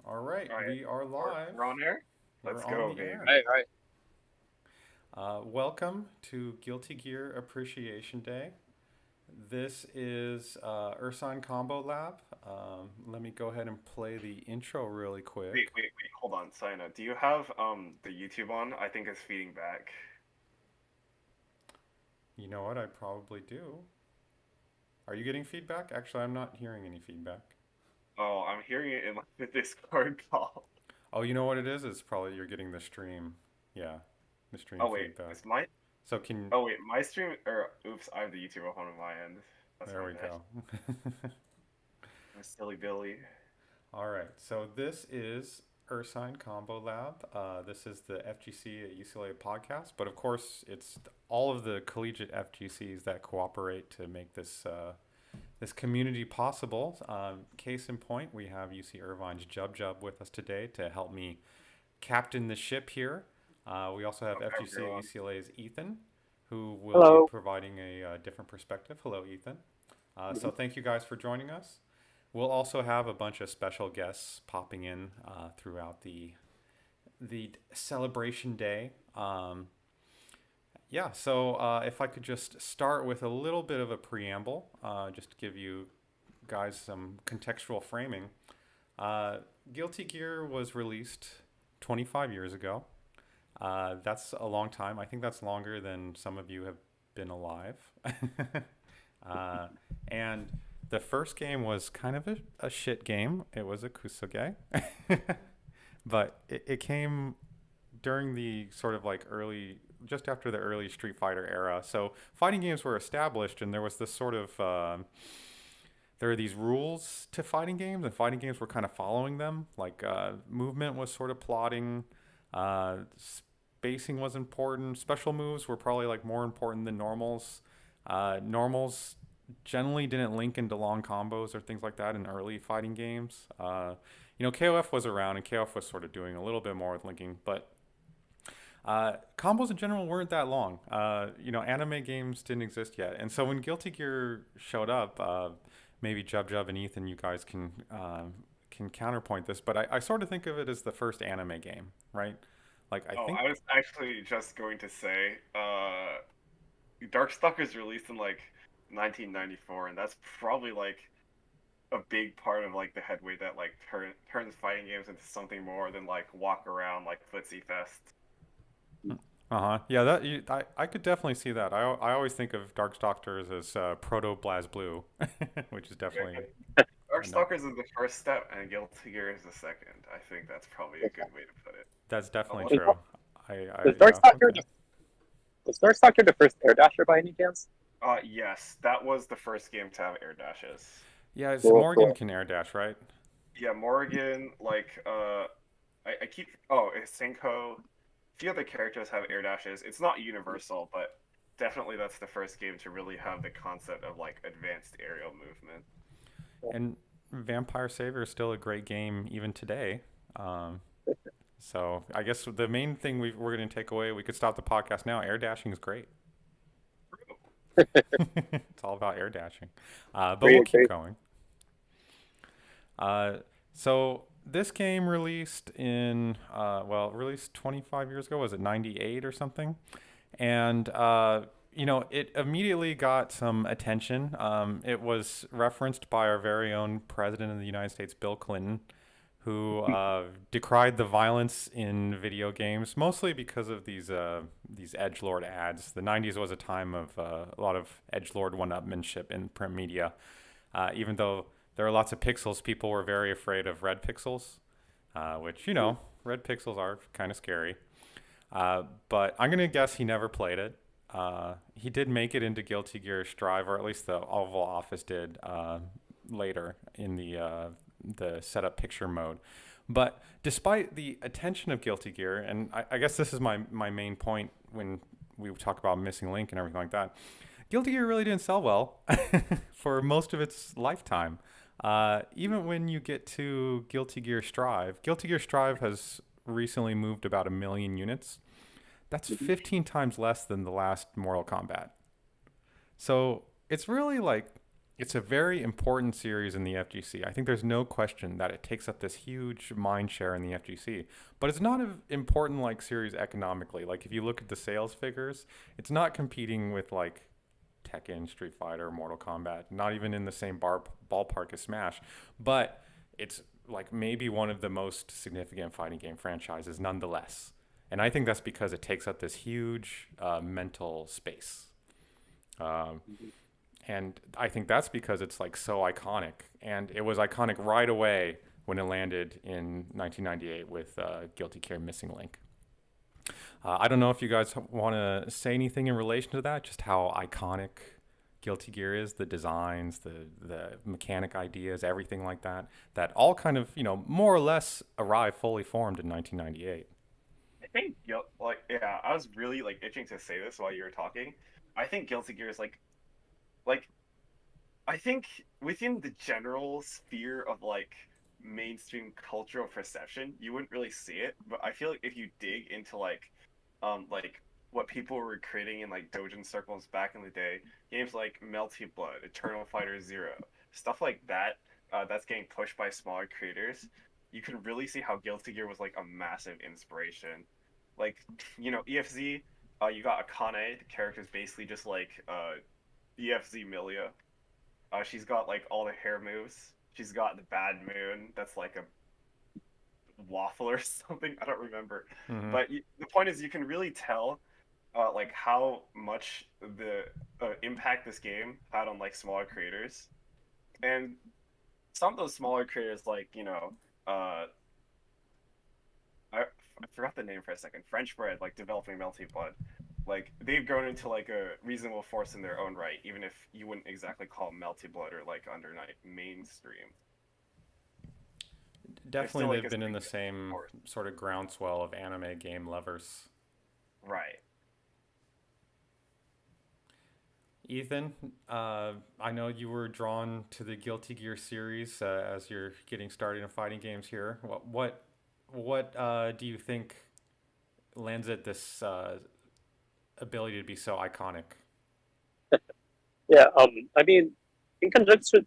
All right, All right, we are live. we're on air. We're Let's on go, the baby. air. Right, right. Welcome to Guilty Gear Appreciation Day. This is Ursine Combo Lab. Let me go ahead and play the intro really Wait, quick. wait, wait. Hold on, Sina. Do you have the YouTube on? I think it's feeding back. You know what? I probably do. Are you getting feedback? Actually, I'm not hearing any feedback. Oh, I'm hearing it in like the Discord call. Oh, you know what it is? It's probably you're getting the stream. Yeah, the stream Oh wait, feedback. is my So can oh wait, my stream or oops, I have the YouTube up on my end. That's there my we bad. go. I'm a silly Billy. All right, so this is Ursine Combo Lab. This is the FGC at UCLA podcast, but of course, it's all of the collegiate FGCs that cooperate to make this community possible. Case in point, we have UC Irvine's Jub Jub with us today to help me captain the ship here. We also have Okay, FGC at everyone. UCLA's Ethan, who will be Hello. providing a different perspective. Hello, Ethan. So Mhm. thank you guys for joining us. We'll also have a bunch of special guests popping in throughout the celebration day. Yeah, so if I could just start with a little bit of a preamble, just to give you guys some contextual framing. Uh, Guilty Gear was released 25 years ago. That's a long time. I think that's longer than some of you have been alive. uh, and the first game was kind of a shit game. It was a kusoge, but it came during the sort of like early, just after the early Street Fighter era. So fighting games were established, and there was this sort of there are these rules to fighting games, and fighting games were kind of following them. Like movement was sort of plotting, spacing was important. Special moves were probably like more important than normals. Normals generally didn't link into long combos or things like that in early fighting games. KOF was around, and KOF was sort of doing a little bit more with linking, but combos in general weren't that long. Anime games didn't exist yet, and so when Guilty Gear showed up, maybe Jub Jub and Ethan, you guys can counterpoint this, but I sort of think of it as the first anime game, right? Like I Oh, think, I was actually just going to say, Darkstalkers released in like 1994, and that's probably like a big part of like the headway that like turns fighting games into something more than like walk around like footsie fest. yeah, I could definitely see that. I always think of Darkstalkers as Proto Blaz Blue, which is definitely no, Darkstalkers is the first step, and Guilty Gear is the second. I think that's probably a good way to put it. that's definitely Unless, Is, true. I is yeah, Darkstalker okay. the is Darkstalker the first air dasher by any chance? yes, that was the first game to have air dashes. Yeah, it's Cool, Morgan cool. can air dash, right? Yeah, Morrigan, like, I keep, oh, Senko, a few other characters have air dashes. It's not universal, but definitely that's the first game to really have the concept of like advanced aerial movement. And Vampire Savior is still a great game even today. Um, so I guess the main thing we're going to take away, we could stop the podcast now. Air dashing is great. It's all about air dashing. But we'll Great, keep great. going. So this game released released 25 years ago. Was it 98 or something? And it immediately got some attention. It was referenced by our very own president of the United States, Bill Clinton, who decried the violence in video games, mostly because of these edge lord ads. The '90s was a time of a lot of edge lord one-upmanship in print media. Even though there are lots of pixels, people were very afraid of red pixels, which red pixels are kind of scary. But I'm gonna guess he never played it. He did make it into Guilty Gear Strive, or at least the Oval Office did later in the setup picture mode. But despite the attention of Guilty Gear, and I guess this is my main point when we talk about missing link and everything like that, Guilty Gear really didn't sell well for most of its lifetime. Even when you get to Guilty Gear Strive has recently moved about 1 million units. That's 15 times less than the last Mortal Kombat. So it's really like It's a very important series in the FGC. I think there's no question that it takes up this huge mind share in the FGC. But it's not an important like series economically. Like if you look at the sales figures, it's not competing with like Tekken, Street Fighter, Mortal Kombat, not even in the same ballpark as Smash. But it's like maybe one of the most significant fighting game franchises nonetheless. And I think that's because it takes up this huge mental space. Um, and I think that's because it's like so iconic, and it was iconic right away when it landed in 1998 with Guilty Gear Missing Link. I don't know if you guys want to say anything in relation to that, just how iconic Guilty Gear is, the designs, the mechanic ideas, everything like that, that all kind of more or less arrived fully formed in 1998. I think like yeah, I was really like itching to say this while you were talking. I think Guilty Gear is like I think within the general sphere of like mainstream cultural perception, you wouldn't really see it. But I feel like if you dig into like what people were creating in like Dojin circles back in the day, games like Melty Blood, Eternal Fighter Zero, stuff like that, that's getting pushed by smaller creators. You can really see how Guilty Gear was like a massive inspiration. Like, EFZ, you got Akane, the character's basically just like EFZ Milia. She's got like all the hair moves. She's got the Bad Moon. That's like a waffle or something. I don't remember. Mm-hmm. But the point is, you can really tell like how much the impact this game had on like smaller creators, and some of those smaller creators, like uh, I forgot the name for a second. French Bread, like developing Melty Blood, like they've grown into like a reasonable force in their own right, even if you wouldn't exactly call Melty Blood or like under mainstream. They're still Definitely, like they've a been in the significant same force. sort of groundswell of anime game lovers. Right. Ethan, I know you were drawn to the Guilty Gear series as you're getting started in fighting games here. What do you think lends it this ability to be so iconic? Yeah, I mean, in conjunction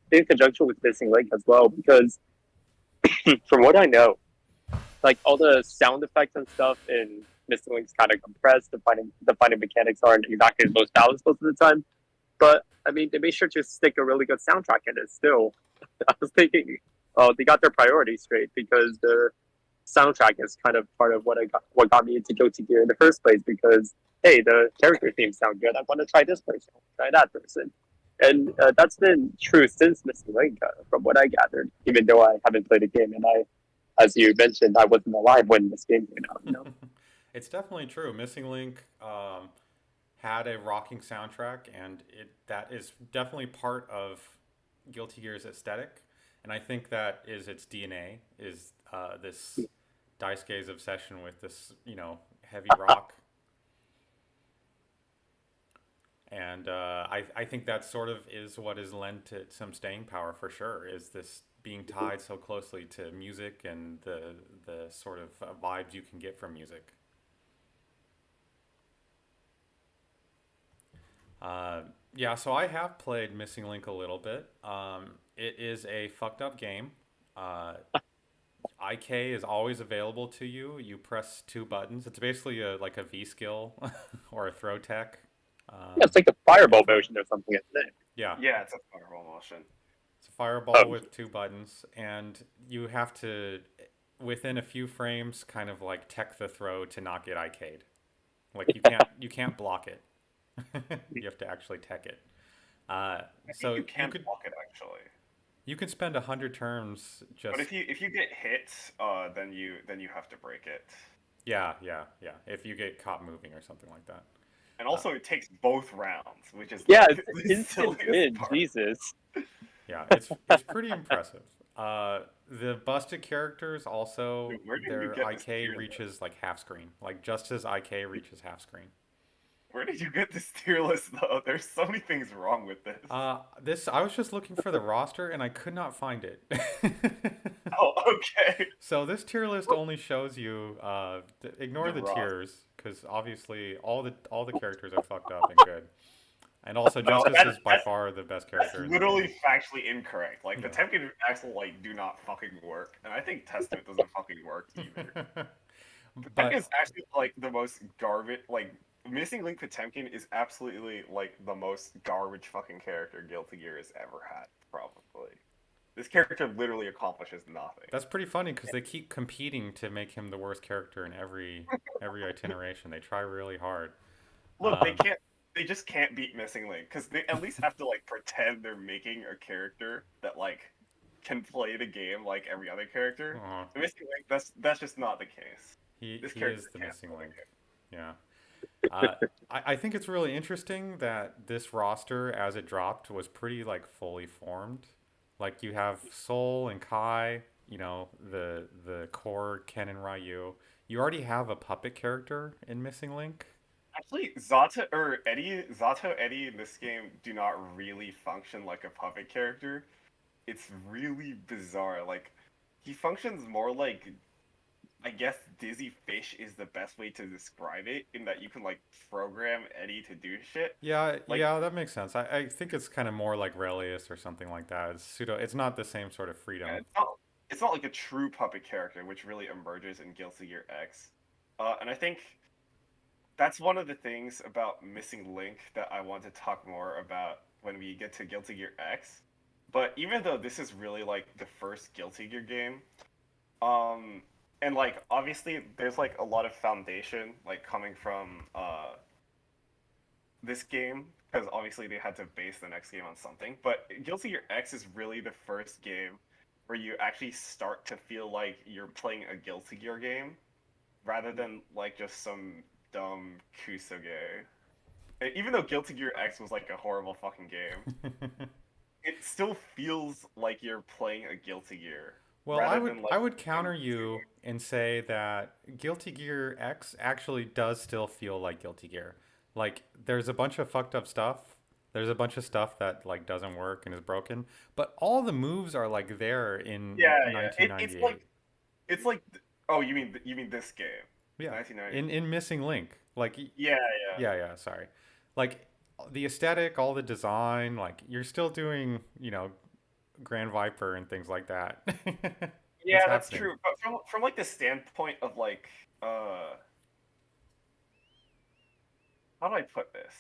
with Missing Link as well, because from what I know, like all the sound effects and stuff in Missing Link's kind of compressed. The fighting mechanics aren't exactly the most balanced most of the time. But I mean, they made sure to stick a really good soundtrack in it. Still, I was thinking, oh, they got their priorities straight because the soundtrack is kind of part of what got me into Guilty Gear in the first place. Because hey, the character themes sound good. I want to try this person, try that person, and that's been true since Missing Link, from what I gathered. Even though I haven't played the game, and as you mentioned, I wasn't alive when this game came out. It's definitely true. Missing Link had a rocking soundtrack, and that is definitely part of Guilty Gear's aesthetic. And I think that is its DNA, is this Daisuke's obsession with this, heavy rock. And I think that sort of is what has lent it some staying power for sure, is this being tied so closely to music and the sort of vibes you can get from music. Yeah, so I have played Missing Link a little bit. It is a fucked up game. Uh, IK is always available to you. You press two buttons. It's basically like a V skill or a throw tech. Yeah, it's Um, like the Fireball input. version or something, isn't it? Yeah, Yeah, it's a fireball motion. it's a fireball Oh, with two buttons, and you have to, within a few frames, kind of like tech the throw to not get IK'd. Like you can't block it. You have to actually tech it. Uh, I think so you you can could block it actually. you could spend 100 turns But just if you get hit, then you have to break it. yeah. If you get caught moving or something like that. And Uh, also, it takes both rounds, which is yeah, like it's the instant silliest win. part. Jesus. yeah, it's pretty impressive. The busted characters also Dude, where did you their get this IK tier list? reaches like half screen. Like just as IK reaches half screen. Where did you get this tier list though? There's so many things wrong with this. This I was just looking for the roster and I could not find it. Oh, okay. So this tier list only shows you ignore The the Ross. tiers because obviously all the characters are fucked up and good. And also, No, Justice that's is by far the best that's character in the game. literally factually incorrect. Like Yeah. Potemkin and Axel like do not fucking work, and I think Testament doesn't fucking work either. Potemkin But is actually like the most garbage. Like Missing Link Potemkin is absolutely like the most garbage fucking character Guilty Gear has ever had. Probably this character literally accomplishes nothing. that's pretty funny because they keep competing to make him the worst character in every iteration. They try really hard. Look, they Um, can't. They just can't beat Missing Link because they at least have to like pretend they're making a character that like can play the game like every other character. aw, The Missing Link, that's just not the case. This he is character the can't missing play link. Yeah. Uh, I think it's really interesting that this roster, as it dropped, was pretty like fully formed. Like you have Sol and Kai, you know, the core Ken and Ryu. You already have a puppet character in Missing Link. Actually, Zato Eddie in this game do not really function like a puppet character. It's really bizarre. Like, he functions more like, I guess Dizzy Fish is the best way to describe it, in that you can like program Eddie to do shit. Yeah, Like, yeah, that makes sense. I think it's kind of more like Relius or something like that. It's pseudo. It's not the same sort of yeah, freedom. it's not like a true puppet character, which really emerges in Guilty Gear X. And I think that's one of the things about Missing Link that I want to talk more about when we get to Guilty Gear X. But even though this is really like the first Guilty Gear game, um, and like obviously there's like a lot of foundation like coming from this game because obviously they had to base the next game on something. But Guilty Gear X is really the first game where you actually start to feel like you're playing a Guilty Gear game rather than like just some dumb Kusoge. Even though Guilty Gear X was like a horrible fucking game, it still feels like you're playing a Guilty Gear Well, rather than I like would counter you and say that Guilty Gear X actually does still feel like Guilty Gear. Like there's a bunch of fucked up stuff. There's a bunch of stuff that like doesn't work and is broken, but all the moves are like there in yeah, yeah. It's 1998. like oh, you mean this game, Yeah, 1990? in Missing Link. Like Yeah, yeah. yeah, yeah, sorry. Like the aesthetic, all the design, like you're still doing, you know, Grand Viper and things like that. It's Yeah, that's happening. true. But from like the standpoint of like how do I put this?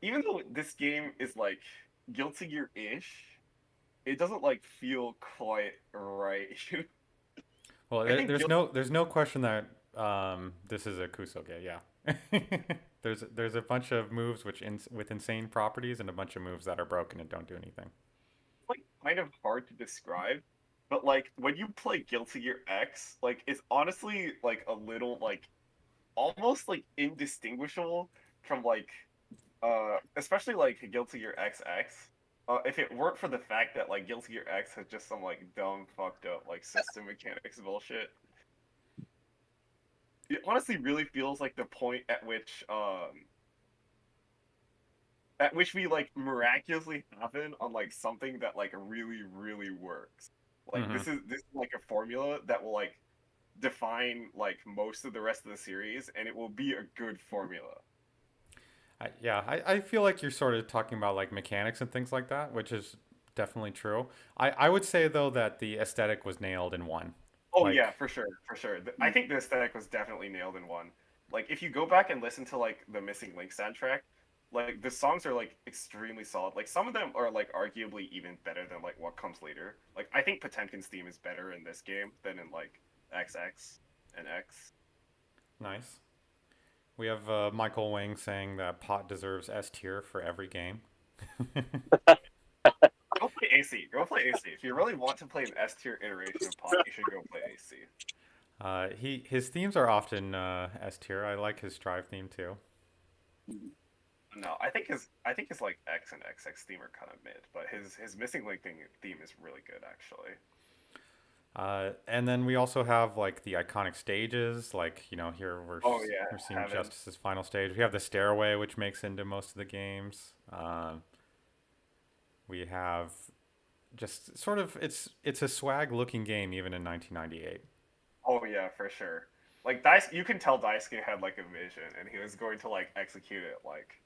Even though this game is like Guilty Gear-ish, it doesn't like feel quite right. Well, I think there's no question that this is a Kusoge, yeah. There's a bunch of moves with insane properties and a bunch of moves that are broken and don't do anything. like kind of hard to describe, but like when you play Guilty Gear X, like it's honestly like a little like almost like indistinguishable from like especially like Guilty Gear XX. If it weren't for the fact that like Guilty Gear X has just some like dumb fucked up like system mechanics bullshit, it honestly really feels like the point at which we like miraculously happen on like something that like really really works. Like Hmm. this is like a formula that will like define like most of the rest of the series, and it will be a good formula. I feel like you're sort of talking about like mechanics and things like that, which is definitely true. I would say though that the aesthetic was nailed in one. Oh yeah, Like, for sure, for sure. I think the aesthetic was definitely nailed in one. Like if you go back and listen to like the Missing Link soundtrack, like the songs are like extremely solid. Like some of them are like arguably even better than like what comes later. Like I think Potemkin's theme is better in this game than in like XX and X. nice. We have Michael Wing saying that Pot deserves S tier for every game. Go play AC. Go play AC. If you really want to play an S tier iteration of Pot, you should go play AC. His themes are often S tier. I like his Strive theme too. No, I think his like X and XX theme are kind of mid, but his Missing Link theme is really good actually. And then we also have like the iconic stages, like you know here Oh yeah, we're seeing Heaven. Justice's final stage. We have the stairway, which makes into most of the games. We have just sort of it's a swag looking game even in 1998. Oh yeah, for sure. Like Dice, you can tell Daisuke had like a vision, and he was going to like execute it like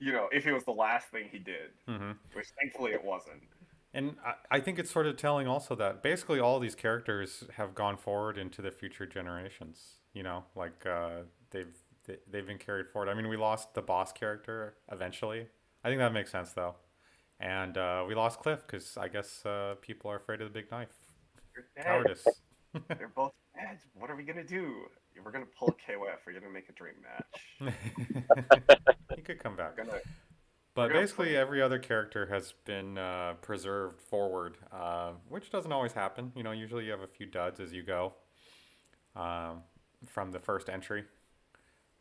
if it was the last thing he did, Hmm. which thankfully it wasn't. And I think it's sort of telling also that basically all these characters have gone forward into the future generations. Like they've been carried forward. I mean, we lost the boss character eventually. I think that makes sense though. And we lost Cliff because I guess people are afraid of the big knife. They're dead. Cowardice. They're both dead. What are we gonna do? We're gonna pull a KOF. We're gonna make a dream match. He could come back. We're gonna we're But gonna basically, play. every other character has been preserved forward, which doesn't always happen. Usually you have a few duds as you go um, from the first entry.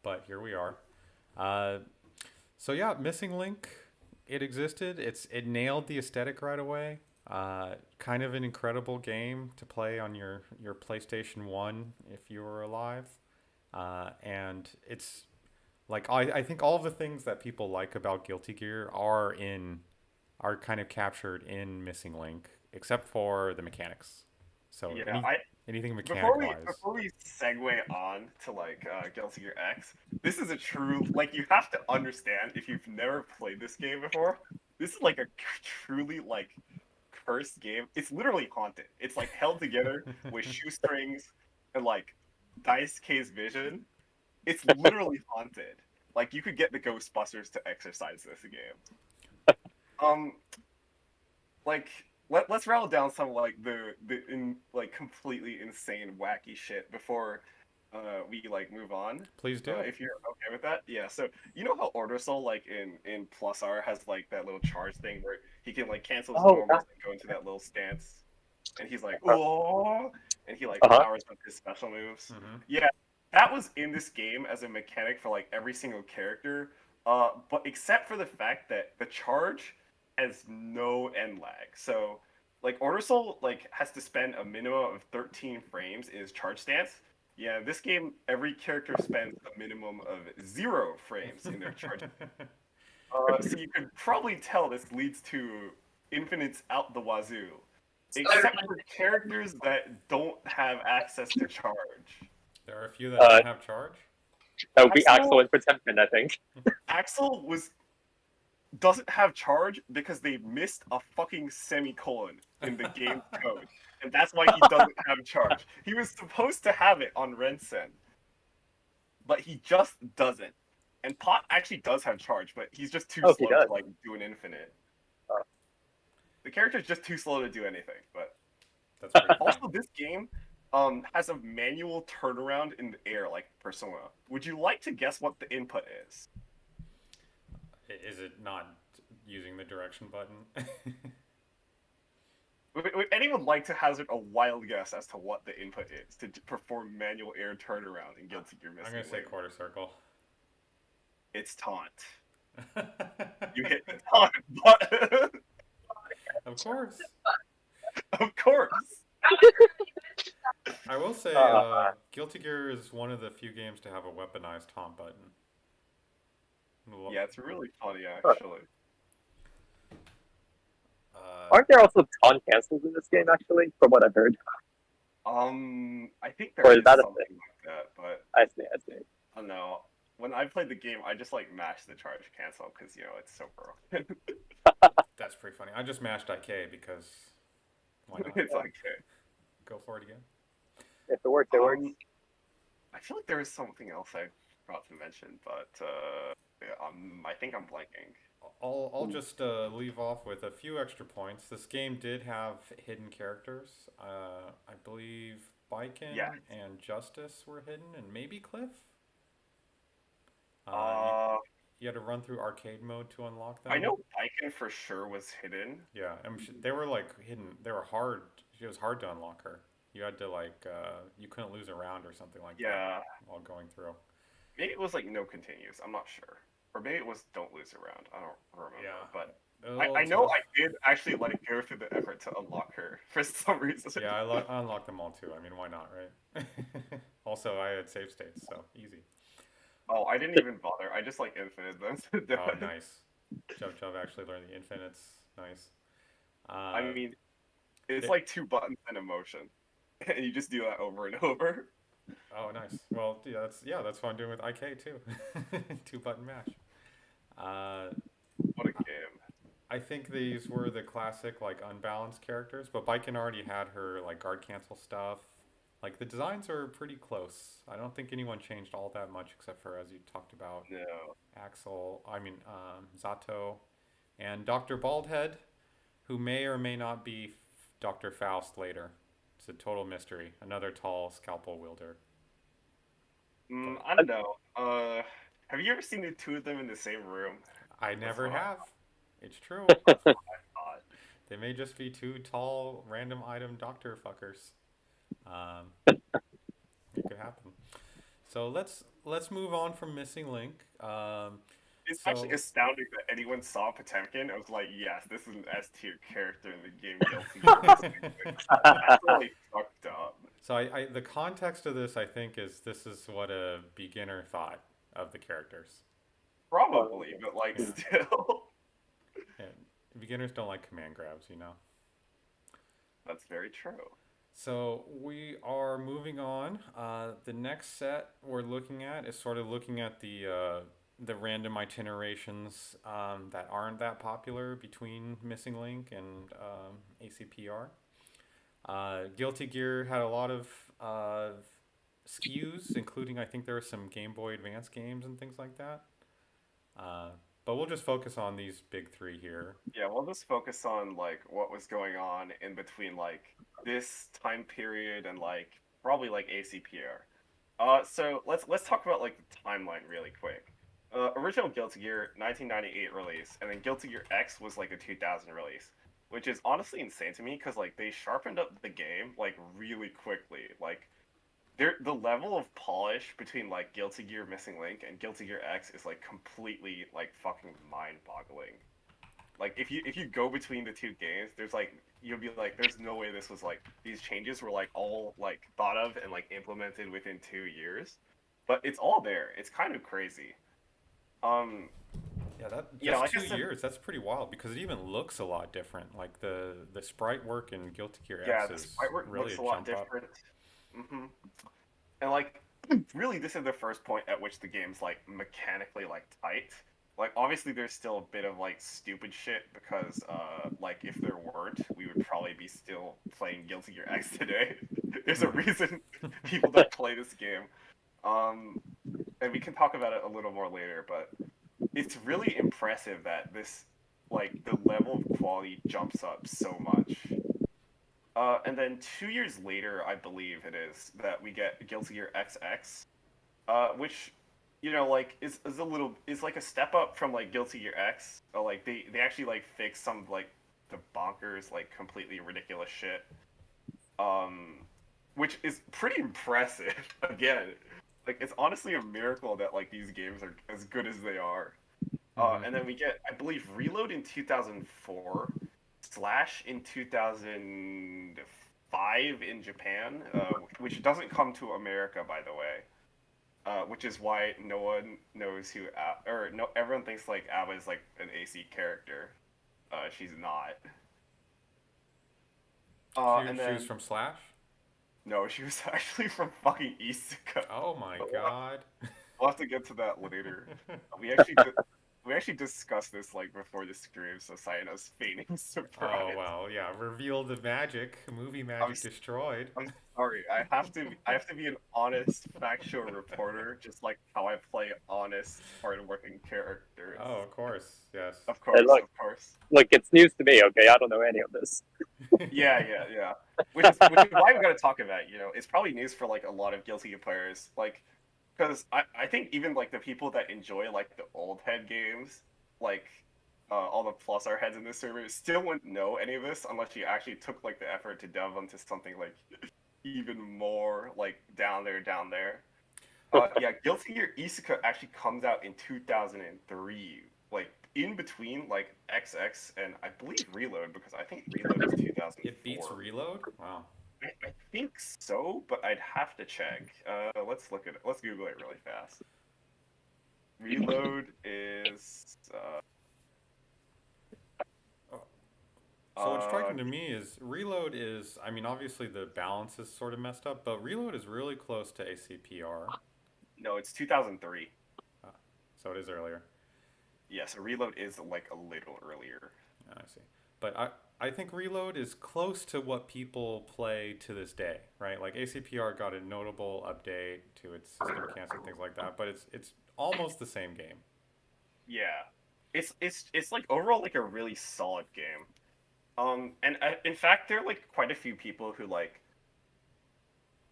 But here we are. Uh, so yeah, Missing Link, it existed. It nailed the aesthetic right away. Kind of an incredible game to play on your PlayStation 1 if you were alive. And it's like I think all of the things that people like about Guilty Gear are kind of captured in Missing Link, except for the mechanics. So Yeah, I anything mechanic before we wise. before we segue on to like Guilty Gear X, this is a true like you have to understand if you've never played this game before. This is like a truly like cursed game. It's literally haunted. It's like held together with shoestrings and like Dice K's vision. It's literally haunted. Like you could get the Ghostbusters to exercise this game. Um, like let's rattle down some like like completely insane wacky shit before we like move on. Please do. If you're okay with that, yeah. So you know how Order Soul like in Plus R has like that little charge thing where he can like cancel his Oh, normals and go into that little stance, and he's like oh, and he like Uh-huh. powers up his special moves. Hmm. Yeah, that was in this game as a mechanic for like every single character. But except for the fact that the charge has no end lag. So like Order Soul like has to spend a minimum of 13 frames in his charge stance. Yeah, this game every character spends a minimum of 0 frames in their charge. So you could probably tell this leads to infinites out the wazoo, except for characters that don't have access to charge. There are a few that Uh, don't have charge. That would be Axel- Axel and Pretendman, I think. Axel doesn't have charge because they missed a fucking semicolon in the game code. And that's why he doesn't have charge. He was supposed to have it on Rensen, but he just doesn't. And Pot actually does have charge, but he's just too Oh, he slow does. to like do an infinite. Oh. The character's just too slow to do anything. But That's pretty also, this game has a manual turnaround in the air like Persona. Would you like to guess what the input is? Is it not using the direction button? Would anyone like to hazard a wild guess as to what the input is to perform manual air turnaround in Guilty Gear Missing I'm gonna say Link? quarter circle. It's taunt. You hit the taunt button. Of course. Of course. I will say, Guilty Gear is one of the few games to have a weaponized taunt button. Yeah, it's really funny actually. Aren't there also taunt cancels in this game, actually, from what I've heard? I think Or there is is that a something thing? like that, but I see, I see. I don't know. When I played the game, I just like mashed the charge cancel because it's so broken. That's pretty funny. I just mashed IK because why not? It's like, okay. Go for it again. If it works, it works. I feel like there is something else I forgot to mention, but yeah, I think I'm blanking. I'll just leave off with a few extra points. This game did have hidden characters. I believe Biken Yeah. and Justice were hidden, and maybe Cliff. You had to run through arcade mode to unlock them. I know Biken for sure was hidden. Yeah, they were like hidden. They were hard. It was hard to unlock her. You had to like you couldn't lose a round or something like Yeah. that while going through. Maybe it was like no continues. I'm not sure. Or maybe it was don't lose a round. I don't remember. Yeah. But A little I know tough. I did actually like go through the effort to unlock her for some reason. Yeah, I unlocked them all too. I mean, why not, right? Also, I had save states, so easy. Oh, I didn't even bother. I just like infinite them to death. Oh, nice. Chub actually learned the infinites. Nice. I mean, it's it- like 2 buttons and a motion, and you just do that over and over. Oh, nice. Well, yeah, that's what I'm doing with IK too. 2-button mash. Uh, What a game. I think these were the classic like unbalanced characters, but Baiken already had her like guard cancel stuff. Like the designs are pretty close. I don't think anyone changed all that much except for as you talked about No. Axel. Zato and Doctor Baldhead, who may or may not be Doctor Faust later. It's a total mystery. Another tall scalpel wielder. But I don't know. Have you ever seen the two of them in the same room? I That's never what have. It's true. that's what I thought. They may just be two tall random item doctor fuckers. Um, it could happen. So let's move on from Missing Link. It's actually So astounding that anyone saw Potemkin and was like, yes, this is an S tier character in the game Guilty Gear. That's really fucked up. so the context of this I think is this is what a beginner thought of the characters. Probably, but like Yeah. still. And beginners don't like command grabs, you know. That's very true. So we are moving on. The next set we're looking at is sort of looking at the random itinerations that aren't that popular between Missing Link and ACPR. Guilty Gear had a lot of SKUs, including I think there were some Game Boy Advance games and things like that. Uh, but we'll just focus on these big three here. Yeah, we'll just focus on like what was going on in between like this time period and like probably like ACPR. So let's talk about like the timeline really quick. Original Guilty Gear 1998 release, and then Guilty Gear X was like a 2000 release, which is honestly insane to me because like they sharpened up the game like really quickly. Like the level of polish between like Guilty Gear Missing Link and Guilty Gear X is like completely like fucking mind-boggling. Like if you go between the two games, there's like you'll be like, there's no way this was like these changes were like all like thought of and like implemented within 2 years, but it's all there. It's kind of crazy. Um, Yeah, that yeah, just like I two said, years. That's pretty wild because it even looks a lot different. Like the sprite work in Guilty Gear yeah, X the is sprite work really looks a a lot jump up. different. hmm And like, really, this is the first point at which the game's like mechanically like tight. Like, obviously, there's still a bit of like stupid shit because, like, if there weren't, we would probably be still playing Guilty Gear X today. There's a Mhm. reason people don't play this game. Um, and we can talk about it a little more later, but it's really impressive that this, like, the level of quality jumps up so much. And then 2 years later, I believe it is, that we get Guilty Gear XX, which, you know, like is a little is like a step up from like Guilty Gear X. Like they actually like fix some of, like the bonkers like completely ridiculous shit, um, which is pretty impressive. Again, like it's honestly a miracle that like these games are as good as they are. Mhm. And then we get, I believe, Reload in 2004, Slash in 2005 in Japan, which doesn't come to America, by the way. Which is why no one knows who, or no, everyone thinks like Abba is like an AC character. She's not. And She was then from Slash. no, she was actually from fucking Isuka. Oh my But god. we'll have to get to that later. We actually did, we actually discussed this like before the stream, so Sayana's feigning Oh surprise. well, yeah. Reveal the magic. Movie I'm magic destroyed. I'm sorry. I have to be an honest, factual reporter, just like how I play honest, hardworking characters. Oh, of course. Yes. Of Hey, course, look, of course. look, it's news to me. Okay, I don't know any of this. Yeah. Which is why we got to talk about it. You know, it's probably news for like a lot of Guilty Gear players, like because I think even like the people that enjoy like the old head games, like all the plus R heads in this server, still wouldn't know any of this unless you actually took like the effort to delve into something like even more like down there. Yeah, Guilty Gear Isuka actually comes out in 2003, like in between like XX and I believe Reload, because I think Reload is It beats 2004. Reload. Wow. I think so, but I'd have to check. Let's look at it. Let's Google it really fast. Reload is Oh, so what's uh striking to me is Reload is. I mean, obviously the balance is sort of messed up, but Reload is really close to ACPR. no, it's 2003. Uh, so it is earlier. Yeah, so Reload is like a little earlier. I see. But I think Reload is close to what people play to this day, right? Like ACPR got a notable update to its system mechanics and things like that, but it's almost the same game. Yeah, it's like overall like a really solid game. And in fact, there are like quite a few people who like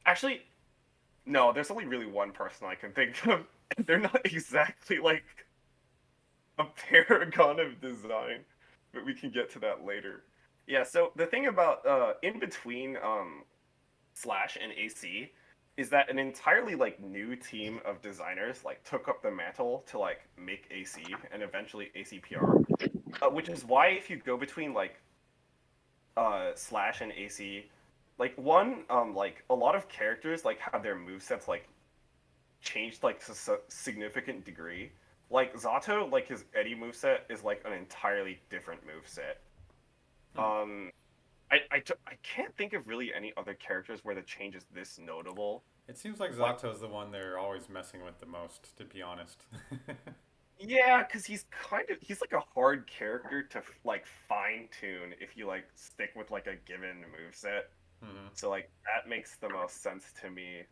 actually no, there's only really one person I can think of. They're not exactly like a paragon of design, but we can get to that later. Yeah, so the thing about in between Slash and AC is that an entirely like new team of designers like took up the mantle to like make AC and eventually ACPR, which is why if you go between like Slash and AC, like a lot of characters like have their movesets like changed like to a significant degree. Like Zato, like his Eddie moveset is like an entirely different moveset. Hmm. I can't think of really any other characters where the change is this notable. It seems like Like, Zato's the one they're always messing with the most, to be honest. yeah, because he's like a hard character to like fine tune if you like stick with like a given moveset. Hmm. So like that makes the most sense to me.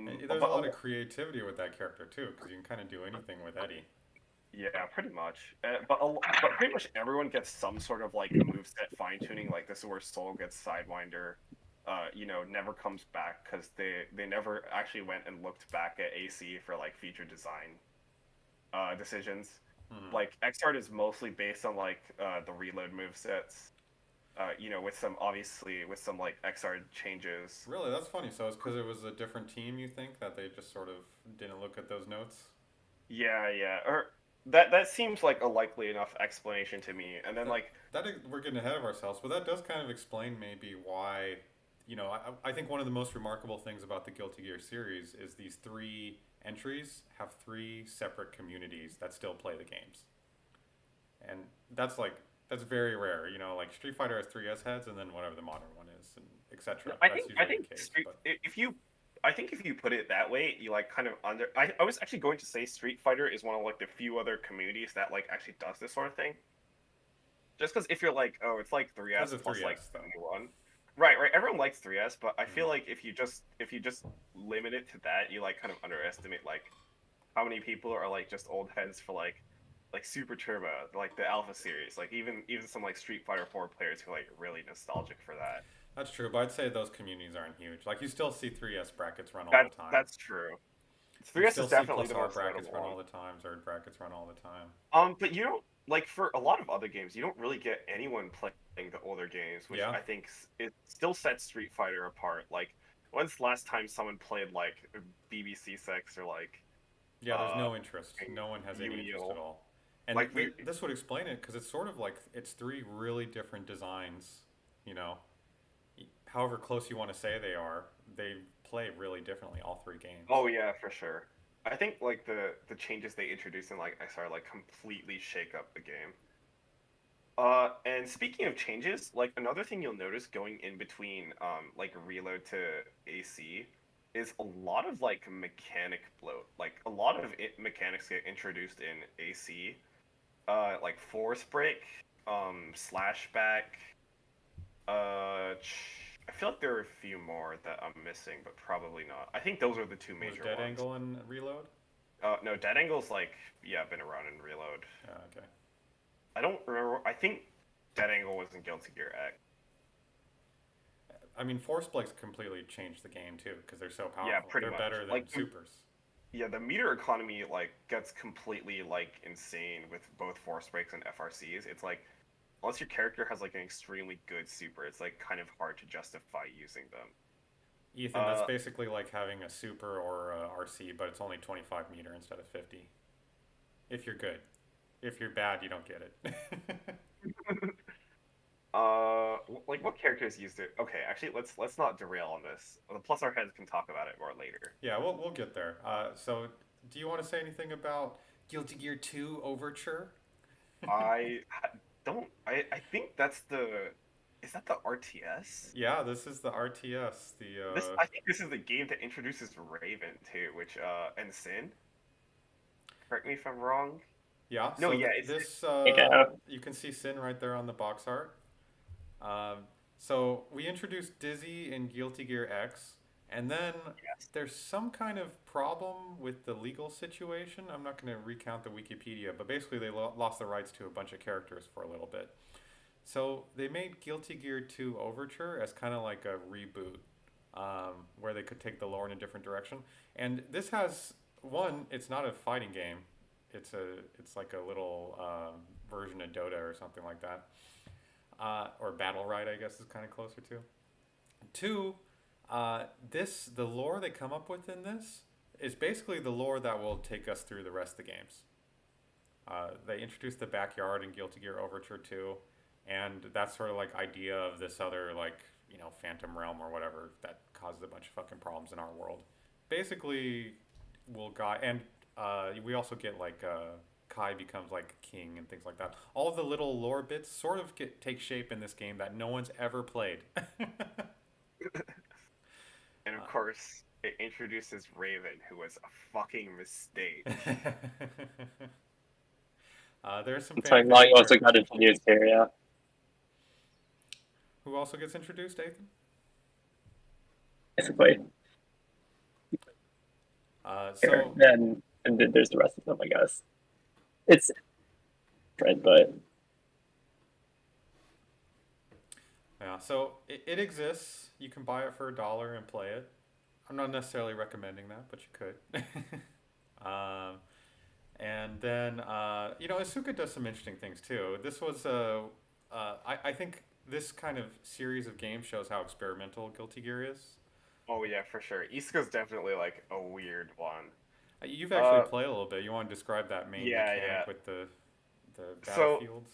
There's a But lot of creativity with that character too, because you can kind of do anything with Eddie. yeah, pretty much. But pretty much everyone gets some sort of like moveset fine tuning. Like this is where Soul gets Sidewinder. Never comes back because they never actually went and looked back at AC for like feature design decisions. Hmm. Like Xrd is mostly based on like the reload movesets. With some obviously with some like Xrd changes. Really, that's funny. So it's because it was a different team, you think, that they just sort of didn't look at those notes? Yeah, yeah. Or that seems like a likely enough explanation to me. And then That, like we're getting ahead of ourselves, but that does kind of explain maybe why, I think one of the most remarkable things about the Guilty Gear series is these three entries have three separate communities that still play the games. And that's very rare. Like Street Fighter has three S heads and then whatever the modern one is, and no, etc. I That's think I usually think the case. Street But if you I think if you put it that way, you like kind of under. I was actually going to say Street Fighter is one of like the few other communities that like actually does this sort of thing. Just because if you're like, oh, it's like because 3S of plus like 3S though. 71. Right, right. Everyone likes 3S, but I feel Hmm. like if you just limit it to that, you like kind of underestimate like how many people are like just old heads for like Super Turbo, like the Alpha series, like even some like Street Fighter 4 players who are like really nostalgic for that. That's true, but I'd say those communities aren't huge. Like you still see 3S brackets run all That the time. that's true. You 3S still is see definitely plus the R most brackets notable run one. all the time, Zerd brackets run all the time. But you don't like for a lot of other games, you don't really get anyone playing the older games, which Yeah, I think it still sets Street Fighter apart. Like, when's the last time someone played like BBC Six or like yeah. There's uh no interest. No one has any interest at Unio? all. And Like we this would explain it because it's sort of like it's three really different designs. You know, however close you want to say they play really differently all three games. Oh yeah, for sure. I think like the changes they introduced in like XR like completely shake up the game. And speaking of changes, like another thing you'll notice going in between like reload to AC is a lot of like mechanic bloat. Like a lot of mechanics get introduced in AC, like force break, slash back. I feel like there are a few more that I'm missing, but probably not. I think those are the two Was major dead ones. angle and reload? No, dead angle's like yeah, been around in reload. Okay. I don't remember. I think dead angle was in Guilty Gear X. I mean, force breaks completely changed the game too because they're so Yeah, powerful. pretty They're much. better than Like, supers. yeah, the meter economy like gets completely like insane with both force breaks and FRCs. It's like unless your character has like an extremely good super, it's like kind of hard to justify using them. Ethan, that's Uh, basically like having a super or a RC, but it's only 25 meter instead of 50. If you're good. If you're bad, you don't get it. like what characters used it? Okay, actually, let's not derail on this. Plus, our heads can talk about it more later. Yeah, we'll get there. So, do you want to say anything about Guilty Gear 2 Overture? I don't. I think that's the. Is that the RTS? Yeah, this is the RTS. This I think this is the game that introduces Raven too, which and Sin. Correct me if I'm wrong. Yeah, No, so yeah, it's this Yeah. you can see Sin right there on the box art. So we introduced Dizzy in Guilty Gear X, and then yes. there's some kind of problem with the legal situation. I'm not going to recount the Wikipedia, but basically they lost the rights to a bunch of characters for a little bit. So they made Guilty Gear 2 Overture as kind of like a reboot, where they could take the lore in a different direction. And this has one. It's not a fighting game. It's like a little version of Dota or something like that, or Battle Ride, I guess is kind of closer to. Two, the lore they come up with in this is basically the lore that will take us through the rest of the games. They introduced the backyard in Guilty Gear Overture 2, and that sort of like idea of this other like phantom realm or whatever that causes a bunch of fucking problems in our world. Basically, we'll guide, and we also get like Kai becomes like king and things like that. All of the little lore bits sort of take shape in this game that no one's ever played. And of course, it introduces Raven, who was a fucking mistake. There's some It's fan like now you favorite also got characters. introduced here, yeah. Who also gets introduced, Ethan? Basically. Here. So And then there's the rest of them, I guess. It's different, but yeah, so it exists. You can buy it for $1 and play it. I'm not necessarily recommending that, but you could. And then Asuka does some interesting things too. This was I think this kind of series of games shows how experimental Guilty Gear is. Oh yeah, for sure. Isuka's definitely like a weird one. You've actually Uh, played a little bit. You want to describe that main yeah, mechanic yeah. with the So, battlefields?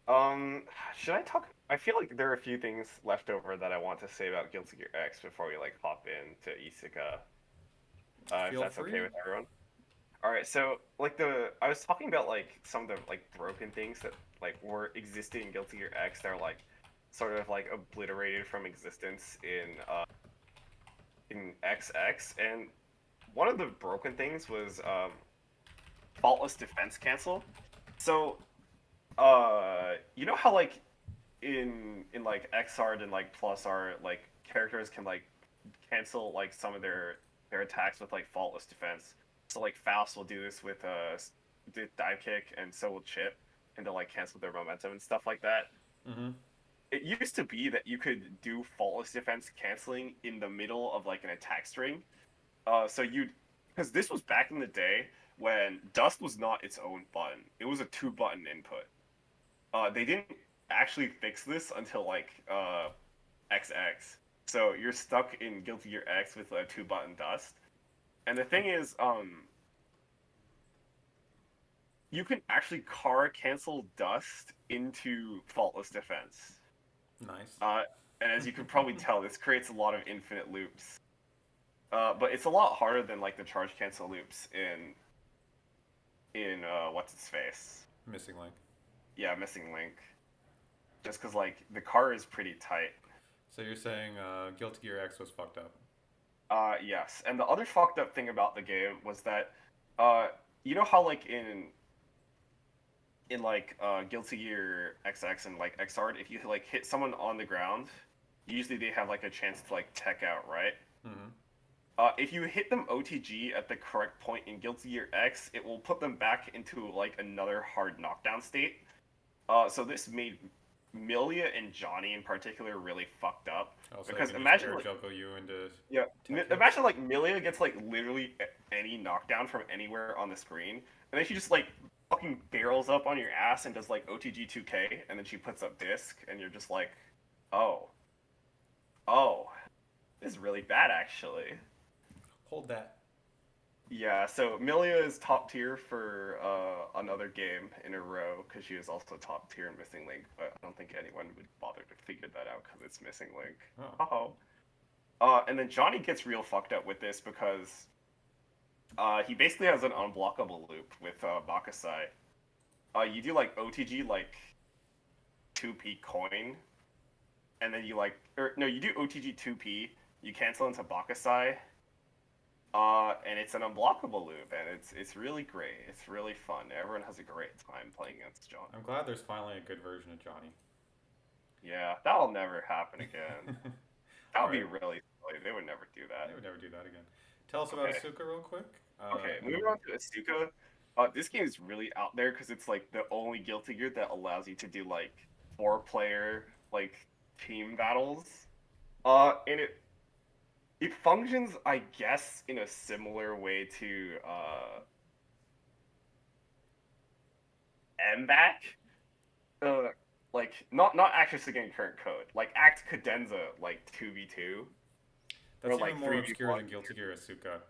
um, should I talk? I feel like there are a few things left over that I want to say about Guilty Gear X before we like hop into Isuka, if Feel that's okay free. with everyone. All right, so like I was talking about like some of the like broken things that like were existing in Guilty Gear X that are like sort of like obliterated from existence in XX, and one of the broken things was faultless defense cancel. So you know how like in like XR and like Plus R, like characters can like cancel like some of their attacks with like faultless defense. So like Faust will do this with the dive kick, and so will Chip, and they'll like cancel their momentum and stuff like that. Mm-hmm. It used to be that you could do faultless defense canceling in the middle of like an attack string. So you'd because this was back in the day when Dust was not its own button; it was a two-button input. They didn't actually fix this until like XX. So you're stuck in Guilty Gear X with a two-button Dust. And the thing is, you can actually car cancel Dust into faultless defense. Nice. And as you can probably tell, this creates a lot of infinite loops. But it's a lot harder than like the charge cancel loops in what's its face? Missing link. Yeah, Missing Link. Just because like the car is pretty tight. So you're saying Guilty Gear X was fucked up? Yes. And the other fucked up thing about the game was that, uh, you know how like in like Guilty Gear XX and like XR, if you like hit someone on the ground, usually they have like a chance to like tech out, right? Mm-hmm. If you hit them OTG at the correct point in Guilty Gear X, it will put them back into like another hard knockdown state. So this made Milia and Johnny in particular really fucked up Oh, so because they can just imagine air like juggle you into yeah, tech hits? imagine like Milia gets like literally any knockdown from anywhere on the screen, and then she just like fucking barrels up on your ass and does like OTG 2K, and then she puts up disc, and you're just like, oh, oh, this is really bad actually. Hold that. Yeah, so Milia is top tier for another game in a row because she is also top tier in Missing Link, but I don't think anyone would bother to figure that out because it's Missing Link. Oh. Oh. And then Johnny gets real fucked up with this because he basically has an unblockable loop with Bakusai. You do like OTG like 2p coin, and then you like, or no, you do OTG 2p, you cancel into Bakusai, And it's an unblockable loop, and it's really great. It's really fun. Everyone has a great time playing against John. I'm glad there's finally a good version of Johnny. Yeah, that'll never happen again. That would be Alright. really silly. They would never do that. They would never do that again. Tell us about Okay. Asuka real quick. Okay, And moving then on to Asuka. This game is really out there because it's like the only Guilty Gear that allows you to do like 4-player like team battles. And it functions, I guess, in a similar way to MBAC. Like not Actress Again Current Code, like Act Cadenza, like 2v2 that's or even like more 3v1. obscure than Guilty Gear Asuka.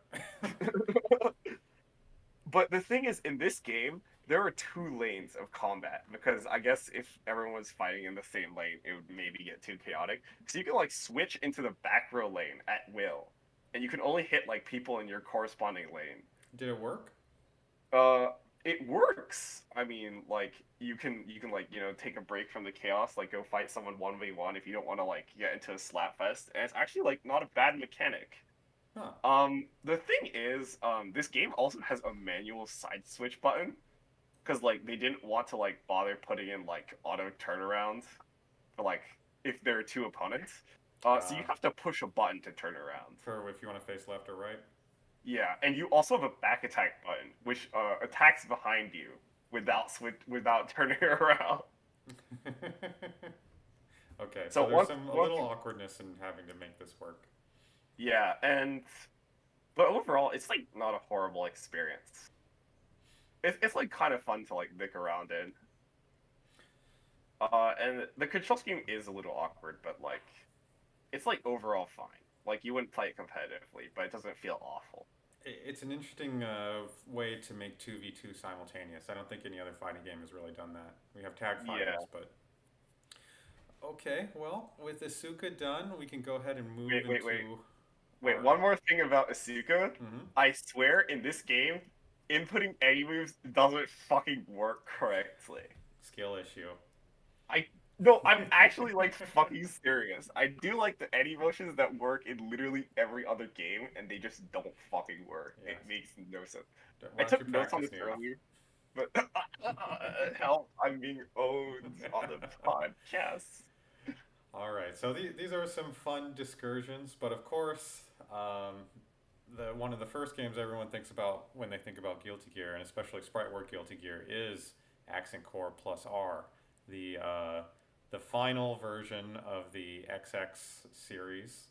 But the thing is, in this game, there are 2 lanes of combat because I guess if everyone was fighting in the same lane, it would maybe get too chaotic. So you can like switch into the back row lane at will, and you can only hit like people in your corresponding lane. Did it work? Uh, it works. I mean, like you can like take a break from the chaos, like go fight someone 1v1 if you don't want to like get into a slap fest, and it's actually like not a bad mechanic. Huh. The thing is, this game also has a manual side switch button because like they didn't want to like bother putting in like auto turnarounds for like if there are 2 opponents. So you have to push a button to turn around. For if you want to face left or right. Yeah, and you also have a back attack button, which attacks behind you without turning around. Okay, So so there's once, some a once little awkwardness in having to make this work. yeah, but overall, it's like not a horrible experience. It's like kind of fun to like dick around in. And the control scheme is a little awkward, but like it's like overall fine. Like you wouldn't play it competitively, but it doesn't feel awful. It's an interesting way to make 2v2 simultaneous. I don't think any other fighting game has really done that. We have tag Yeah. fighters, but okay. Well, with Asuka done, we can go ahead and move Wait. into Wait, our. one more thing about Asuka. Mhm. I swear in this game, inputting any moves doesn't fucking work correctly. Skill issue. I No, I'm actually like fucking serious. I do like the Eddie motions that work in literally every other game, and they just don't fucking work. Yes. It makes no sense. Why I don't you took notes on practice this new? earlier, but help! I'm being owned on the podcast. All right, so these are some fun discursions, but of course, the one of the first games everyone thinks about when they think about Guilty Gear, and especially Sprite Guilty Gear, is Accent Core Plus R, the uh, the final version of the XX series.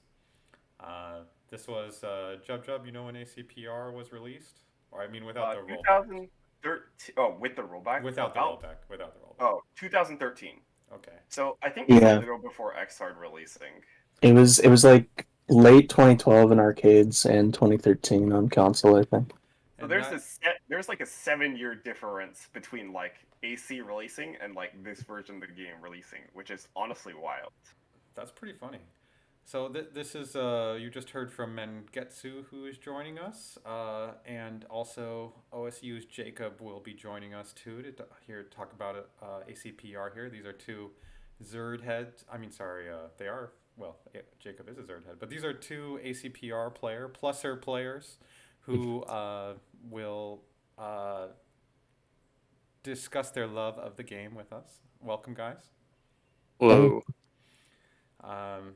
This was Jub Jub. You know when ACPR was released, or I mean without the rollback. 2013. Oh, with the rollback? Without the Oh, rollback. Without the rollback. oh, 2013. Okay. So I think it's Yeah, a little before X started releasing. it was like late 2012 in arcades and 2013 on console, I think. So And there's that there's like a 7-year difference between like AC releasing and like this version of the game releasing, which is honestly wild. that's pretty funny. So this is you just heard from Mengetsu who is joining us, and also OSU's Jacob will be joining us too to here talk about ACPR here. These are 2 Zerd heads. I mean, sorry, they are well. Jacob is a Zerd head, but these are 2 ACPR pluser players who will discuss their love of the game with us. Welcome, guys. Whoa. Um,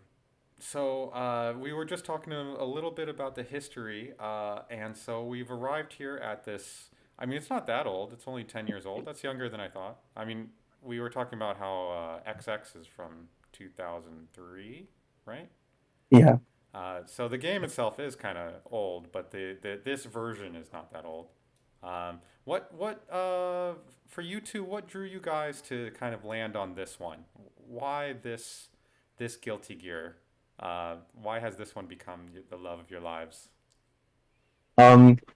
So we were just talking a little bit about the history, and so we've arrived here at this. I mean, it's not that old. It's only 10 years old. That's younger than I thought. I mean, we were talking about how XX is from 2003, right? Yeah. So the game itself is kind of old, but this version is not that old. What for you two? What drew you guys to kind of land on this one? Why this Guilty Gear? Why has this one become the love of your lives?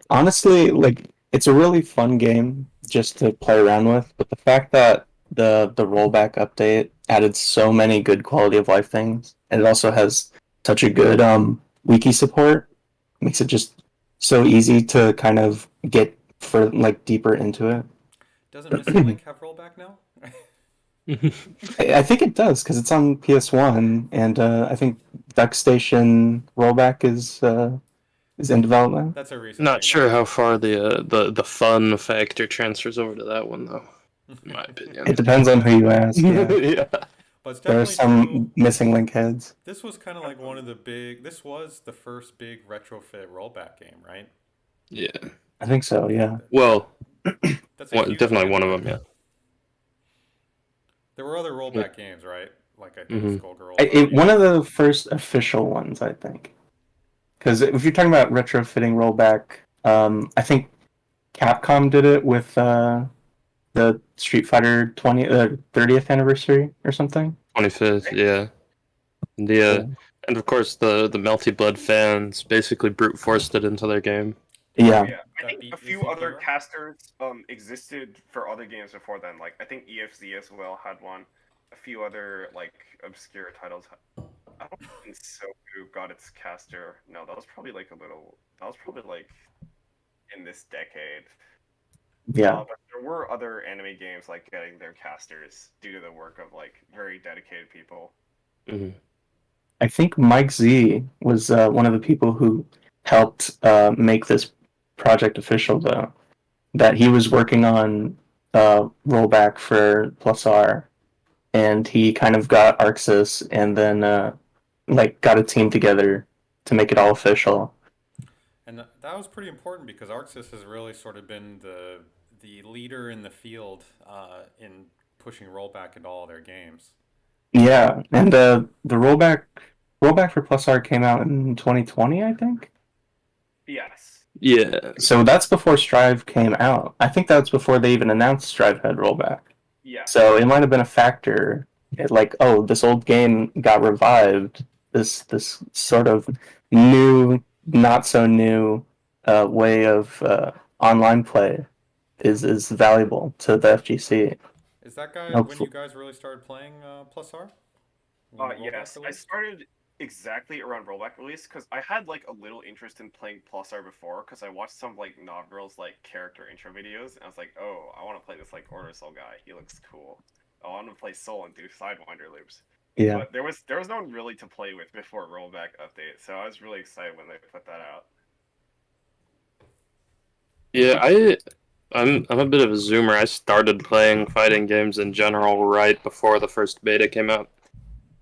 Honestly, like it's a really fun game just to play around with, but the fact that the rollback update added so many good quality of life things, and it also has such a good wiki support, makes it just so easy to kind of get for like deeper into it. Doesn't Missing Link have rollback now? I think it does because it's on PS1, and I think Duck Station rollback is is in development. That's a recent Not thing, sure though. how far the fun factor transfers over to that one though, in my opinion. It depends on who you ask. Yeah. Yeah. But it's There are definitely some true. missing link heads. This was kind of like one of the big. This was the first big retrofit rollback game, right? Yeah. I think so. Yeah. Well, That's a huge definitely game one for of them. Yeah. There were other rollback games, right? Like I think Mhm. Skullgirls. One of the first official ones, I think. Because if you're talking about retrofitting rollback, I think Capcom did it with the Street Fighter 30th anniversary or something. 25th. Yeah. And of course the Melty Blood fans basically brute forced it into their game. Yeah. Yeah, I That think beat a few UCLA? other casters existed for other games before then. Like I think EFZ as well had one. A few other like obscure titles. I don't think Soku got its caster. No, that was probably like a little. That was probably like in this decade. Yeah. But there were other anime games like getting their casters due to the work of like very dedicated people. Mhm. I think Mike Z was one of the people who helped make this project official, though. That he was working on rollback for Plus R, and he kind of got Arxis and then like got a team together to make it all official. And that was pretty important because Arxis has really sort of been the leader in the field in pushing rollback into all their games. Yeah, and the rollback for Plus R came out in 2020, I think. Yes. Yeah. So that's before Strive came out. I think that's before they even announced Strive had rollback. Yeah. So it might have been a factor, like, oh, this old game got revived. This sort of new, not so new way of online play is valuable to the FGC. Is that guy when Hopeful- you guys really started playing Plus R? When the rollback Yes, I released? started exactly around rollback release because I had like a little interest in playing Plus R before because I watched some like Novrils like character intro videos and I was like, oh, I want to play this like Order Soul guy. He looks cool. I want to play Soul and do Sidewinder loops. Yeah. But there was no one really to play with before rollback update, so I was really excited when they put that out. Yeah, I'm a bit of a zoomer. I started playing fighting games in general right before the first beta came out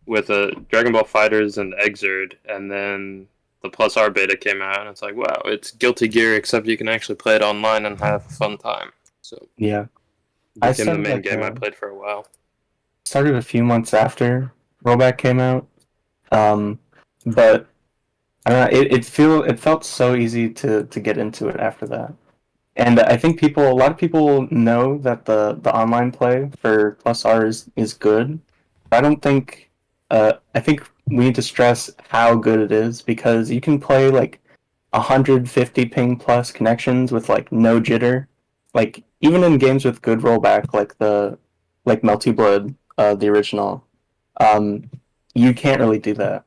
with Dragon Ball Fighters and Exerd, and then the Plus R beta came out, and it's like, wow, it's Guilty Gear, except you can actually play it online and have a fun time. So Yeah. it I became the started, main like, game I played for a while. Started a few months after rollback came out. But I don't know, it felt so easy to get into it after that. And I think a lot of people know that the online play for Plus R is good. I don't think I think we need to stress how good it is because you can play like 150 ping plus connections with like no jitter. Like even in games with good rollback, like Melty Blood, the original, um, you can't really do that.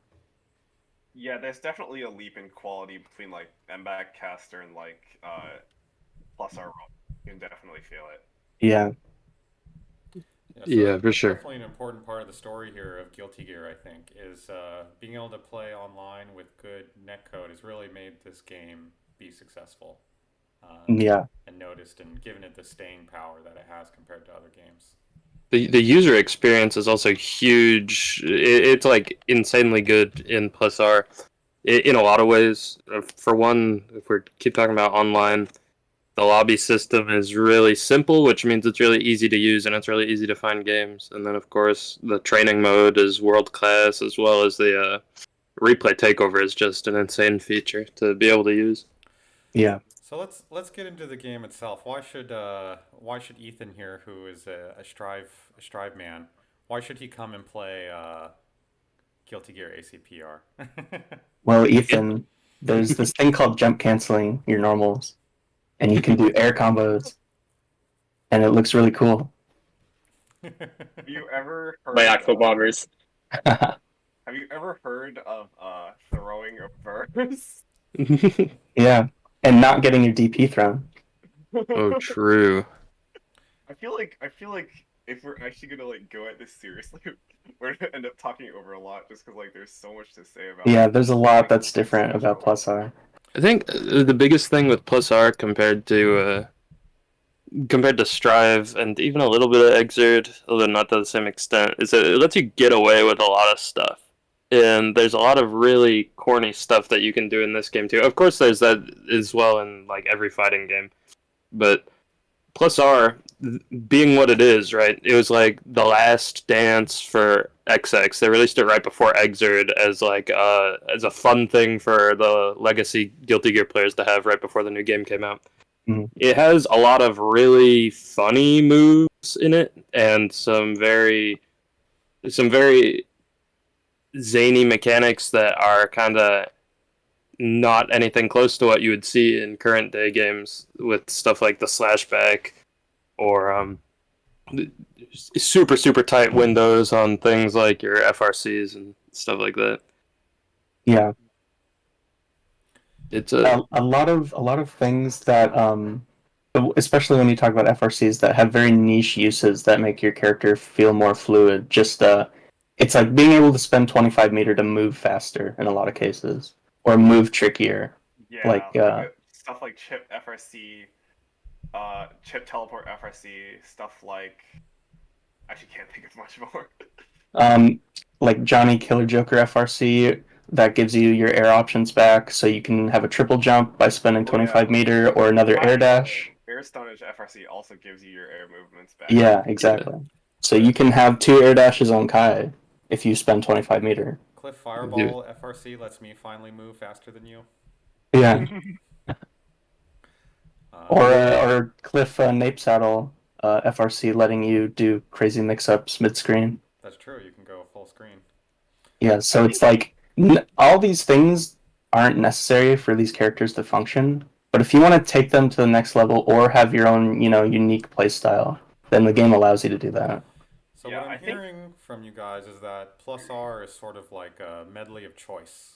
Yeah, there's definitely a leap in quality between like MBAC caster and like Plus R roll. You can definitely feel it. Yeah. Yeah, for that's sure. Definitely an important part of the story here of Guilty Gear, I think, is being able to play online with good netcode has really made this game be successful. Yeah. And noticed and given it the staying power that it has compared to other games. The user experience is also huge. It's like insanely good in Plus R in a lot of ways. For one, if we keep talking about online, the lobby system is really simple, which means it's really easy to use and it's really easy to find games. And then, of course, the training mode is world class, as well as the replay takeover is just an insane feature to be able to use. Yeah. So let's get into the game itself. Why should Ethan here, who is a Strive man, why should he come and play Guilty Gear ACPR? Well, Ethan, there's this thing called jump canceling your normals, and you can do air combos, and it looks really cool. Have you ever heard My Axel Bombers. Have you ever heard of throwing a verse? Yeah, and not getting your DP thrown. Oh, true. I feel like if we're actually gonna like go at this seriously, we're gonna end up talking over a lot just because like there's so much to say about. Yeah, there's a lot that's different about Plus R. I think the biggest thing with Plus R compared to Strive and even a little bit of Exert, although not to the same extent, is that it lets you get away with a lot of stuff. And there's a lot of really corny stuff that you can do in this game too. Of course, there's that as well in like every fighting game, but Plus R being what it is, right? It was like the last dance for XX. They released it right before Exert as a fun thing for the legacy Guilty Gear players to have right before the new game came out. Mhm. It has a lot of really funny moves in it and some very zany mechanics that are kind of not anything close to what you would see in current day games with stuff like the slashback or super tight windows on things like your FRCs and stuff like that. Yeah, It's a lot of things that especially when you talk about FRCs that have very niche uses that make your character feel more fluid. Just it's like being able to spend 25-meter to move faster in a lot of cases, or move trickier. Yeah, Like stuff like chip FRC, chip teleport FRC, stuff like. Actually, can't think of much more. um, like Johnny Killer Joker FRC that gives you your air options back, so you can have a triple jump by spending Oh, yeah. 25-meter or another air dash. Air Stonage FRC also gives you your air movements back. Yeah, exactly. So you can have 2 air dashes on Kai if you spend 25-meter. Cliff Fireball FRC lets me finally move faster than you. Yeah. Um, Or Cliff Nape Saddle FRC letting you do crazy mix-ups mid-screen. That's true. You can go full screen. Yeah, so it's like all these things aren't necessary for these characters to function, but if you want to take them to the next level or have your own, unique play style, then the game allows you to do that. So Yeah, what I'm I think- hearing from you guys is that Plus R is sort of like a medley of choice.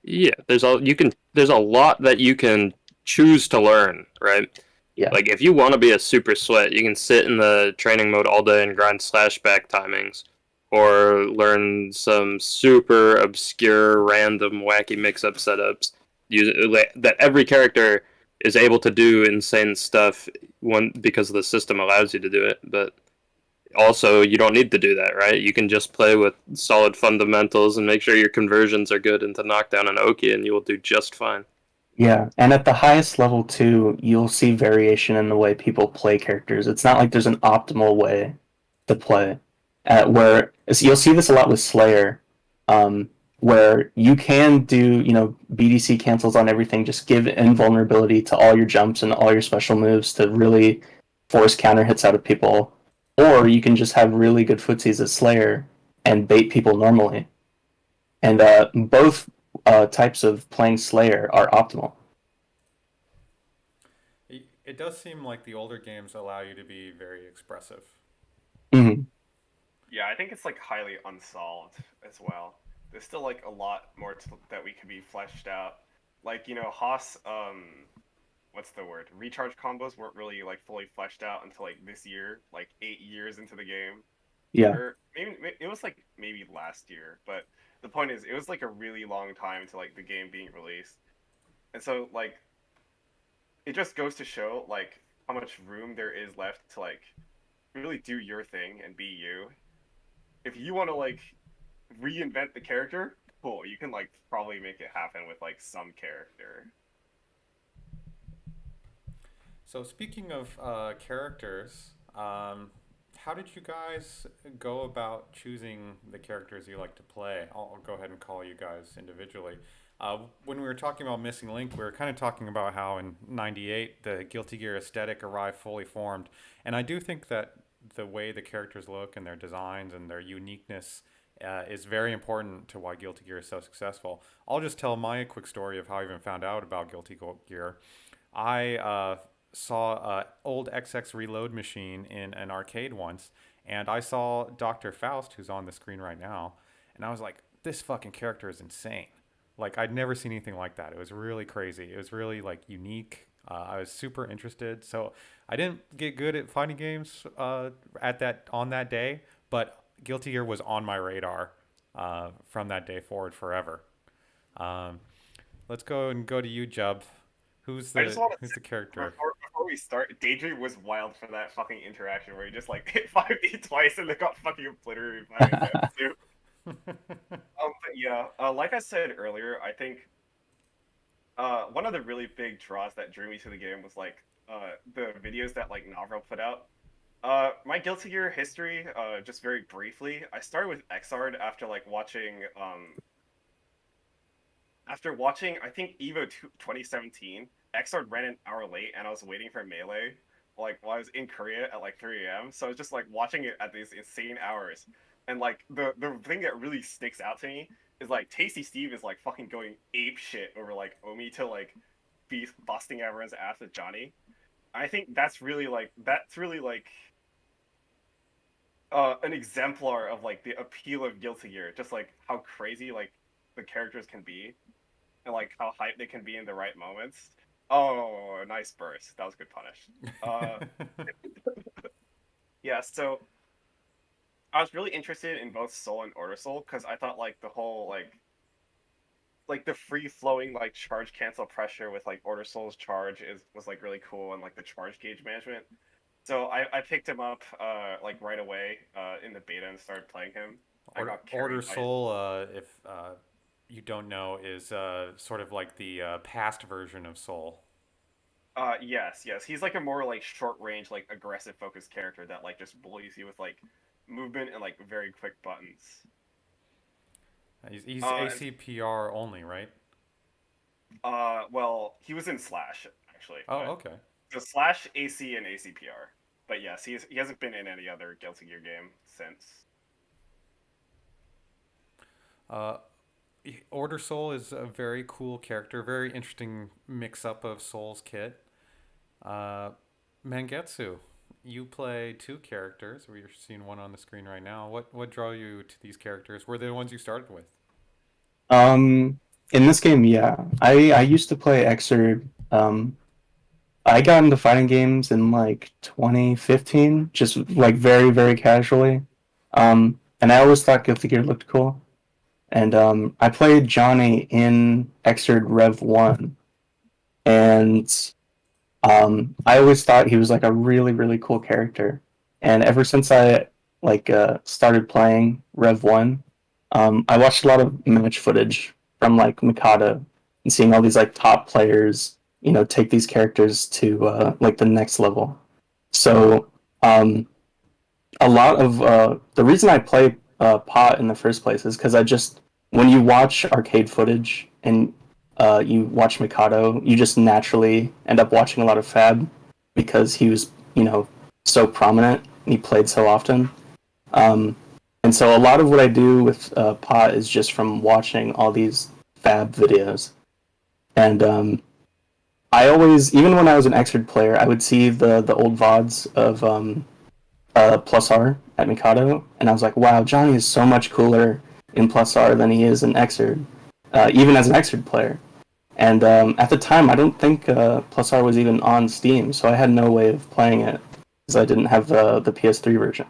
Yeah, there's a lot that you can choose to learn, right? Yeah. Like if you want to be a super sweat, you can sit in the training mode all day and grind slashback timings, or learn some super obscure, random, wacky mix-up setups. That every character is able to do insane stuff because the system allows you to do it, but also you don't need to do that, right? You can just play with solid fundamentals and make sure your conversions are good into knockdown and Oki, and you will do just fine. Yeah, and at the highest level too, you'll see variation in the way people play characters. It's not like there's an optimal way to play. You'll see this a lot with Slayer, where you can do, BDC cancels on everything, just give invulnerability to all your jumps and all your special moves to really force counter hits out of people. Or you can just have really good footsies as Slayer and bait people normally. And both types of playing Slayer are optimal. It does seem like the older games allow you to be very expressive. Mm-hmm. Yeah, I think it's like highly unsolved as well. There's still like a lot more that we could be fleshed out. Like Haas, what's the word? Recharge combos weren't really like fully fleshed out until like this year, like 8 years into the game. Yeah. Or maybe it was like maybe last year, but the point is, it was like a really long time to like the game being released, and so like it just goes to show like how much room there is left to like really do your thing and be you. If you want to like reinvent the character, cool, you can like probably make it happen with like some character. So speaking of characters, how did you guys go about choosing the characters you like to play? I'll go ahead and call you guys individually. When we were talking about Missing Link, we were kind of talking about how in '98 the Guilty Gear aesthetic arrived fully formed, and I do think that the way the characters look and their designs and their uniqueness is very important to why Guilty Gear is so successful. I'll just tell my quick story of how I even found out about Guilty Gear. I saw an old XX Reload machine in an arcade once, and I saw Dr. Faust, who's on the screen right now, and I was like, this fucking character is insane. Like, I'd never seen anything like that. It was really crazy. It was really, like, unique. I was super interested. So I didn't get good at fighting games on that day, but Guilty Gear was on my radar from that day forward forever. let's go to you, Jub. Who's I just the want to who's say the character? before we start, Daydream was wild for that fucking interaction where he just like hit 5D twice and they got fucking obliterated by him too. But yeah, like I said earlier, I think one of the really big draws that drew me to the game was like the videos that like Novril put out. My Guilty Gear history, just very briefly, I started with Xrd after like watching I think Evo 2017. Xrd ran an hour late, and I was waiting for Melee, like while I was in Korea at like 3 a.m. So I was just like watching it at these insane hours, and like the thing that really sticks out to me is like Tasty Steve is like fucking going ape shit over like Omi to like be busting everyone's ass with Johnny. I think that's really like an exemplar of like the appeal of Guilty Gear, just like how crazy like the characters can be, and like how hype they can be in the right moments. Oh, nice burst. That was good punish. Uh, yeah. So I was really interested in both Soul and Order Soul because I thought like the whole like the free flowing like charge cancel pressure with like Order Soul's charge is was like really cool, and like the charge gauge management. So I picked him up like right away in the beta and started playing him. I got Order carried by Soul, if you don't know, is sort of like the past version of Soul. yes. He's like a more like short range, like aggressive focused character that like just bullies you with like movement and like very quick buttons. He's And ACPR only, right? well, he was in Slash actually, Oh, but okay. so Slash, AC, and ACPR. But yes, he hasn't been in any other Guilty Gear game since. Uh, Order Soul is a very cool character, very interesting mix up of Soul's kit. Uh, Mangetsu, you play two characters. We're seeing one on the screen right now. What draw you to these characters? Were they the ones you started with? In this game, yeah, I used to play Xrd. I got into fighting games in like 2015, just like very, very casually. And I always thought Guilty Gear looked cool. And I played Johnny in Xrd Rev 1. And I always thought he was like a really, really cool character. And ever since I like started playing Rev 1, I watched a lot of match footage from like Mikado and seeing all these like top players, take these characters to like the next level. So a lot of the reason I play Pot in the first place is because when you watch arcade footage and you watch Mikado, you just naturally end up watching a lot of Fab because he was, so prominent and he played so often. Um, and so a lot of what I do with Pot is just from watching all these Fab videos. And I always, even when I was an Xrd player, I would see the old VODs of Plus R at Mikado, and I was like, wow, Johnny is so much cooler in Plus R than he is in Xrd, even as an Xrd player. And at the time, I don't think Plus R was even on Steam, so I had no way of playing it because I didn't have the PS3 version.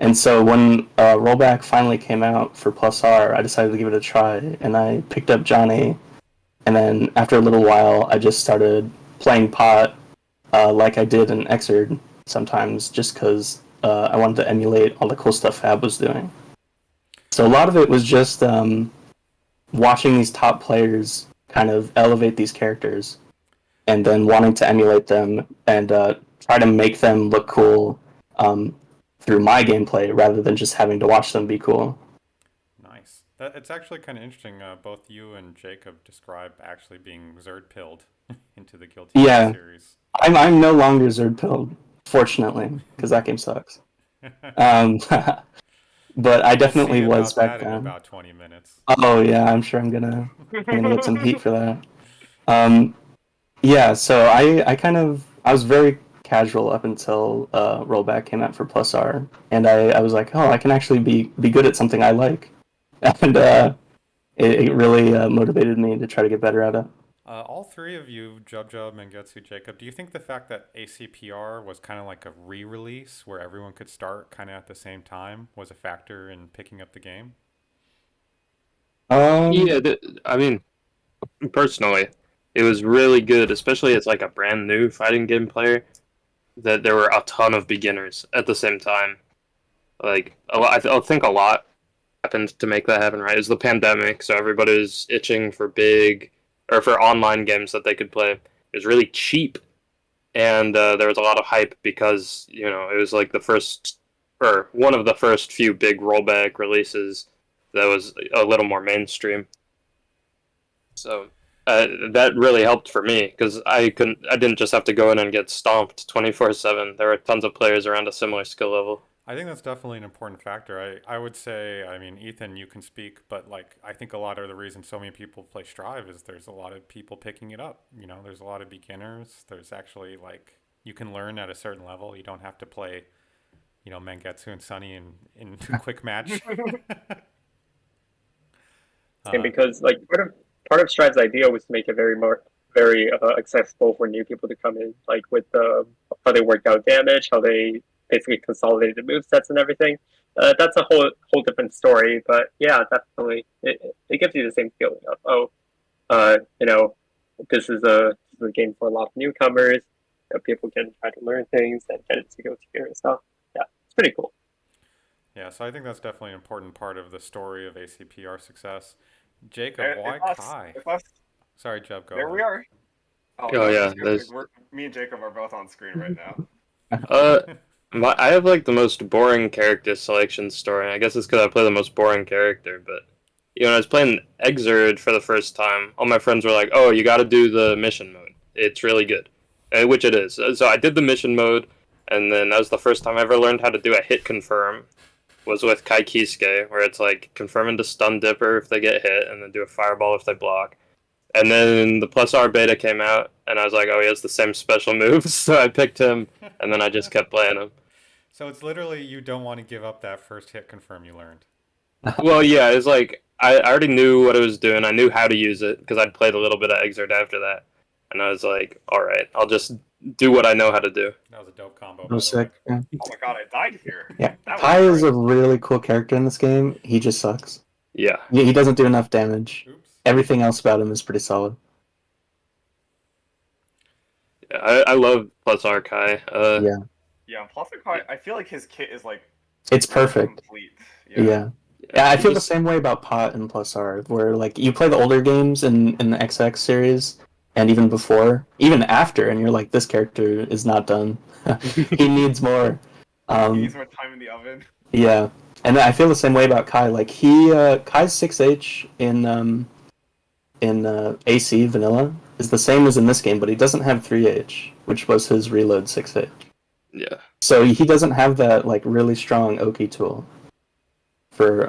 And so when Rollback finally came out for Plus R, I decided to give it a try, and I picked up Johnny. And then after a little while, I just started playing Pot like I did in Xrd sometimes, just because I wanted to emulate all the cool stuff Fab was doing. So a lot of it was just watching these top players kind of elevate these characters, and then wanting to emulate them and try to make them look cool through my gameplay rather than just having to watch them be cool. Nice. It's actually kind of interesting. Both you and Jacob describe actually being Zerd pilled into the Guilty Gear Yeah, series. I'm no longer Zerd pilled, fortunately, because that game sucks. Um, but I We'll see definitely was about back that in then. about 20 minutes. Oh yeah, I'm sure I'm gonna get some heat for that. Um, yeah, so I was very casual up until Rollback came out for Plus R, and I was like, oh, I can actually be good at something I like, and it really motivated me to try to get better at it. All three of you, Jub Jub, Mangetsu, Jacob, do you think the fact that ACPR was kind of like a re-release where everyone could start kind of at the same time was a factor in picking up the game? Yeah, Um, I mean, personally, it was really good, especially as like a brand new fighting game player. That there were a ton of beginners at the same time. Like I think a lot happened to make that happen. Right, it was the pandemic, so everybody was itching for big or for online games that they could play. It was really cheap, and there was a lot of hype because it was like the first or one of the first few big rollback releases that was a little more mainstream. So that really helped for me because I didn't just have to go in and get stomped 24/7. There were tons of players around a similar skill level. I think that's definitely an important factor. I would say, I mean, Ethan, you can speak, but like, I think a lot of the reason so many people play Strive is there's a lot of people picking it up. There's a lot of beginners. There's actually like, you can learn at a certain level. You don't have to play, Mangetsu and Sunny in a quick match. And because like part of Strive's idea was to make it very accessible for new people to come in, like with how they worked out damage, how they basically consolidated the move sets and everything. That's a whole different story, but yeah, definitely it gives you the same feeling of this is a game for a lot of newcomers. People can try to learn things and get it to go together and stuff. Yeah, it's pretty cool. Yeah, so I think that's definitely an important part of the story of ACPR success. Jacob, If why us, Kai? if us, Sorry, Jeb, go there ahead. we are. Oh, Oh yeah, me and Jacob are both on screen right now. uh, I have like the most boring character selection story. I guess it's because I play the most boring character. But when I was playing Exerd for the first time, all my friends were like, "Oh, you got to do the mission mode. It's really good," which it is. So I did the mission mode, and then that was the first time I ever learned how to do a hit confirm. Was with Kai Kisuke, where it's like confirming to stun Dipper if they get hit, and then do a fireball if they block. And then the plus R beta came out, and I was like, oh, he has the same special moves, so I picked him, and then I just kept playing him. So it's literally you don't want to give up that first hit confirm you learned. Well, yeah, it's like I already knew what I was doing. I knew how to use it because I'd played a little bit of Exert after that, and I was like, all right, I'll just do what I know how to do. That was a dope combo. That By was the way. sick. Yeah. Oh my god, I died here. Yeah. That was Kai is great. a really cool character in this game. He just sucks. Yeah, He doesn't do enough damage. Oops. Everything else about him is pretty solid. I love plus R Kai. Yeah. Yeah, plus I feel like his kit is like It's perfect. complete. Yeah. Yeah, I he feel just- the same way about Pot and Plus R, where like you play the older games in the XX series, and even before, even after, and you're like, this character is not done. He needs more. He needs more time in the oven. Yeah, and I feel the same way about Kai. Like Kai's 6H in AC vanilla is the same as in this game, but he doesn't have 3H, which was his reload 6H. Yeah. So he doesn't have that like really strong Oki tool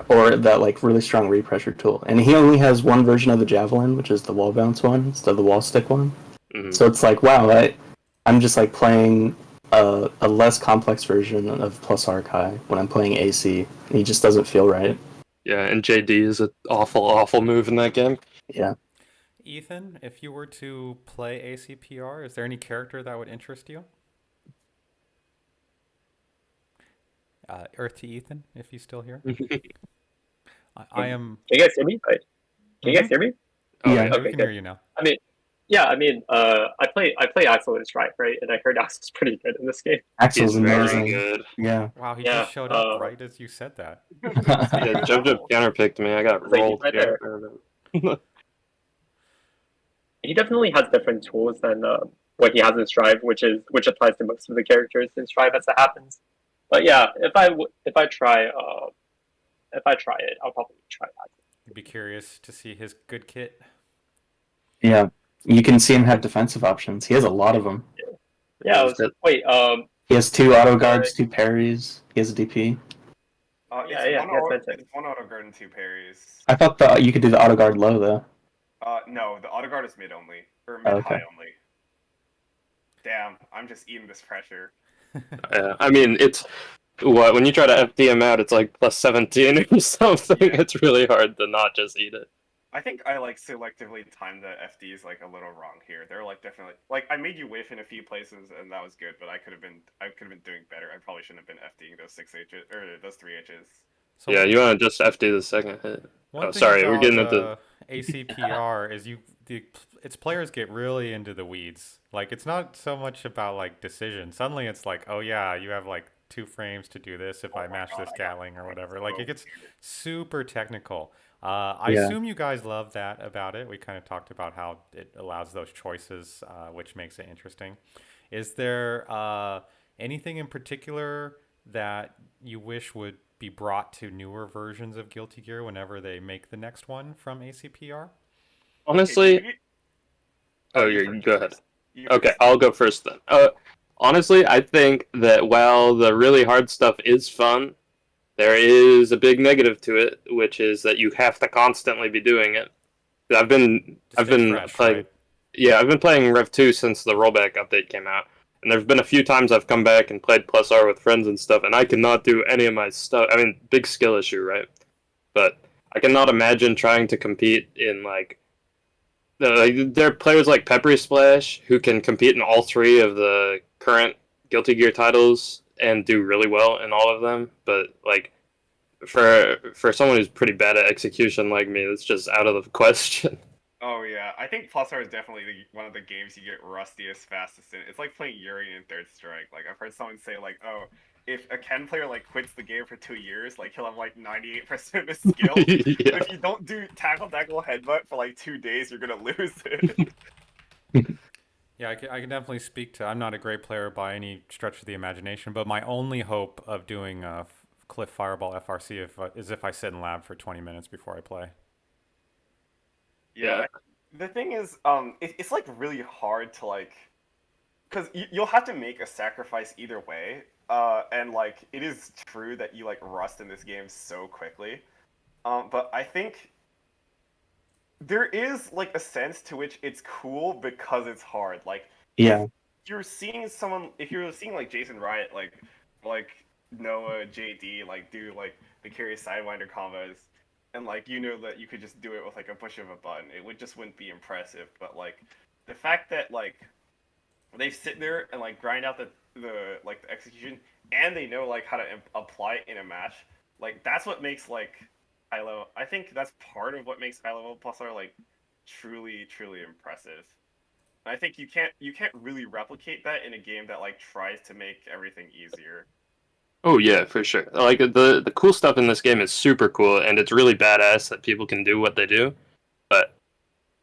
or that like really strong repressure tool, and he only has one version of the javelin, which is the wall bounce one instead of the wall stick one. Mm-hmm. So it's like, wow, I'm just like playing a less complex version of Plus Arkai when I'm playing AC. He just doesn't feel right. Yeah, and JD is an awful move in that game. Yeah. Ethan, if you were to play ACPR, is there any character that would interest you? Earth to Ethan, if he's still here. I am. Can you guys hear me? Can you guys hear me? Oh, Yeah. We Okay, can good. hear you now. I play Axel in Stripe, right? And I heard Axel's pretty good in this game. Axel's He's very amazing. good. Yeah. Wow, he Yeah, just showed up right as you said that. Yeah, JoJo counterpicked me. I got It's like he's rolled. right here. He definitely has different tools than what he has in Strive, which applies to most of the characters in Strive as it happens. But yeah, if I try it, I'll probably try that. I'd be curious to see his good kit. Yeah. You can see him have defensive options. He has a lot of them. Yeah. He has 2 auto guards, 2 parries. He has a DP. It's one auto guard and 2 parries. I thought you could do the auto guard low though. No, the auto guard is mid only or mid Okay. high only. Damn, I'm just eating this pressure. Yeah, I mean, it's when you try to FD him out, it's like plus 17 or something. It's really hard to not just eat it. I think I like selectively timed the FDs like a little wrong here. They're like definitely like I made you whiff in a few places and that was good, but I could have been doing better. I probably shouldn't have been FDing those 6Hs or those 3Hs. So Yeah, you want to just FD the second hit. one Oh, thing sorry, we're about, getting into ACPR is its players get really into the weeds. Like it's not so much about like decision. Suddenly it's like, oh yeah, you have like 2 frames to do this if Oh I my match god, this I got Gatling or points whatever. Like so it gets weird. super technical. I Yeah. assume you guys love that about it. We kind of talked about how it allows those choices, which makes it interesting. Is there anything in particular that you wish would be brought to newer versions of Guilty Gear whenever they make the next one from ACPR? Okay, Honestly, oh, oh, you you first. go You ahead. first. You Okay, first. I'll go first then. Honestly, I think that while the really hard stuff is fun, there is a big negative to it, which is that you have to constantly be doing it. To I've stay been fresh, playing, right? yeah, I've been playing Rev 2 since the rollback update came out, and there's been a few times I've come back and played Plus R with friends and stuff, and I cannot do any of my stuff. I mean, big skill issue, right? But I cannot imagine trying to compete in like there are players like Peppery Splash who can compete in all 3 of the current Guilty Gear titles and do really well in all of them. But like for someone who's pretty bad at execution like me, it's just out of the question. Oh yeah, I think Plus R is definitely one of the games you get rustiest fastest in. It's like playing Yuri in Third Strike. Like I've heard someone say like, oh, if a Ken player like quits the game for 2 years, like he'll have like 98% of his skill. But Yeah. if you don't do tackle headbutt for like 2 days, you're gonna lose it. Yeah, I can definitely speak to. I'm not a great player by any stretch of the imagination, but my only hope of doing Cliff Fireball FRC is if I sit in lab for 20 minutes before I play. Yeah. The thing is, it's like really hard to like, because you'll have to make a sacrifice either way. And like it is true that you like rust in this game so quickly. But I think there is like a sense to which it's cool because it's hard. Like Yeah. if if you're seeing like Jason Riot, like Noah, JD, like do like the curious sidewinder combos, and like you know that you could just do it with like a push of a button, it would just wouldn't be impressive. But like the fact that like they sit there and like grind out the like the execution, and they know like how to apply it in a match, like that's what makes like high level. I think that's part of what makes high level plus are like truly impressive. I think you can't really replicate that in a game that like tries to make everything easier. Oh yeah, for sure. Like the cool stuff in this game is super cool, and it's really badass that people can do what they do. But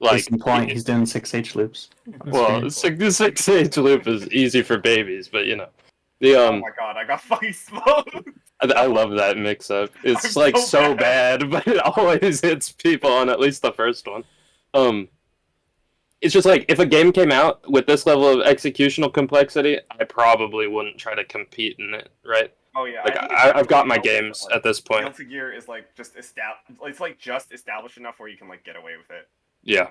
Case like, in point, he's doing 6H loops. well, six age loop is easy for babies, but you know, the Oh my god, I got fucking smoked. I love that mix up. It's I'm like so so bad. bad, but it always hits people on at least the first one. Um, it's just like if a game came out with this level of executional complexity, I probably wouldn't try to compete in it, right? Oh yeah, Like I think it's I've got definitely my helpful that, games like, at this point. Guilty Gear is like just It's like just established enough where you can like get away with it. Yeah.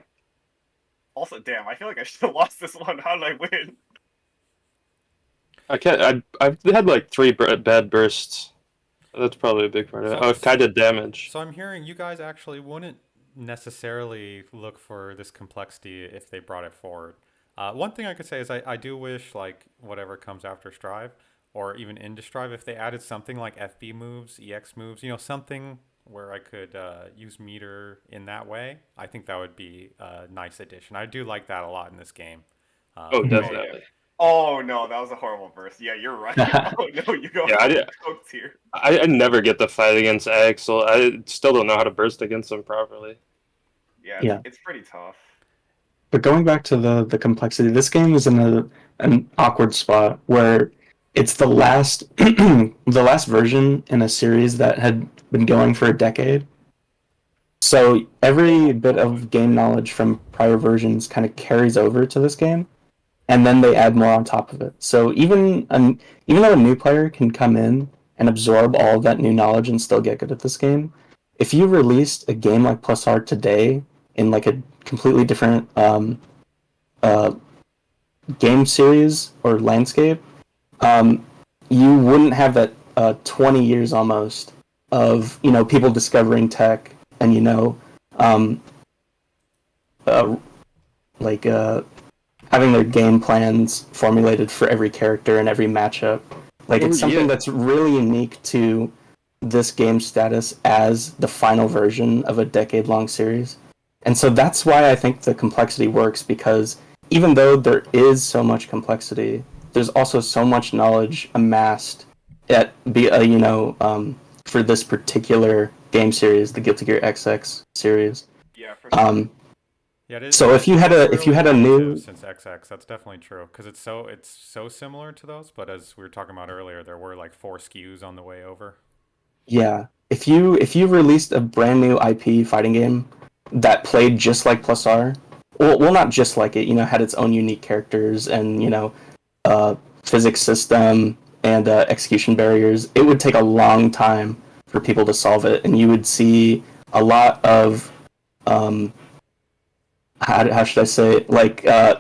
Also, damn, I feel like I should have lost this one. How did I win? I can't. I've had like 3 bad bursts. That's probably a big part of it. So- Oh, kind of damage. So I'm hearing you guys actually wouldn't necessarily look for this complexity if they brought it forward. One thing I could say is I do wish like whatever comes after Strive or even into Strive, if they added something like FB moves, EX moves, something where I could use meter in that way. I think that would be a nice addition. I do like that a lot in this game. Oh, Yeah. definitely. Oh no, that was a horrible burst. Yeah, you're right. Oh no, you go Yeah, cooked here. I never get the fight against Axel. I still don't know how to burst against him properly. Yeah, Yeah. it's pretty tough. But going back to the complexity, this game is in an awkward spot where it's the last the last version in a series that had been going for a decade. So every bit of game knowledge from prior versions kind of carries over to this game, and then they add more on top of it. So even though a new player can come in and absorb all of that new knowledge and still get good at this game, if you released a game like Plus R today in like a completely different game series or landscape, you wouldn't have that 20 years almost of people discovering tech and like having their game plans formulated for every character and every matchup. Like it's something that's really unique to this game status as the final version of a decade-long series. And so that's why I think the complexity works, because even though there is so much complexity, there's also so much knowledge amassed for this particular game series, the Guilty Gear XX series. Yeah, for sure. Yeah, it is. So if you had a Really new relative since XX, that's definitely true because it's so similar to those. But as we were talking about earlier, there were like 4 SKUs on the way over. Yeah, if you released a brand new IP fighting game that played just like Plus R, well, not just like it, had its own unique characters and physics system and execution barriers, it would take a long time for people to solve it, and you would see a lot of how should I say it? Like kind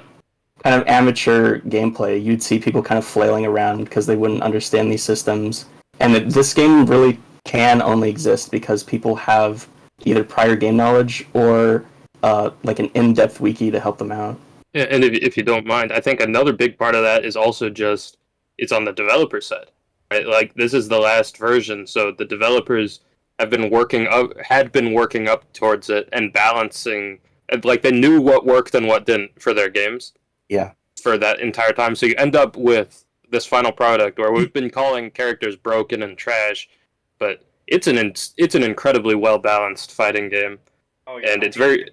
of amateur gameplay. You'd see people kind of flailing around because they wouldn't understand these systems. And this game really can only exist because people have either prior game knowledge or like an in-depth wiki to help them out. Yeah, and if you don't mind, I think another big part of that is also just it's on the developer side, right? Like this is the last version, so the developers had been working up towards it and balancing, like they knew what worked and what didn't for their games. Yeah. For that entire time, so you end up with this final product where we've been calling characters broken and trash, but it's an incredibly well balanced fighting game, and it's very.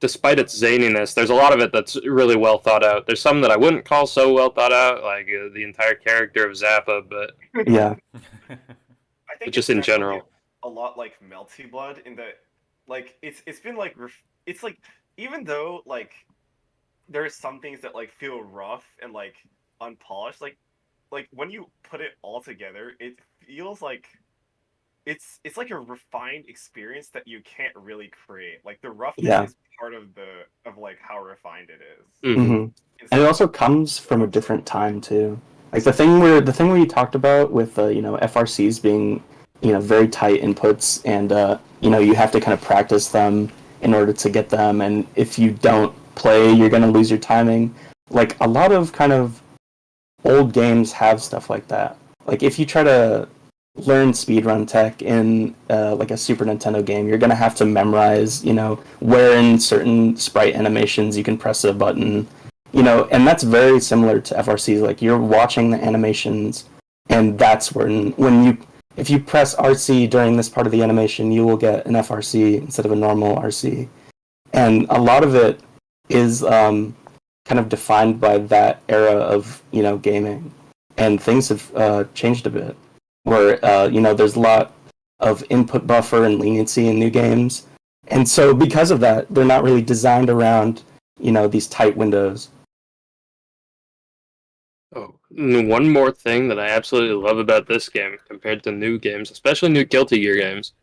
Despite its zaniness, there's a lot of it that's really well thought out. There's some that I wouldn't call so well thought out, like the entire character of Zappa, but yeah, I think just in general, a lot like Melty Blood in that, like it's been like it's like even though like there are some things that like feel rough and like unpolished, like when you put it all together, it feels like it's like a refined experience that you can't really create. Like the roughness is part of like how refined it is. Mm-hmm. And it also comes from a different time too. Like the thing where you talked about with FRCs being very tight inputs, and you have to kind of practice them in order to get them, and if you don't play, you're going to lose your timing. Like a lot of kind of old games have stuff like that. Like if you try to learn speedrun tech in like a Super Nintendo game, you're gonna have to memorize, where in certain sprite animations you can press a button, and that's very similar to FRCs. Like you're watching the animations, and that's if you press RC during this part of the animation, you will get an FRC instead of a normal RC, and a lot of it is kind of defined by that era of gaming, and things have changed a bit. Where there's a lot of input buffer and leniency in new games, and so because of that, they're not really designed around these tight windows. Oh, one more thing that I absolutely love about this game compared to new games, especially new Guilty Gear games,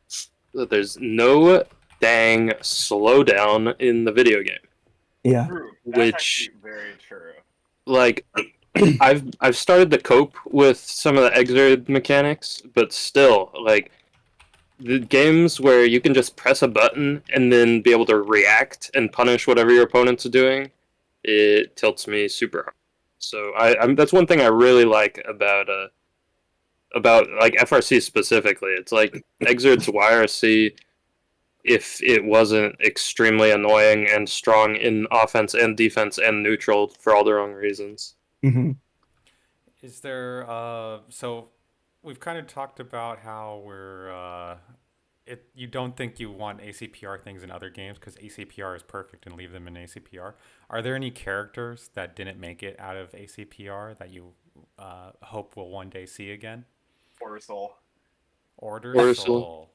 that there's no dang slowdown in the video game. Yeah, true. Which very true. Like. I've started to cope with some of the exert mechanics, but still, like the games where you can just press a button and then be able to react and punish whatever your opponent's doing, it tilts me super hard. So I'm that's one thing I really like about like FRC specifically. It's like exert's YRC if it wasn't extremely annoying and strong in offense and defense and neutral for all the wrong reasons. Mm-hmm. Is there so we've kind of talked about how we're you don't think you want ACPR things in other games because ACPR is perfect and leave them in ACPR. Are there any characters that didn't make it out of ACPR that you hope we'll one day see again? Order Soul. Order Soul.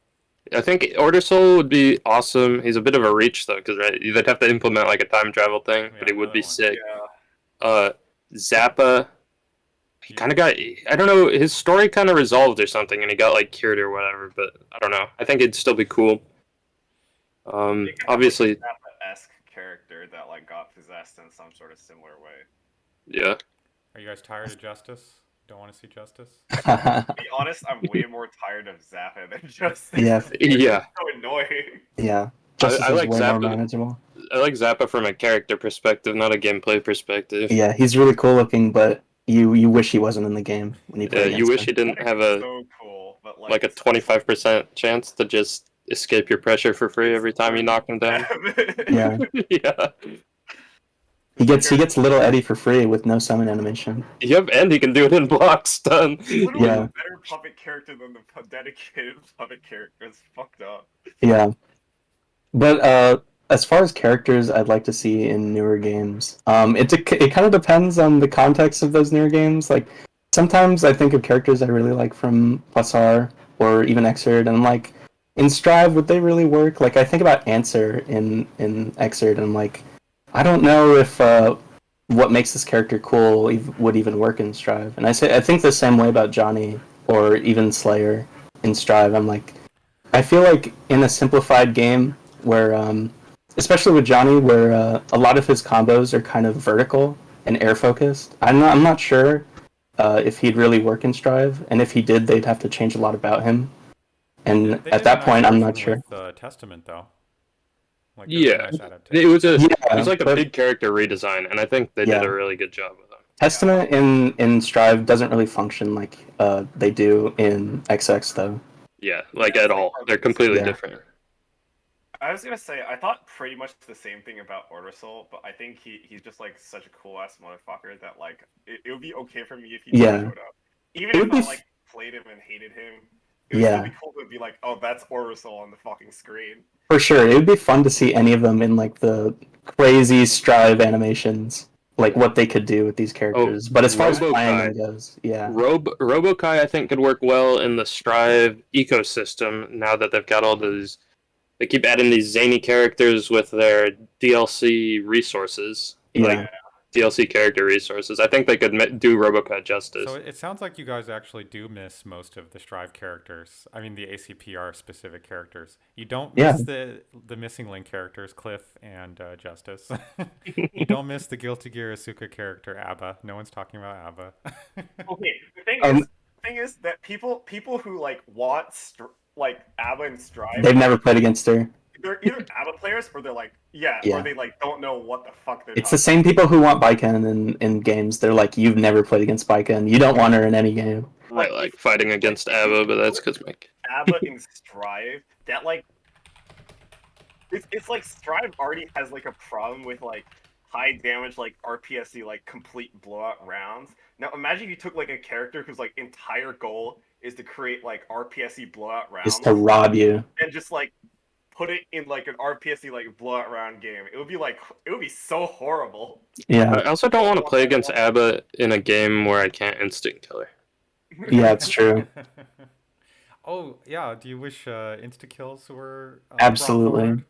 I think Order Soul would be awesome. He's a bit of a reach though, because they'd have to implement like a time travel thing, but he would be sick. Yeah. Zappa, he kind of got, I don't know, his story kind of resolved or something, and he got like cured or whatever. But I don't know. I think it'd still be cool. Obviously, like Zappa-esque character that like got possessed in some sort of similar way. Yeah. Are you guys tired of Justice? Don't want to see Justice? To be honest, I'm way more tired of Zappa than Justice. Yeah. Yeah. So annoying. Yeah. Justice I like is way Zappa. more manageable. I like Zappa from a character perspective, not a gameplay perspective. Yeah, he's really cool looking, but you wish he wasn't in the game when you play. You wish he him. didn't have a so cool, but like a 25% chance to just escape your pressure for free every time you knock him down. Yeah. Yeah. He gets Little Eddie for free with no summon animation. Yep, and he can do it in block stun. He's literally Yeah. a better puppet character than the dedicated puppet character. It's fucked up. Yeah. But as far as characters I'd like to see in newer games, it kind of depends on the context of those newer games. Like sometimes I think of characters I really like from Plus R or even Xrd, and I'm like, in Strive, would they really work? Like I think about Answer in Xrd, and I'm like, I don't know if what makes this character cool would even work in Strive. And I think the same way about Johnny or even Slayer in Strive. I'm like, I feel like in a simplified game where, especially with Johnny, where a lot of his combos are kind of vertical and air focused. I'm not sure if he'd really work in Strive, and if he did, they'd have to change a lot about him. And They at did a that nice point, I'm not version sure. with Testament though. Like it was a Yeah. nice It adaptation. was it Yeah, was like a but- big character redesign, and I think they did Yeah. a really good job with them. Testament in Strive doesn't really function like they do in XX though. Yeah, like at all. They're completely Yeah. different. I was gonna say I thought pretty much the same thing about Ordersoul, but I think he's just like such a cool ass motherfucker that like it would be okay for me if he Yeah. showed up. Even It if would be I f- like played him and hated him, it would Yeah. still be cool to be like, oh, that's Ordersoul on the fucking screen. For sure, it would be fun to see any of them in like the crazy Strive animations, like what they could do with these characters. But as far as Robo playing Kai. them goes, yeah, Robokai, I think, could work well in the Strive ecosystem now that they've got all those. They keep adding these zany characters with their DLC resources, yeah, like DLC character resources. I think they could do Robokai justice. So it sounds like you guys actually do miss most of the Strive characters. I mean, the ACPR specific characters. You don't Yeah. miss the missing link characters, Cliff and Justice. You don't miss the Guilty Gear Asuka character, Abba. No one's talking about Abba. Okay, the thing is that people who like want like ABBA and Strive, they've never played against her. they're either ABBA players or they're like Yeah. or they like don't know what the fuck they're It's the talking same people who want Baiken in games. They're like, you've never played against Baiken. You don't want her in any game. I like fighting against Ava, but that's because ABBA in Strive, that like it's like Strive already has like a problem with like high damage like RPSC like complete blowout rounds. Now imagine you took like a character whose like entire goal is to create like RPSC blowout rounds Is to rob you. and just like put it in like an RPSC like blowout round game. It would be so horrible. Yeah, I also don't want to play against Abba in a game where I can't instant kill her. yeah, it's true. Oh yeah. Do you wish insta kills were brought Absolutely. forward?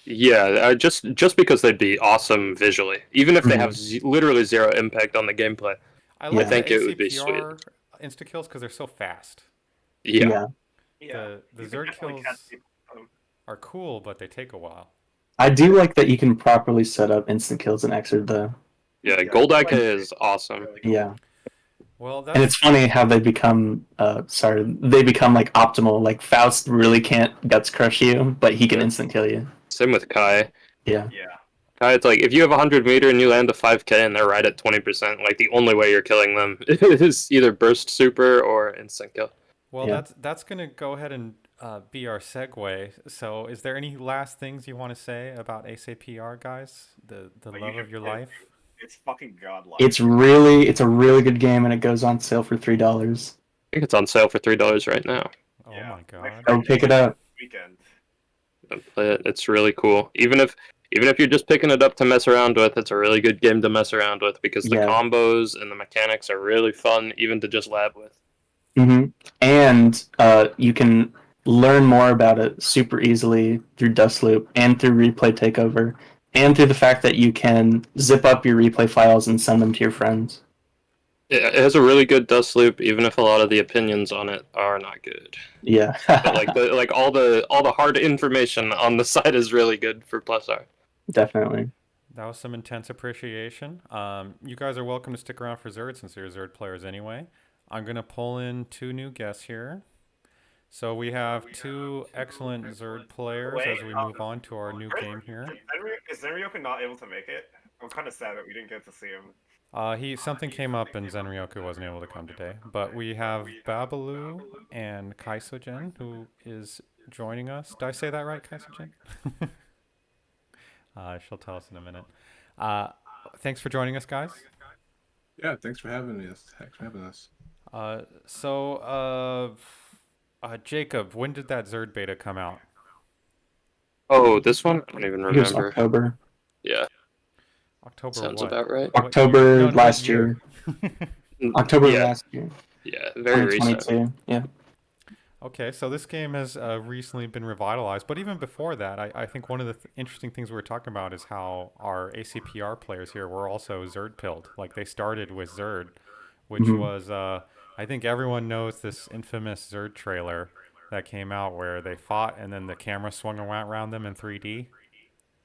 Yeah, just because they'd be awesome visually, even if they have Mhm. literally zero impact on the gameplay. I Yeah. like I think the it would be ACPR insta kills because they're so fast. Yeah, Yeah. The You could Zerg definitely kills catch people. are cool, but they take a while. I do like that you can properly set up instant kills in Xrd though. yeah. Yeah, Gold like- IK is awesome. Really cool. Yeah. Well, And it's that's funny how they become they become like optimal. Like Faust really can't guts crush you, but he can instant kill you. Same with Kai. Yeah. Yeah. Kai, it's like if you have 100 meter and you land a 5K and they're right at 20%, like the only way you're killing them is either burst super or instant kill. well, Yeah. that's gonna go ahead and be our segue. So, is there any last things you want to say about ACPR, guys? The Like, love you of should your play life. It's fucking godlike. It's a really good game, and it goes on sale for $3. I think it's on sale for $3 right now. Oh Yeah. my god. Go pick it up. Weekend. Play it. It's really cool. Even if you're just picking it up to mess around with, it's a really good game to mess around with because the Yeah. combos and the mechanics are really fun, even to just lab with. And you can learn more about it super easily through Dust Loop and through Replay Takeover, and through the fact that you can zip up your replay files and send them to your friends. It has a really good dust loop, even if a lot of the opinions on it are not good. Yeah. But like all the hard information on the site is really good for Plus R. Definitely. That was some intense appreciation. You guys are welcome to stick around for Zerd since you're Zerd players anyway. I'm gonna pull in 2 new guests here. So we have 2 excellent Zerd players as we move on to our new game here. Is Zenryoku not able to make it? I'm kind of sad that we didn't get to see him. Something came up and Zenryoku wasn't able to come today. But we have Babalu and Kaisogen, who is joining us. Did I say that right, Kaiser Jin? She'll tell us in a minute. Uh, Thanks for joining us, guys. Yeah, thanks for having us. Thanks for having us. Jacob, when did that Zerd beta come out? Oh, this one? I don't even I think it was remember. October. Yeah, October sounds what? about right. What year? October What last year? year. October Yeah, last year. yeah, very recent. 2022. Yeah. Okay, so this game has recently been revitalized, but even before that, I think one of the interesting things we were talking about is how our ACPR players here were also Zerd pilled. Like they started with Zerd, which Mhm. was I think everyone knows this infamous Zerd trailer that came out where they fought and then the camera swung around them in 3D.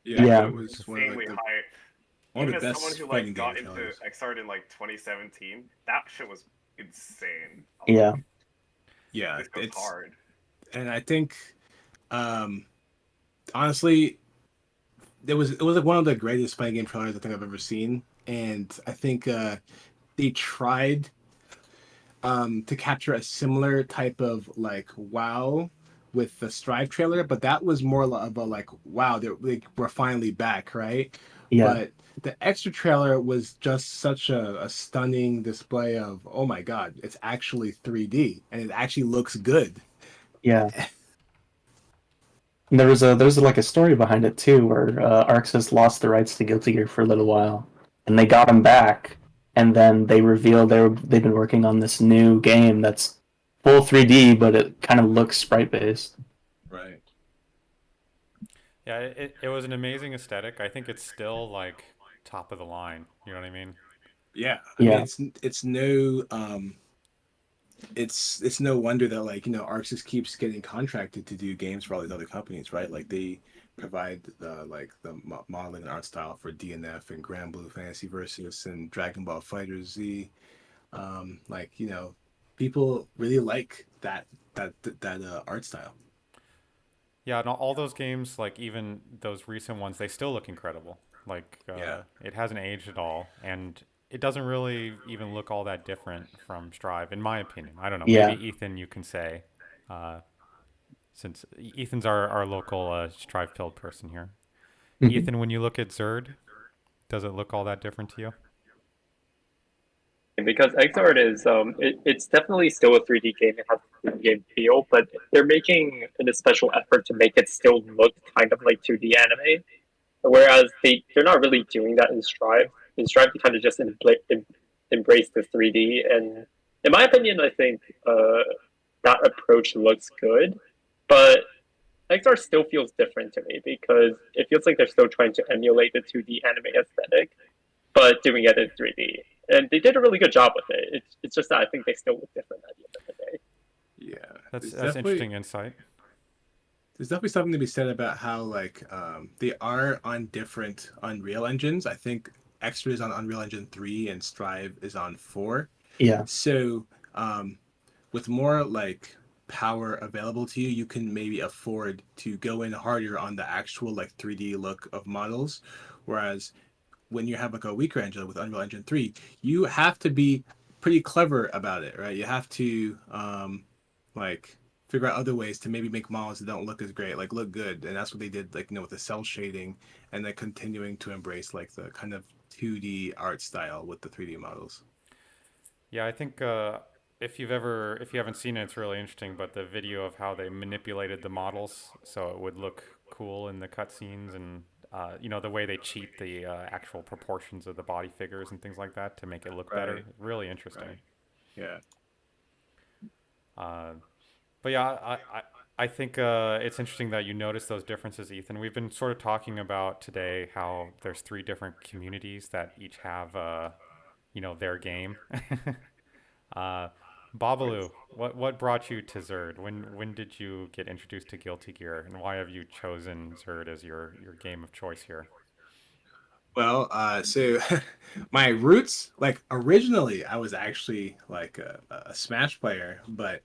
Yeah, Yeah. that was Insanely hype. one Even of the as someone best who fighting got game into trailers. XR in like 2017, that shit was insane. Yeah. Yeah, This goes it's hard. and I think um honestly it was like one of the greatest fighting game trailers I think I've ever seen. And I think they tried to capture a similar type of like wow with the Strive trailer, but that was more of a like wow, we're finally back, right? Yeah. But the extra trailer was just such a stunning display of oh my god, it's actually 3D and it actually looks good. Yeah. And there was like a story behind it too, where Arx has lost the rights to Guilty Gear for a little while, and they got him back, and then they revealed they've been working on this new game that's full 3D, but it kind of looks sprite based. Right. Yeah, it was an amazing aesthetic. I think it's still like top of the line. You know what I mean? Yeah. I mean Yeah. it's no wonder that like Arx just keeps getting contracted to do games for all these other companies, right? Like they provide the modeling and art style for DNF and Grand Blue Fantasy Versus and Dragon Ball Fighter Z. Like people really like that art style. Yeah, and all those games, like even those recent ones, they still look incredible. Like Yeah. it hasn't aged at all, and it doesn't really even look all that different from Strive, in my opinion. I don't know. Maybe Yeah. Ethan, you can say, uh, since Ethan's our local Strive pilled person here. Mhm. Ethan, when you look at Zerd, does it look all that different to you? Because XR it's definitely still a 3D game. It has a 3D game feel, but they're making a special effort to make it still look kind of like 2D anime. Whereas they're not really doing that in Strive. In Strive, they kind of just embrace the 3D. And in my opinion, I think that approach looks good. But XR still feels different to me because it feels like they're still trying to emulate the 2D anime aesthetic, but doing it in 3D. And they did a really good job with it. It's just that I think they still look different at the end of the day. Yeah. That's interesting insight. There's definitely something to be said about how like they are on different Unreal engines. I think Extra is on Unreal Engine 3 and Strive is on 4. Yeah. So with more like power available to you, you can maybe afford to go in harder on the actual like 3D look of models. Whereas when you have like a weaker engine with Unreal Engine 3, you have to be pretty clever about it, right? You have to like figure out other ways to maybe make models that don't look as great, like look good. And that's what they did, like with the cell shading and then continuing to embrace like the kind of 2D art style with the 3D models. Yeah, I think if if you haven't seen it, it's really interesting. But the video of how they manipulated the models so it would look cool in the cutscenes, and the way they cheat the actual proportions of the body figures and things like that to make it look better. Right. Really interesting. Right. Yeah. Uh, but yeah, I think it's interesting that you notice those differences, Ethan. We've been sort of talking about today how there's three different communities that each have their game. Uh, Babalu, what brought you to Zerd? When did you get introduced to Guilty Gear, and why have you chosen Zerd as your game of choice here? Well, so my roots, like originally, I was actually like a Smash player, but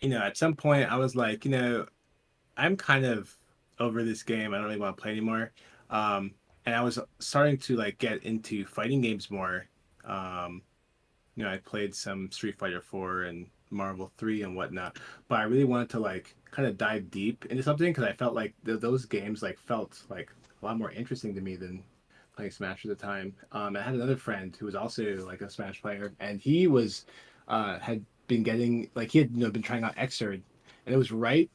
at some point, I was like, I'm kind of over this game. I don't really want to play anymore. And I was starting to like get into fighting games more. I played some Street Fighter 4 and Marvel 3 and whatnot. But I really wanted to like kind of dive deep into something because I felt like those games like felt like a lot more interesting to me than playing Smash at the time. I had another friend who was also like a Smash player, and he was had been getting like he had been trying out Xrd, and it was right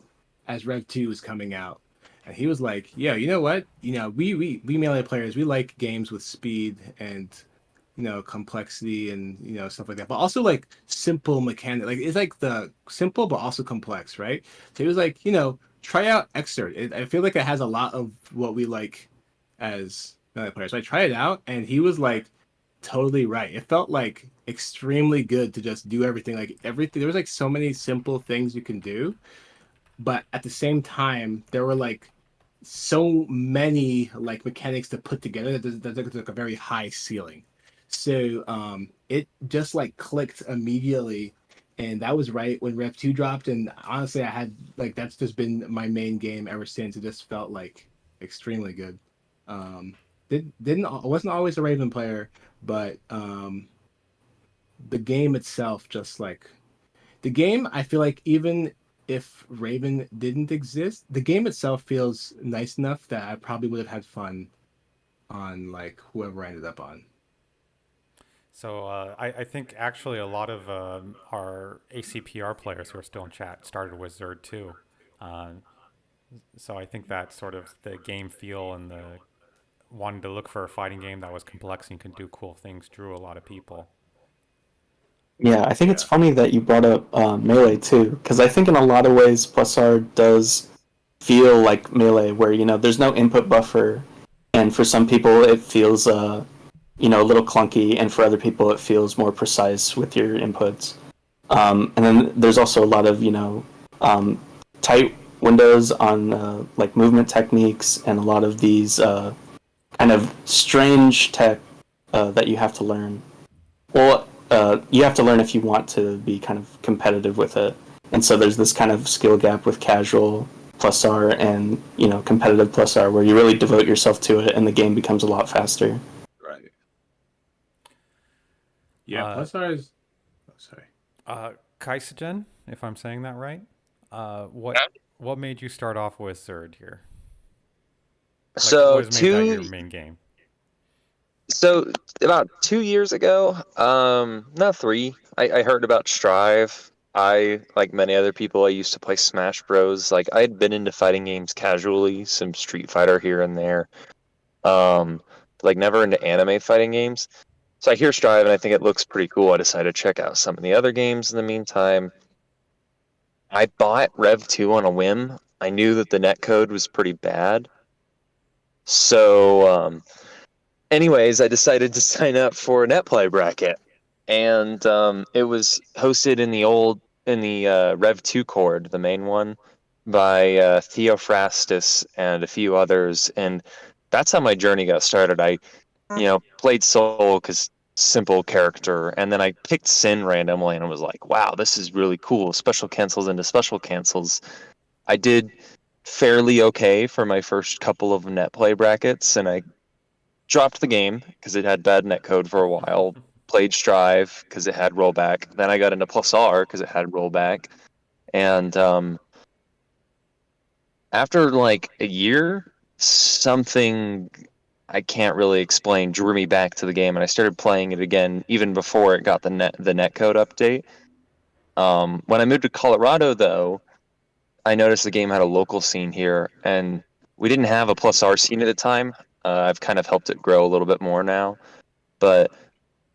as Rev 2 was coming out. And he was like, "Yeah, you know what? We melee players, we like games with speed and complexity and stuff like that, but also like simple mechanic. Like it's like the simple but also complex, right? So he was like, try out Xrd. I feel like it has a lot of what we like as melee players. So I tried it out, and he was like, totally right. It felt like extremely good to just do everything. Like everything, there was like so many simple things you can do, but at the same time there were like so many like mechanics to put together that there's like a very high ceiling. So it just like clicked immediately, and that was right when Rev 2 dropped. And honestly, I had like that's just been my main game ever since. It just felt like extremely good. Didn't I wasn't always a Raven player, but the game itself just like the game, I feel like even if Raven didn't exist, the game itself feels nice enough that I probably would have had fun on like whoever I ended up on. So I think actually a lot of our ACPR players who are still in chat started with Zerd too. Uh, so I think that sort of the game feel and the wanting to look for a fighting game that was complex and could do cool things drew a lot of people. Yeah, I think it's Yeah. funny that you brought up Melee too, because I think in a lot of ways Plus R does feel like Melee, where there's no input buffer, and for some people it feels a little clunky, and for other people it feels more precise with your inputs. And then there's also a lot of tight windows on like movement techniques, and a lot of these kind of strange tech that you have to learn. Well, you have to learn if you want to be kind of competitive with it. And so there's this kind of skill gap with casual plus R and competitive plus R, where you really devote yourself to it, and the game becomes a lot faster. Right. Yeah, plus R is. Oh, sorry. Kaisagen, if I'm saying that right, what made you start off with Zerd here? Like, So what has made that your main game? so about 2 years ago, not three, I heard about Strive. I, like many other people, I used to play Smash Bros. Like I had been into fighting games casually, some Street Fighter here and there. Like never into anime fighting games. So I hear Strive and I think it looks pretty cool. I decided to check out some of the other games in the meantime. I bought Rev 2 on a whim. I knew that the netcode was pretty bad. So, anyways, I decided to sign up for a NetPlay bracket, and it was hosted in the Rev 2 cord, the main one, by Theophrastus and a few others, and that's how my journey got started. I, played Soul because simple character, and then I picked Sin randomly, and I was like, wow, this is really cool. Special cancels into special cancels. I did fairly okay for my first couple of NetPlay brackets, and I dropped the game because it had bad netcode for a while. Played Strive because it had rollback. Then I got into Plus R because it had rollback. And after like a year, something I can't really explain drew me back to the game, and I started playing it again even before it got the netcode update. When I moved to Colorado, though, I noticed the game had a local scene here, and we didn't have a Plus R scene at the time. I've kind of helped it grow a little bit more now, but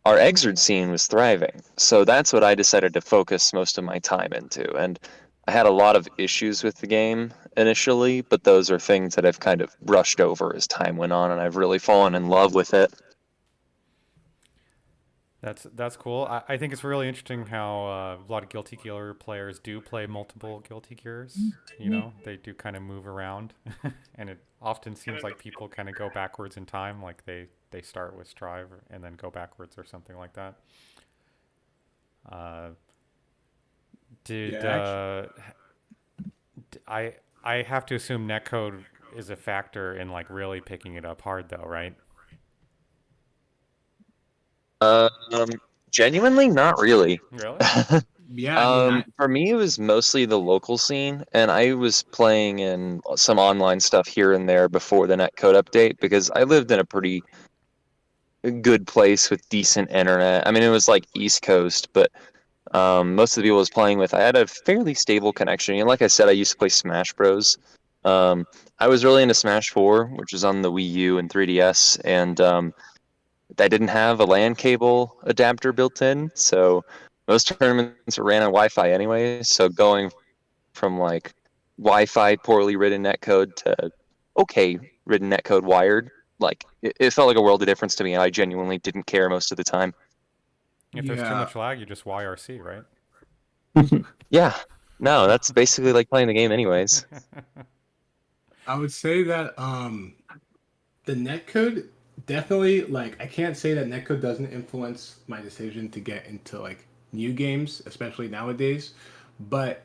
our Exerd scene was thriving, so that's what I decided to focus most of my time into. And I had a lot of issues with the game initially, but those are things that I've kind of brushed over as time went on, and I've really fallen in love with it. That's cool. I think it's really interesting how a lot of Guilty Gear players do play multiple Guilty Gears. They do kind of move around, and it often seems like people kind of go backwards in time, like they start with Strive and then go backwards or something like that. Did Yeah, I have to assume netcode is a factor in like really picking it up hard though, right? Um, Genuinely, not really. Really? Yeah, I mean, For me, it was mostly the local scene, and I was playing in some online stuff here and there before the netcode update because I lived in a pretty good place with decent internet. I mean, it was like East Coast, but most of the people I was playing with, I had a fairly stable connection. You know, like I said, I used to play Smash Bros. Um, I was really into Smash 4, which is on the Wii U and 3DS, and I didn't have a LAN cable adapter built in, so most tournaments ran on Wi-Fi anyway. So going from like Wi-Fi poorly written netcode to okay written netcode wired, like it felt like a world of difference to me. I genuinely didn't care most of the time. If there's too yeah, much lag, you just YRC, right? Yeah, no, that's basically like playing the game anyways. I would say that the netcode definitely, like, I can't say that netcode doesn't influence my decision to get into like new games, especially nowadays. But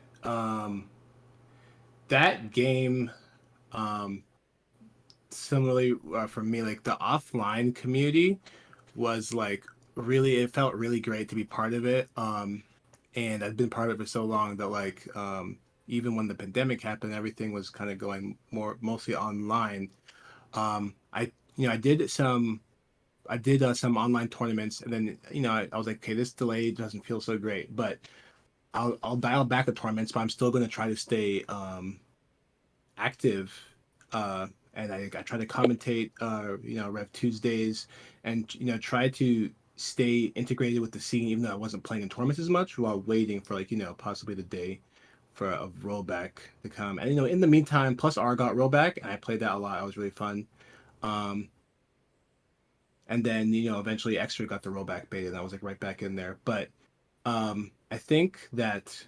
that game, um, similarly for me, like the offline community was like really, it felt really great to be part of it. And I've been part of it for so long that like even when the pandemic happened, everything was kind of going mostly online. I I did some online tournaments, and then I was like, okay, this delay doesn't feel so great, but I'll dial back the tournaments, but I'm still going to try to stay active. And I try to commentate, Rev Tuesdays, and try to stay integrated with the scene, even though I wasn't playing in tournaments as much, while waiting for like possibly the day for a rollback to come. And in the meantime, plus R got rollback, and I played that a lot. It was really fun. Um, and then eventually Extra got the rollback beta, and I was like right back in there. But I think that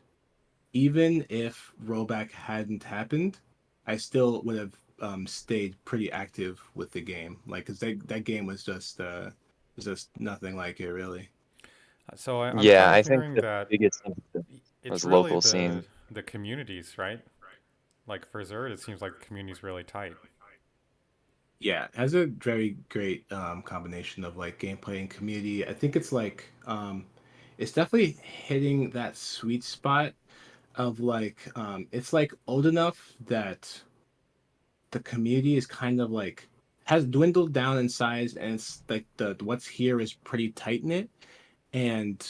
even if rollback hadn't happened, I still would have stayed pretty active with the game, like because that game was just nothing like it really. I'm Yeah, kind of I think hearing the that biggest thing it's was really local the scene. the communities, right? Like for Zerd, it seems like the community's really tight. Yeah, it has a very great combination of like gameplay and community. I think it's definitely hitting that sweet spot of like it's like old enough that the community is kind of like has dwindled down in size, and it's like the what's here is pretty tight knit, and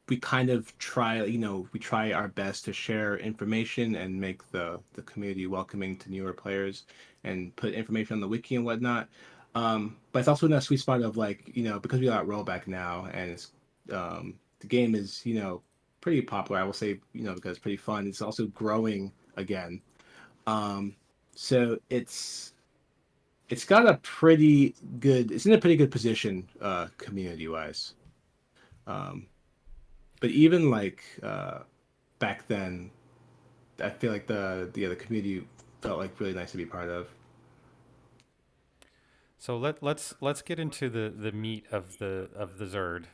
we kind of try we try our best to share information and make the community welcoming to newer players and put information on the wiki and whatnot. But it's also in that sweet spot of like because we got rollback now, and it's the game is pretty popular, I will say, because it's pretty fun. It's also growing again. um so it's got a pretty good, it's in a pretty good position community wise. um but even like back then, I feel like the community felt like really nice to be part of. So let's get into the meat of the Zerd,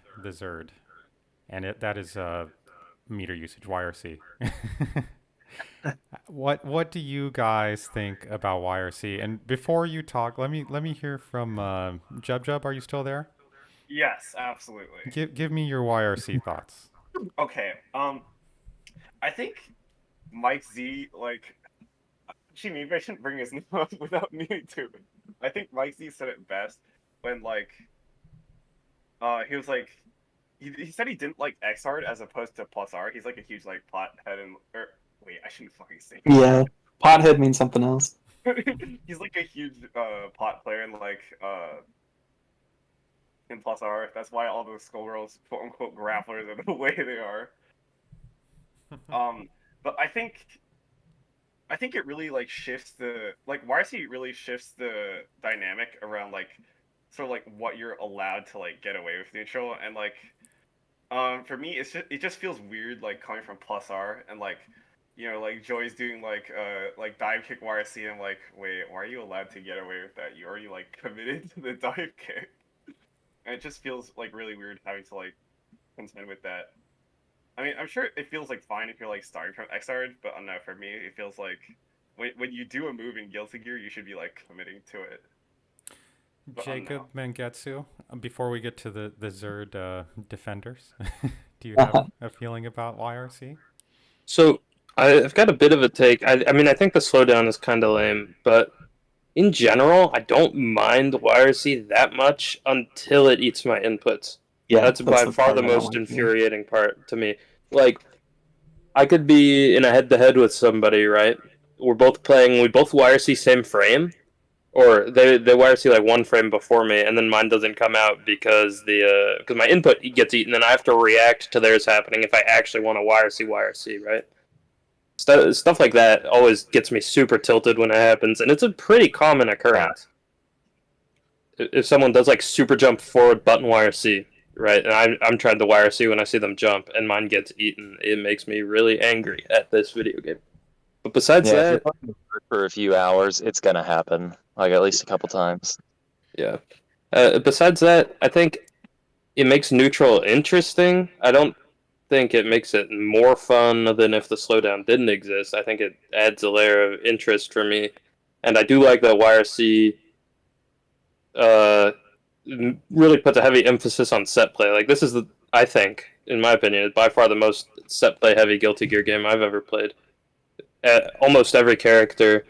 and that is meter usage YRC. What do you guys think about YRC? And before you talk, let me hear from Jub Jub. Are you still there? Yes, absolutely. Give me your YRC thoughts. Okay. I think Mike Z, like, actually, maybe I shouldn't bring his name up without needing to. I think Mike Z said it best when, like, he was like, he said he didn't like Xrd as opposed to plus R. He's like a huge like plot head and or wait, I shouldn't fucking say. Yeah, pothead means something else. He's like a huge plot player and like in plus R. That's why all those skullgirls quote unquote grapplers are the way they are. But I think it really like shifts the like YRC really shifts the dynamic around like sort of like what you're allowed to like get away with neutral and like for me it just feels weird like coming from plus R and like like Joy's doing like dive kick YRC and I'm like wait, why are you allowed to get away with that? You already like committed to the dive kick. And it just feels like really weird having to like contend with that. I mean, I'm sure it feels like fine if you're like starting from Xrd, but I don't know, for me it feels like when you do a move in Guilty Gear, you should be like committing to it. But I don't Jacob know. Mangetsu, before we get to the Zerd defenders, Do you have a feeling about YRC? So I've got a bit of a take. I mean, I think the slowdown is kind of lame, but in general, I don't mind YRC that much until it eats my inputs. Yeah, That's by the far part the I don't most like. infuriating part to me. Like, I could be in a head-to-head with somebody, right? We're both playing, we both YRC same frame, or they YRC like one frame before me, and then mine doesn't come out because because my input gets eaten, and I have to react to theirs happening if I actually want to YRC, right? Stuff like that always gets me super tilted when it happens, and it's a pretty common occurrence. If someone does like super jump forward button YRC, right, and I'm trying to YRC when I see them jump, and mine gets eaten, it makes me really angry at this video game. But besides Yeah, if you're that, playing for a few hours, it's gonna happen. Like at least a couple times. yeah. Besides that, I think it makes neutral interesting. I don't think it makes it more fun than if the slowdown didn't exist. I think it adds a layer of interest for me, and I do like that YRC really puts a heavy emphasis on set play. Like this is I think, in my opinion, is by far the most set play heavy Guilty Gear game I've ever played. Almost every character,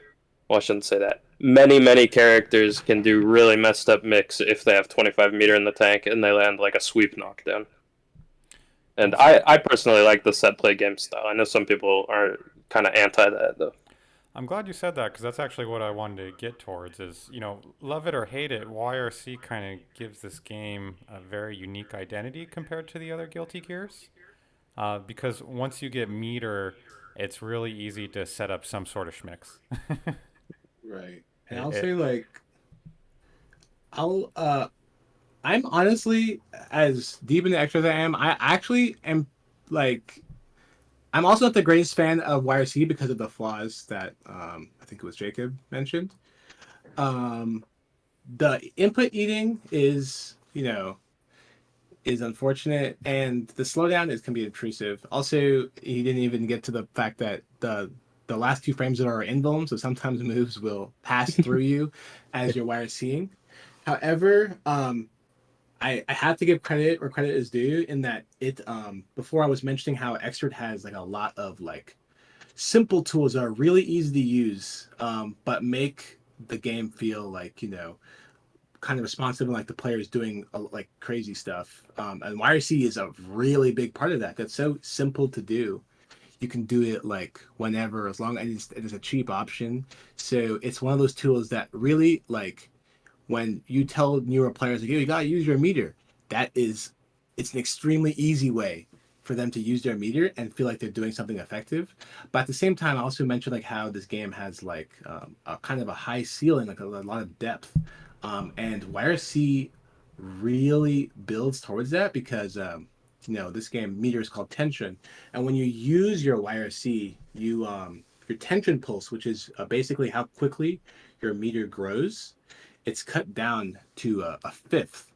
well, I shouldn't say that. Many characters can do really messed up mix if they have 25 meter in the tank and they land like a sweep knockdown. And I personally like the set play game style. I know some people are kind of anti that though. I'm glad you said that because that's actually what I wanted to get towards is, love it or hate it, YRC kind of gives this game a very unique identity compared to the other Guilty Gears. Because once you get meter, it's really easy to set up some sort of schmicks. Right. And I'll say like I'm honestly as deep in the extras as I am, I actually am like I'm also not the greatest fan of YRC because of the flaws that I think it was Jacob mentioned. The input eating is, is unfortunate, and the slowdown can be intrusive. Also, he didn't even get to the fact that the last 2 frames are invuln, so sometimes moves will pass through you as you're YRCing. However, I have to give credit where credit is due in that it before I was mentioning how Xrd has like a lot of like simple tools that are really easy to use, but make the game feel like kind of responsive and like the players doing like crazy stuff. And YRC is a really big part of that. That's so simple to do. You can do it like whenever, as long as it is a cheap option. So it's one of those tools that really like when you tell newer players like, you gotta use your meter. It's an extremely easy way for them to use their meter and feel like they're doing something effective. But at the same time, I also mentioned like how this game has like a kind of a high ceiling, like a lot of depth. And YRC really builds towards that because this game meter is called tension, and when you use your YRC, your tension pulse, which is basically how quickly your meter grows, it's cut down to a fifth.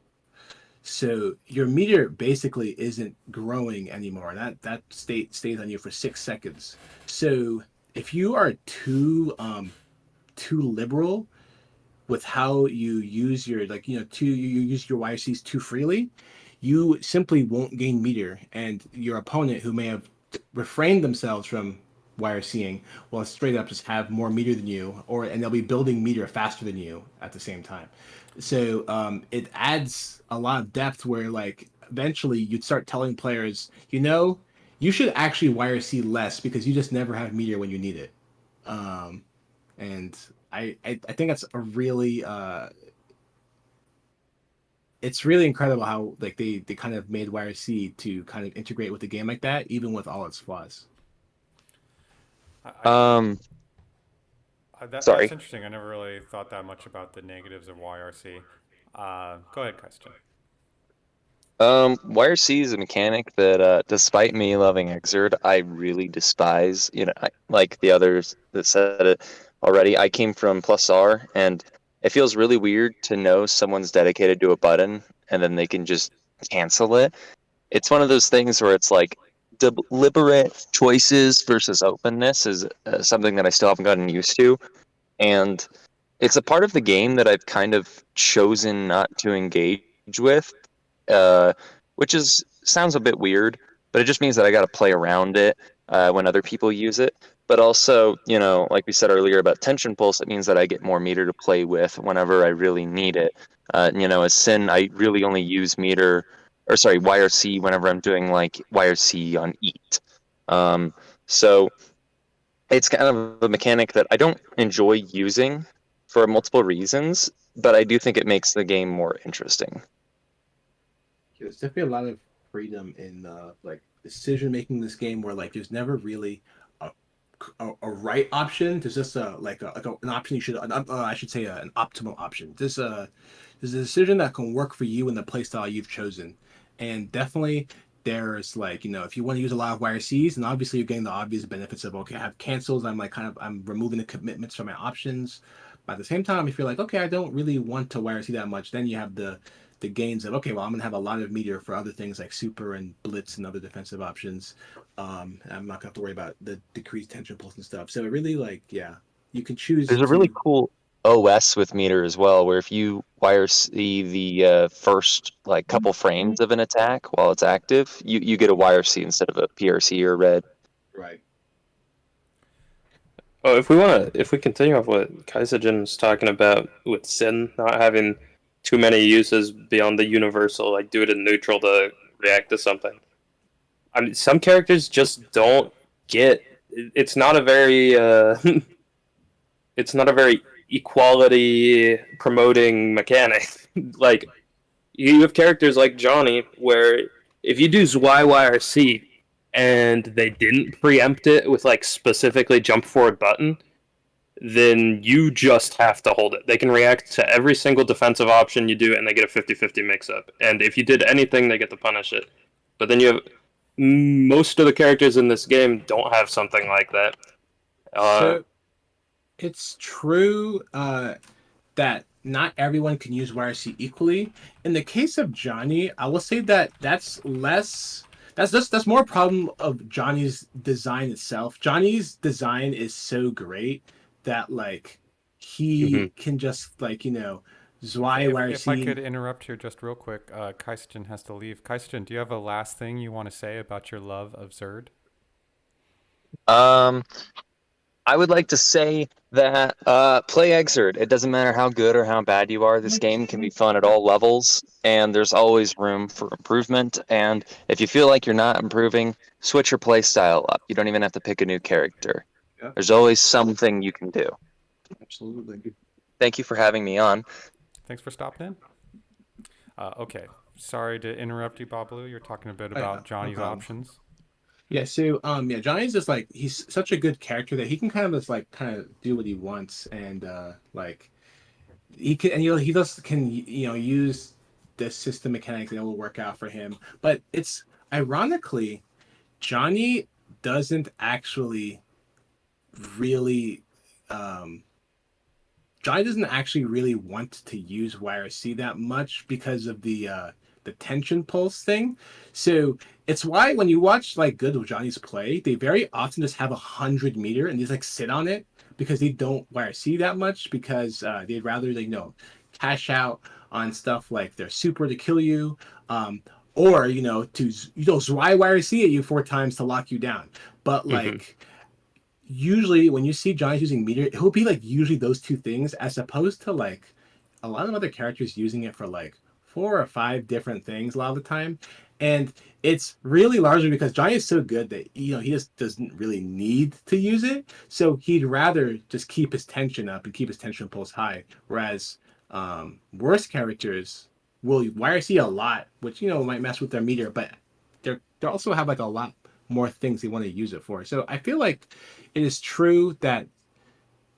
So your meter basically isn't growing anymore. That state stays on you for 6 seconds. So if you are too liberal with how you use your you use your YRCs too freely, you simply won't gain meter, and your opponent who may have refrained themselves from YRCing will straight up just have more meter than you, and they'll be building meter faster than you at the same time. So it adds a lot of depth where like eventually you'd start telling players, you should actually YRC less because you just never have meter when you need it. And I think that's a really it's really incredible how like they kind of made YRC to kind of integrate with the game like that, even with all its flaws. Sorry. That's interesting. I never really thought that much about the negatives of YRC. Go ahead, Christian. YRC is a mechanic that, despite me loving Xrd, I really despise. Like the others that said it already, I came from Plus R, and it feels really weird to know someone's dedicated to a button and then they can just cancel it. It's one of those things where it's like deliberate choices versus openness is something that I still haven't gotten used to. And it's a part of the game that I've kind of chosen not to engage with, which sounds a bit weird, but it just means that I got to play around it when other people use it. But also, like we said earlier about tension pulse, it means that I get more meter to play with whenever I really need it. As Sin, I really only use YRC whenever I'm doing like YRC on eat. So it's kind of a mechanic that I don't enjoy using for multiple reasons, but I do think it makes the game more interesting. There's definitely a lot of freedom in like decision making in this game, where like there's never really a, a right option. There's just an option you should I should say an optimal option. There's a decision that can work for you and the playstyle you've chosen, and definitely there's like if you want to use a lot of YRCs, and obviously you're getting the obvious benefits of okay, I have cancels. I'm removing the commitments from my options. But at the same time, if you're like okay, I don't really want to YRC that much, then you have the gains of okay, well I'm gonna have a lot of meter for other things like super and blitz and other defensive options. I'm not gonna have to worry about the decreased tension pulse and stuff. So it really you can choose. There's a really cool OS with meter as well, where if you YRC the first like couple frames of an attack while it's active, you get a YRC instead of a PRC or red. Right. Oh, if we continue off what Kaiserjin's talking about with Sin not having too many uses beyond the universal, like do it in neutral to react to something. I mean, some characters just don't get. It's not a very. It's not a very equality promoting mechanic. Like you have characters like Johnny, where if you do YYRC and they didn't preempt it with like specifically jump forward button, then you just have to hold it. They can react to every single defensive option you do, and they get a 50-50 mix-up. And if you did anything, they get to punish it. But then you have most of the characters in this game don't have something like that. So it's true that not everyone can use YRC equally. In the case of Johnny, I will say that that's more a problem of Johnny's design itself. Johnny's design is so great that like he can just like YRC. If I could interrupt here just real quick, Kaisten has to leave. Kaisten, do you have a last thing you want to say about your love of Zerd? I would like to say that play Xrd. It doesn't matter how good or how bad you are. This game can be fun at all levels, and there's always room for improvement. And if you feel like you're not improving, switch your play style up. You don't even have to pick a new character. Yeah. There's always something you can do. Absolutely. Thank you for having me on. Thanks for stopping in. Okay, sorry to interrupt you, Bob Blue. You're talking a bit about Johnny's options. Yeah, so Johnny's just like he's such a good character that he can kind of do what he wants, and like he can, and he just can use the system mechanics and it will work out for him. But it's ironically, Johnny doesn't actually really Johnny doesn't actually really want to use YRC that much because of the tension pulse thing. So it's why when you watch like good Johnny's play, they very often just have 100 meter and they just like sit on it because they don't YRC that much because they'd rather cash out on stuff like their super to kill you, or to YRC at you 4 times to lock you down. But like usually when you see Johnny's using meter, it will be like usually those 2 things as opposed to like a lot of other characters using it for like 4 or 5 different things a lot of the time. And it's really largely because Johnny is so good that he just doesn't really need to use it. So he'd rather just keep his tension up and keep his tension pulse high. Whereas worse characters will YRC a lot, which might mess with their meter, but they also have like a lot more things they want to use it for. So I feel like it is true that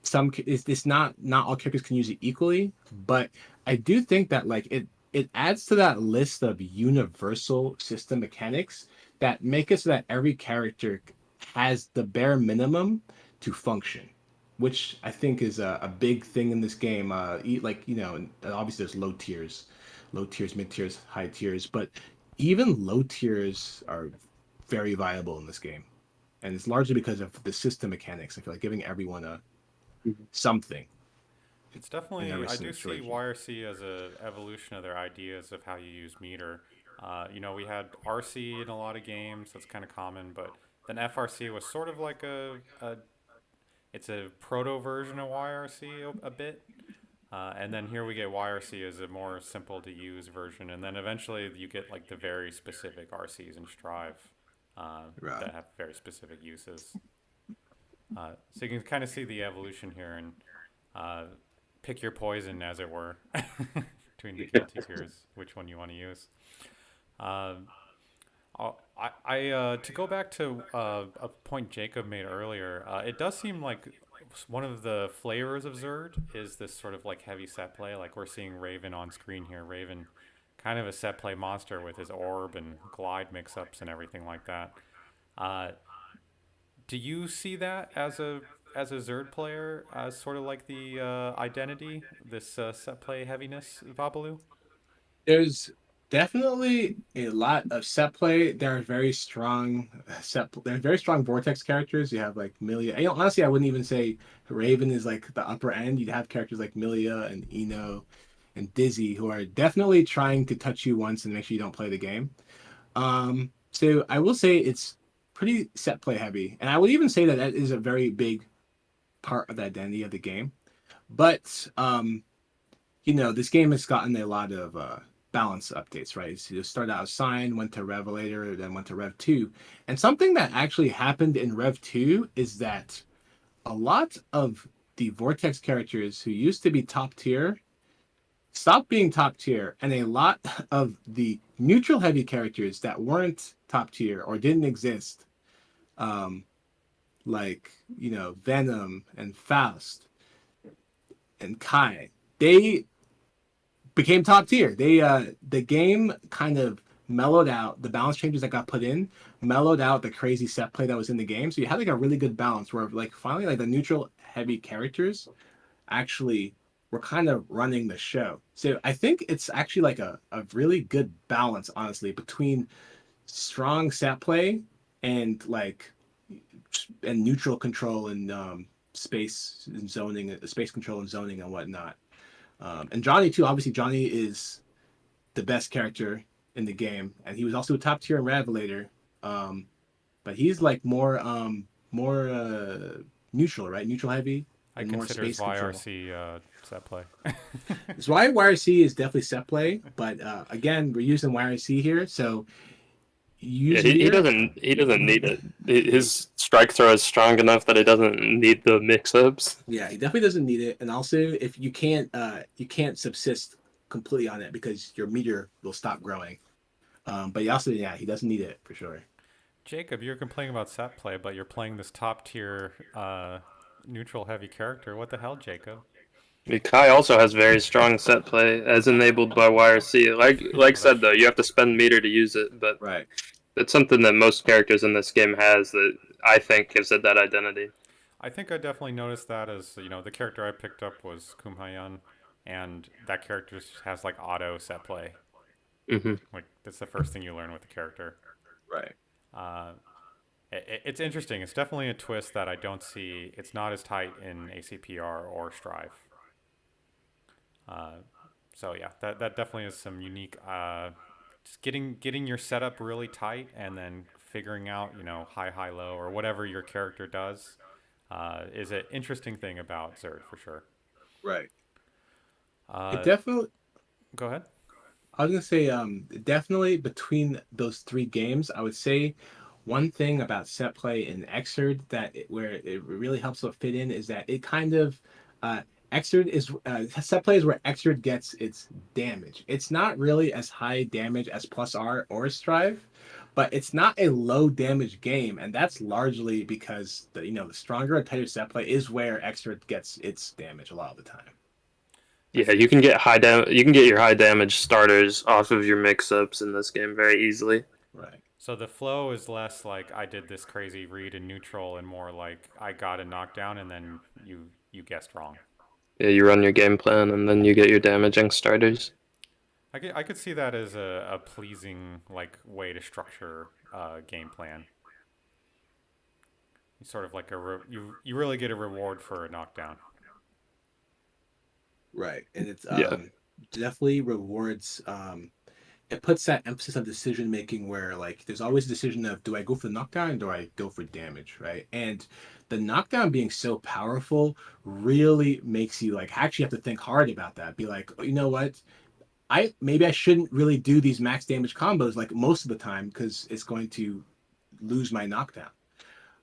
it's not all characters can use it equally, but I do think that like it adds to that list of universal system mechanics that make it so that every character has the bare minimum to function, which I think is a big thing in this game. Obviously there's low tiers, mid tiers, high tiers, but even low tiers are very viable in this game. And it's largely because of the system mechanics. I feel like giving everyone something. It's definitely, I do see YRC as an evolution of their ideas of how you use meter. We had RC in a lot of games. That's kind of common, but then FRC was sort of like it's a proto version of YRC a bit. And then here we get YRC as a more simple to use version, and then eventually you get like the very specific RCs and Strive Right. that have very specific uses. So you can kind of see the evolution here and pick your poison, as it were, between the guilty tiers, which one you want to use. Um, to go back to a point Jacob made earlier, it does seem like one of the flavors of Zerd is this sort of like heavy set play. Like we're seeing Raven on screen here. Raven, kind of a set play monster with his orb and glide mix-ups and everything like that. Uh, do you see that as a Zerd player as sort of like the identity, this set play heaviness, Vabaloo? There's definitely a lot of set play. There are very strong There are very strong Vortex characters. You have like Milia. Honestly, I wouldn't even say Raven is like the upper end. You'd have characters like Milia and Eno and Dizzy who are definitely trying to touch you once and make sure you don't play the game. So I will say it's pretty set play heavy, and I would even say that that is a very big part of the identity of the game. But this game has gotten a lot of balance updates, right? So you started out Sign, went to Revelator, then went to Rev 2. And something that actually happened in Rev 2 is that a lot of the Vortex characters who used to be top tier stopped being top tier, and a lot of the neutral heavy characters that weren't top tier or didn't exist, um, like, Venom and Faust and Kai, they became top tier. The game kind of mellowed out the balance changes that got put in, mellowed out the crazy set play that was in the game. So you had like a really good balance where like finally like the neutral heavy characters actually were kind of running the show. So I think it's actually like a really good balance, honestly, between strong set play and neutral control and space and zoning, space control and zoning and whatnot. And Johnny too. Obviously, Johnny is the best character in the game, and he was also a top tier in Revelator. But he's like more neutral, right? Neutral heavy I and more consider space control. YRC set play. That's why YRC is definitely set play, but again, we're using YRC here, so Yeah, use he Mir. doesn't need it. His strike throw is strong enough that he doesn't need the mix-ups. Yeah, he definitely doesn't need it. And also, if you can't subsist completely on it because your meter will stop growing. But he doesn't need it for sure. Jacob, you're complaining about set play, but you're playing this top tier neutral heavy character. What the hell, Jacob? Kai also has very strong set play, as enabled by YRC. Like said though, you have to spend meter to use it, but Right. it's something that most characters in this game has that I think gives it that identity. I think I definitely noticed that as, the character I picked up was Kumhayan, and that character has like auto set play. Hmm. Like that's the first thing you learn with the character. Right. Uh, it's interesting. It's definitely a twist that I don't see. It's not as tight in ACPR or Strive. So yeah, that definitely is some unique. Just getting your setup really tight and then figuring out high low or whatever your character does is an interesting thing about Zerd for sure. Right. Uh, It definitely. Go ahead. I was gonna say, definitely between those three games, I would say one thing about set play in Xrd where it really helps to fit in is that it kind of Xrd is set play is where Xrd gets its damage. It's not really as high damage as Plus R or Strive, but it's not a low damage game, and that's largely because the stronger and tighter set play is where Xrd gets its damage a lot of the time. Yeah, you can get You can get your high damage starters off of your mix-ups in this game very easily. Right. So the flow is less like I did this crazy read in neutral and more like I got a knockdown and then you guessed wrong. Yeah, you run your game plan and then you get your damaging starters. I could see that as a pleasing way to structure game plan. You sort of like you really get a reward for a knockdown. Right, and it's Yeah. definitely rewards it puts that emphasis on decision making where like there's always a decision of do I go for the knockdown or do I go for damage, right? And the knockdown being so powerful really makes you like actually have to think hard about that. Be like, oh, you know what? I shouldn't really do these max damage combos like most of the time because it's going to lose my knockdown.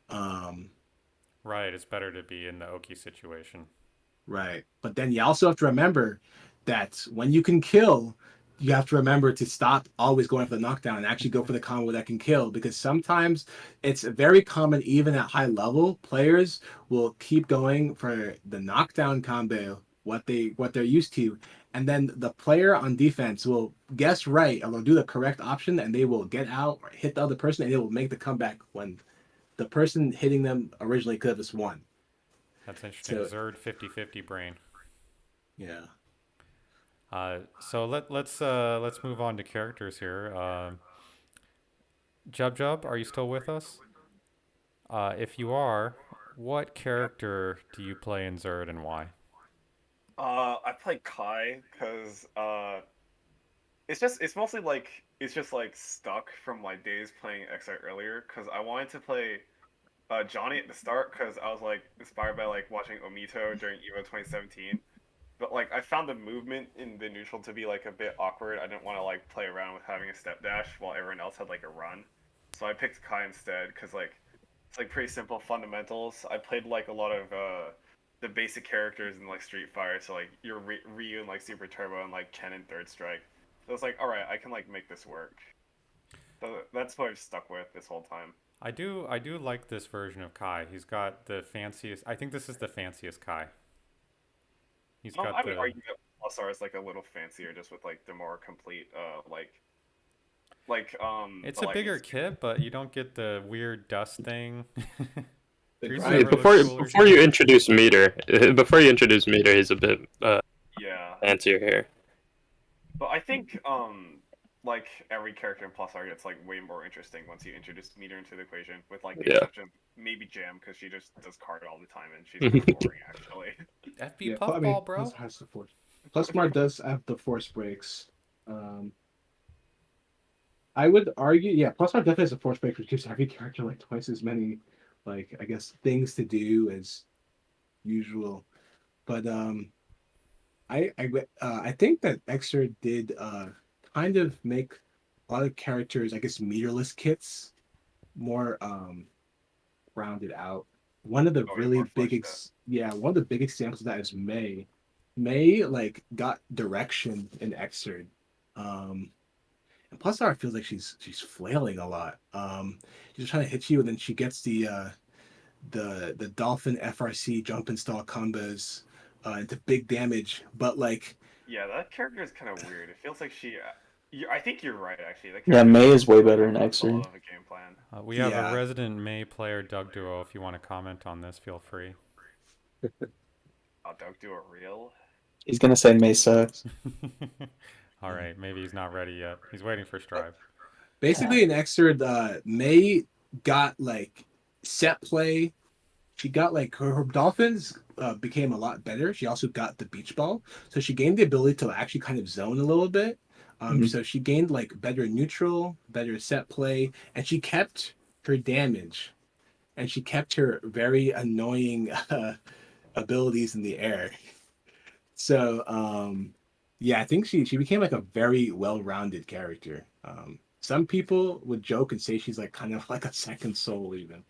Um, Right, it's better to be in the Oki situation. right. But then you also have to remember that when you can kill, you have to remember to stop always going for the knockdown and actually go for the combo that can kill because sometimes it's very common even at high level players will keep going for the knockdown combo what they're used to, and then the player on defense will guess right and they'll do the correct option and they will get out or hit the other person and they will make the comeback when the person hitting them originally could have just won. That's interesting. So Zerd 50-50 brain. yeah. So let's move on to characters here. Jub, are you still with us? If you are, what character do you play in Zerd and why? I play Kai because it's mostly like it's just like stuck from my days playing XI earlier because I wanted to play Johnny at the start because I was like inspired by like watching Omito during EVO 2017. But like I found the movement in the neutral to be like a bit awkward. I didn't want to like play around with having a step dash while everyone else had like a run. So I picked Kai instead because like it's like pretty simple fundamentals. I played like a lot of the basic characters in like Street Fighter, so like your Ryu and like Super Turbo and like Ken and Third Strike. So it's like, all right, I can like make this work. So that's what I've stuck with this whole time. I do like this version of Kai. He's got the fanciest. I think this is the fanciest Kai. He's got I would the. argue that Plus R is like a little fancier, just with like the more complete It's the a bigger leggings. kit, but you don't get the weird dust thing. The Trees grind- never Before looked cooler. before you introduce Meter, he's a bit Yeah, fancier here. but I think like every character in Plus R gets like way more interesting once you introduce Meter into the equation, with like the Yeah. exception of maybe Jam because she just does card all the time and she's kind of boring actually. FB I mean, puffball, bro. Plus has the force. Plus Smart does have the force breaks. I would argue, yeah, Plus Smart definitely has a force break, which gives every character like twice as many, like I guess, things to do as usual. But I think that Exer did kind of make a lot of characters, I guess, meterless kits more rounded out. One of the Oh, yeah, really more big, fleshed one of the big examples of that is May. May like got direction in Exer, and plus R feels like she's flailing a lot. She's just trying to hit you, and then she gets the Dolphin FRC jump install combos into big damage. But like, Yeah, that character is kind of weird. It feels like I think you're right, actually. That Yeah, character May is way better in a lot Exer. of a game plan. We have Yeah. a resident May player, Doug Duo. If you want to comment on this, feel free. Oh, Doug do a real? He's gonna say May sucks. All right, maybe he's not ready yet. He's waiting for Strive. basically in Exer, May got like set play. She got like her Dolphins became a lot better. She also got the beach ball, so she gained the ability to actually kind of zone a little bit. Mhm. So she gained like better neutral, better set play, and she kept her damage, and she kept her very annoying abilities in the air. So yeah, I think she became like a very well-rounded character. Some people would joke and say she's like kind of like a second soul even.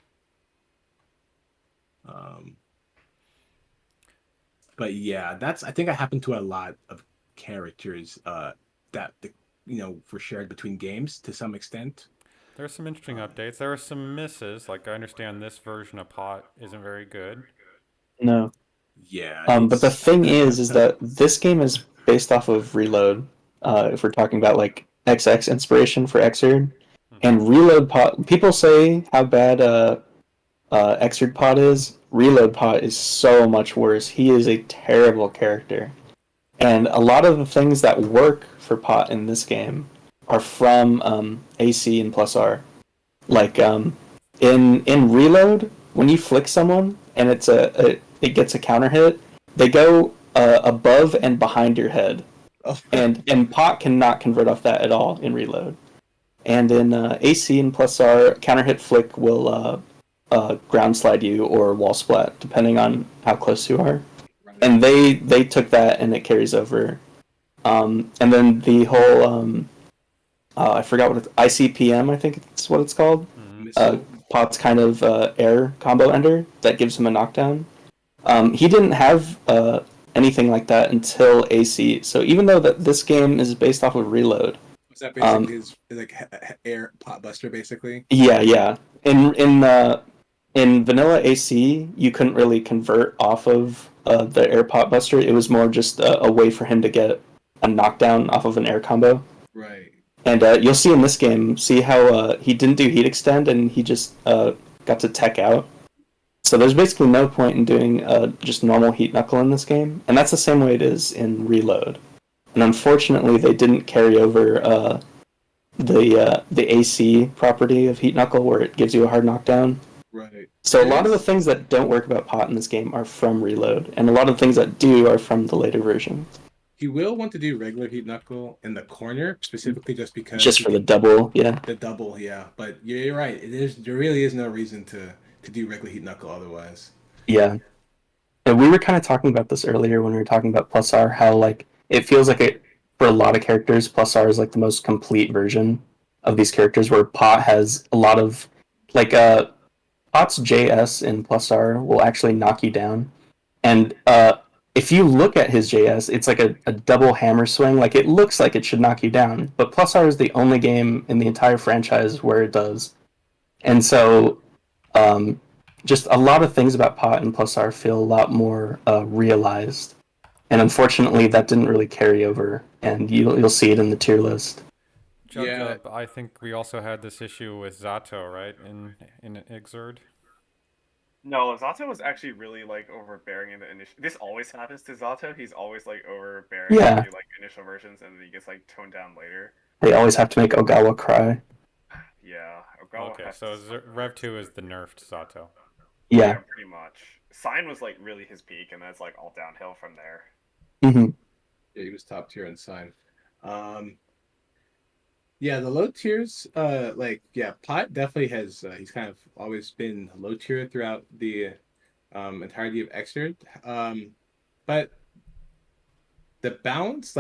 But yeah, I think that happened to a lot of characters that were shared between games to some extent. There are some interesting updates. There are some misses. Like I understand this version of Pot isn't very good. No. Yeah. But the it's- thing is that this game is based off of Reload. If we're talking about like XX inspiration for Xrd, and Reload Pot, people say how bad Xrd Pot is. Reload Pot is so much worse. He is a terrible character, and a lot of the things that work for Pot in this game are from AC and Plus R. Like in Reload, when you flick someone and it gets a counter hit, they go above and behind your head. Oh. and pot cannot convert off that at all in reload. And in AC and plus R, counter hit flick will ground slide you or wall splat depending on how close you are. And they took that and it carries over. And then the whole I forgot what it's ICPM, I think it's what it's called. Missile. Pot's kind of air combo ender that gives him a knockdown. He didn't have anything like that until AC. So even though that this game is based off of reload, Was that basically his like air pot buster basically? yeah. In vanilla AC, you couldn't really convert off of the air pot buster. It was more just a way for him to get a knockdown off of an air combo. Right. And you'll see in this game, see how he didn't do heat extend and he just got to tech out. So there's basically no point in doing just normal heat knuckle in this game, and that's the same way it is in reload. And unfortunately, they didn't carry over the AC property of heat knuckle, where it gives you a hard knockdown. Right. So a lot of the things that don't work about pot in this game are from reload, and a lot of the things that do are from the later version. He will want to do regular heat knuckle in the corner, specifically just because Just for the double, yeah. the double, yeah. But you're right. It is there really is no reason to do regular heat knuckle otherwise. Yeah. And we were kind of talking about this earlier when we were talking about plus R, how like it feels like it for a lot of characters, plus R is like the most complete version of these characters, where pot has a lot of like pot's JS in plus R will actually knock you down. And if you look at his JS, it's like a double hammer swing. Like it looks like it should knock you down, but plus R is the only game in the entire franchise where it does. And so just a lot of things about pot and plus R feel a lot more realized. And unfortunately, that didn't really carry over, and you'll see it in the tier list. Yeah. I think we also had this issue with Zato, right? In Exerd. No, Zato was actually really like overbearing in the initial. This always happens to Zato. He's always like overbearing Yeah. in the like initial versions, and then he gets like toned down later. They always have to make Ogawa cry. Yeah. Ogawa Okay, has so to- Rev 2 is the nerfed Zato. Yeah. pretty much. Sign was like really his peak, and that's like all downhill from there. Hmm. Yeah, he was top tier in sign. Yeah, the low tiers, pot definitely has he's kind of always been low tier throughout the entirety of Xrd. But the balance,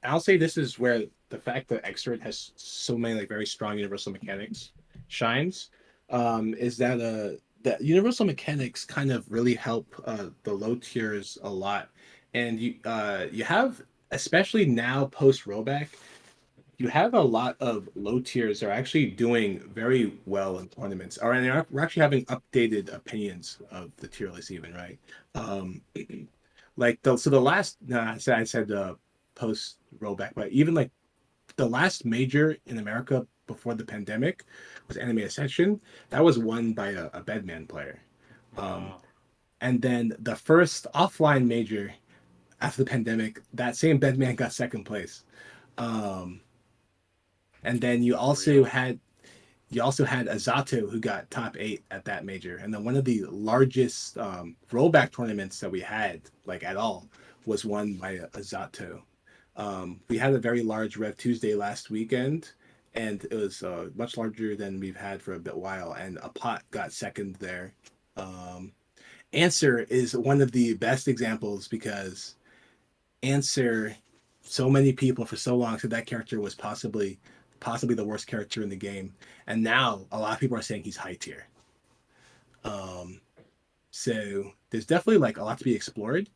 I'll say this is where the fact that Xrd has so many like very strong universal mechanics shines, is that universal mechanics kind of really help the low tiers a lot. And you have, especially now post rollback, you have a lot of low tiers that are actually doing very well in tournaments. We're actually having updated opinions of the tier list, even, right? The last, I said post rollback, but even like the last major in America before the pandemic was Anime Ascension. That was won by a Bedman player. And then the first offline major after the pandemic, that same Bedman got second place. And then you also had Azato, who got top 8 at that major. And then one of the largest rollback tournaments that we had, like at all, was won by Azato. We had a very large Rev Tuesday last weekend, and it was much larger than we've had for a bit while. And a pot got second there. Answer is one of the best examples, because Answer, so many people for so long said that character was possibly the worst character in the game, and now a lot of people are saying he's high tier. So there's definitely like a lot to be explored.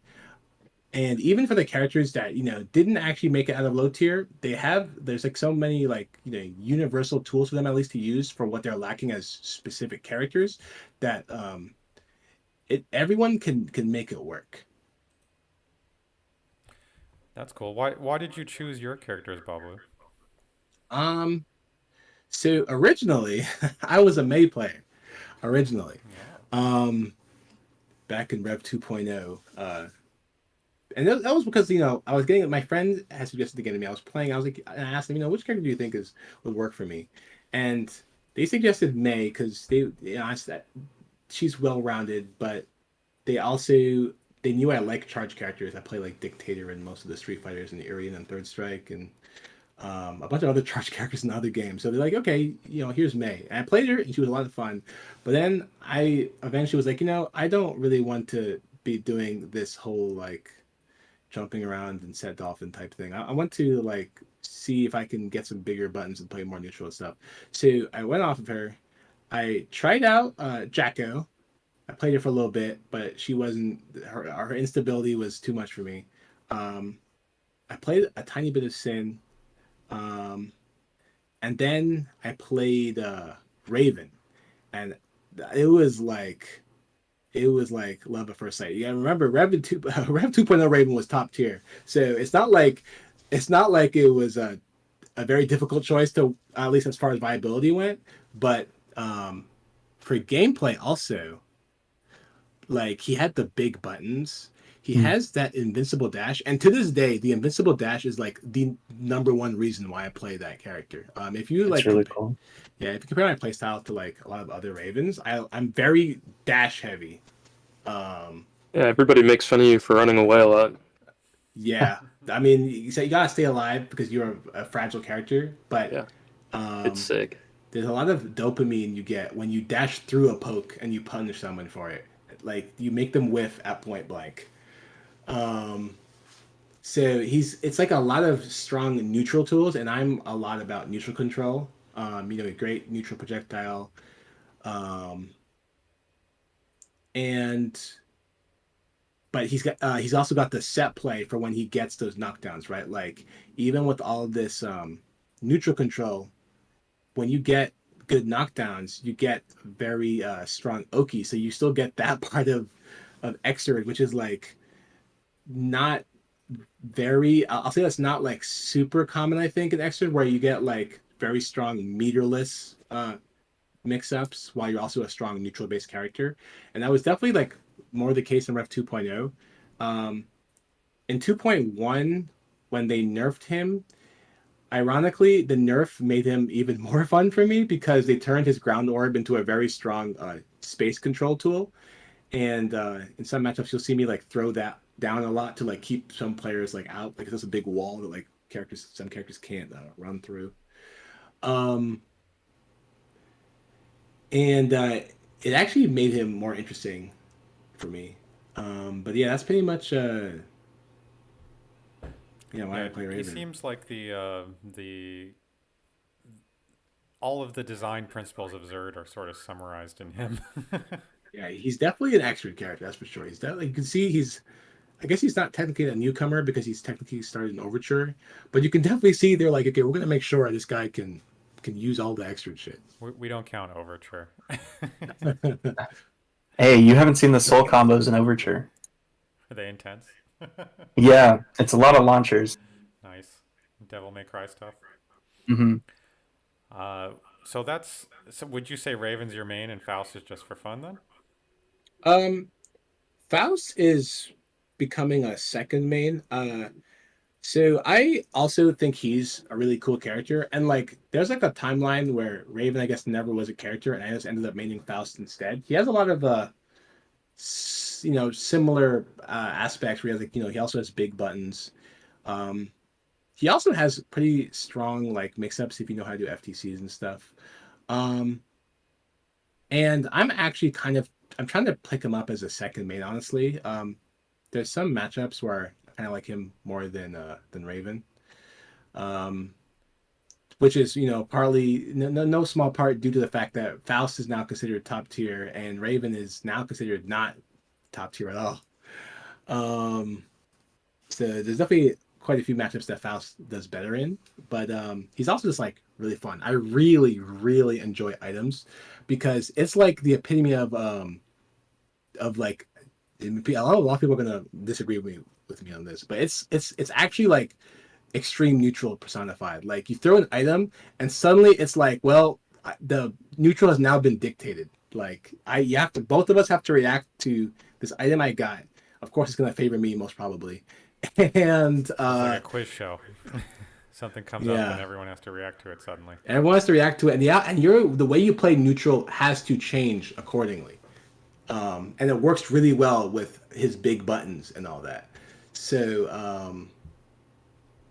And even for the characters that didn't actually make it out of low tier, there's like so many like universal tools for them at least to use for what they're lacking as specific characters, that everyone can make it work. That's cool. Why did you choose your characters, Babu? So originally I was a Mei player originally. Back in Rev 2.0. And that was because I was getting, my friend had suggested to get me. I was playing. I was like, and I asked them, which character do you think would work for me? And they suggested Mei because they asked that she's well rounded, but they also they knew I like charge characters. I play like Dictator in most of the Street Fighters and Aryan and Third Strike and a bunch of other charge characters in other games. So they're like, okay, here's May. And I played her and she was a lot of fun. But then I eventually was like, I don't really want to be doing this whole like jumping around and set dolphin type thing. I want to like see if I can get some bigger buttons and play more neutral stuff. So I went off of her. I tried out Jacko. I played her for a little bit, but she wasn't her instability was too much for me. I played a tiny bit of Sin. And then I played Raven, and it was like love at first sight. Yeah, remember Rev 2.0 Raven was top tier, so it's not like it was a very difficult choice to, at least as far as viability went. But for gameplay also, like he had the big buttons. He has that invincible dash, and to this day, the invincible dash is like the number one reason why I play that character. If you It's really cool. yeah, if you compare my playstyle to like a lot of other Ravens, I'm very dash heavy. Yeah, everybody makes fun of you for running away a lot. Yeah, I mean, you gotta stay alive because you're a fragile character, but Yeah, it's sick. there's a lot of dopamine you get when you dash through a poke and you punish someone for it. Like you make them whiff at point blank. So it's like a lot of strong neutral tools, and I'm a lot about neutral control. A great neutral projectile, and but he's also got the set play for when he gets those knockdowns, right? Like even with all of this neutral control, when you get good knockdowns, you get very strong Oki, so you still get that part of Xrd, which is like not very, I'll say that's not like super common, I think, in Xrd, where you get like very strong meterless mix-ups while you're also a strong neutral based character. And that was definitely like more the case in Rev 2.0. In 2.1, when they nerfed him, ironically the nerf made him even more fun for me because they turned his ground orb into a very strong space control tool. And in some matchups you'll see me like throw that down a lot to like keep some players like out, like there's a big wall that like some characters can't run through. And it actually made him more interesting for me. But yeah, that's pretty much why I play Raven. He seems like the all of the design principles of Xrd are sort of summarized in him. Yeah, he's definitely an extra character, that's for sure. He's definitely, you can see I guess he's not technically a newcomer because he's technically started in Overture, but you can definitely see they're like, okay, we're gonna make sure this guy can use all the extra shit. We don't count Overture. Hey, you haven't seen the soul combos in Overture. Are they intense? Yeah, it's a lot of launchers. Nice. Devil May Cry stuff. Mm-hmm. So would you say Raven's your main and Faust is just for fun then? Faust is becoming a second main. So I also think he's a really cool character, and like there's like a timeline where Raven I guess never was a character, and I just ended up maining Faust instead. He has a lot of similar aspects where he has like he also has big buttons. He also has pretty strong like mix-ups if you know how to do FTCs and stuff. And I'm actually I'm trying to pick him up as a second main, honestly. There's some matchups where I kind of like him more than Raven, which is partly no small part due to the fact that Faust is now considered top tier and Raven is now considered not top tier at all. So there's definitely quite a few matchups that Faust does better in, but he's also just like really fun. I really, really enjoy items because it's like the epitome of like a lot of people are gonna disagree with me on this, but it's actually like extreme neutral personified. Like you throw an item and suddenly it's like, well, the neutral has now been dictated. Like both of us have to react to this item I got. Of course, it's gonna favor me most probably. And it's like a quiz show. Something comes up and everyone has to react to it suddenly. Everyone has to react to it, and the way you play neutral has to change accordingly. And it works really well with his big buttons and all that. So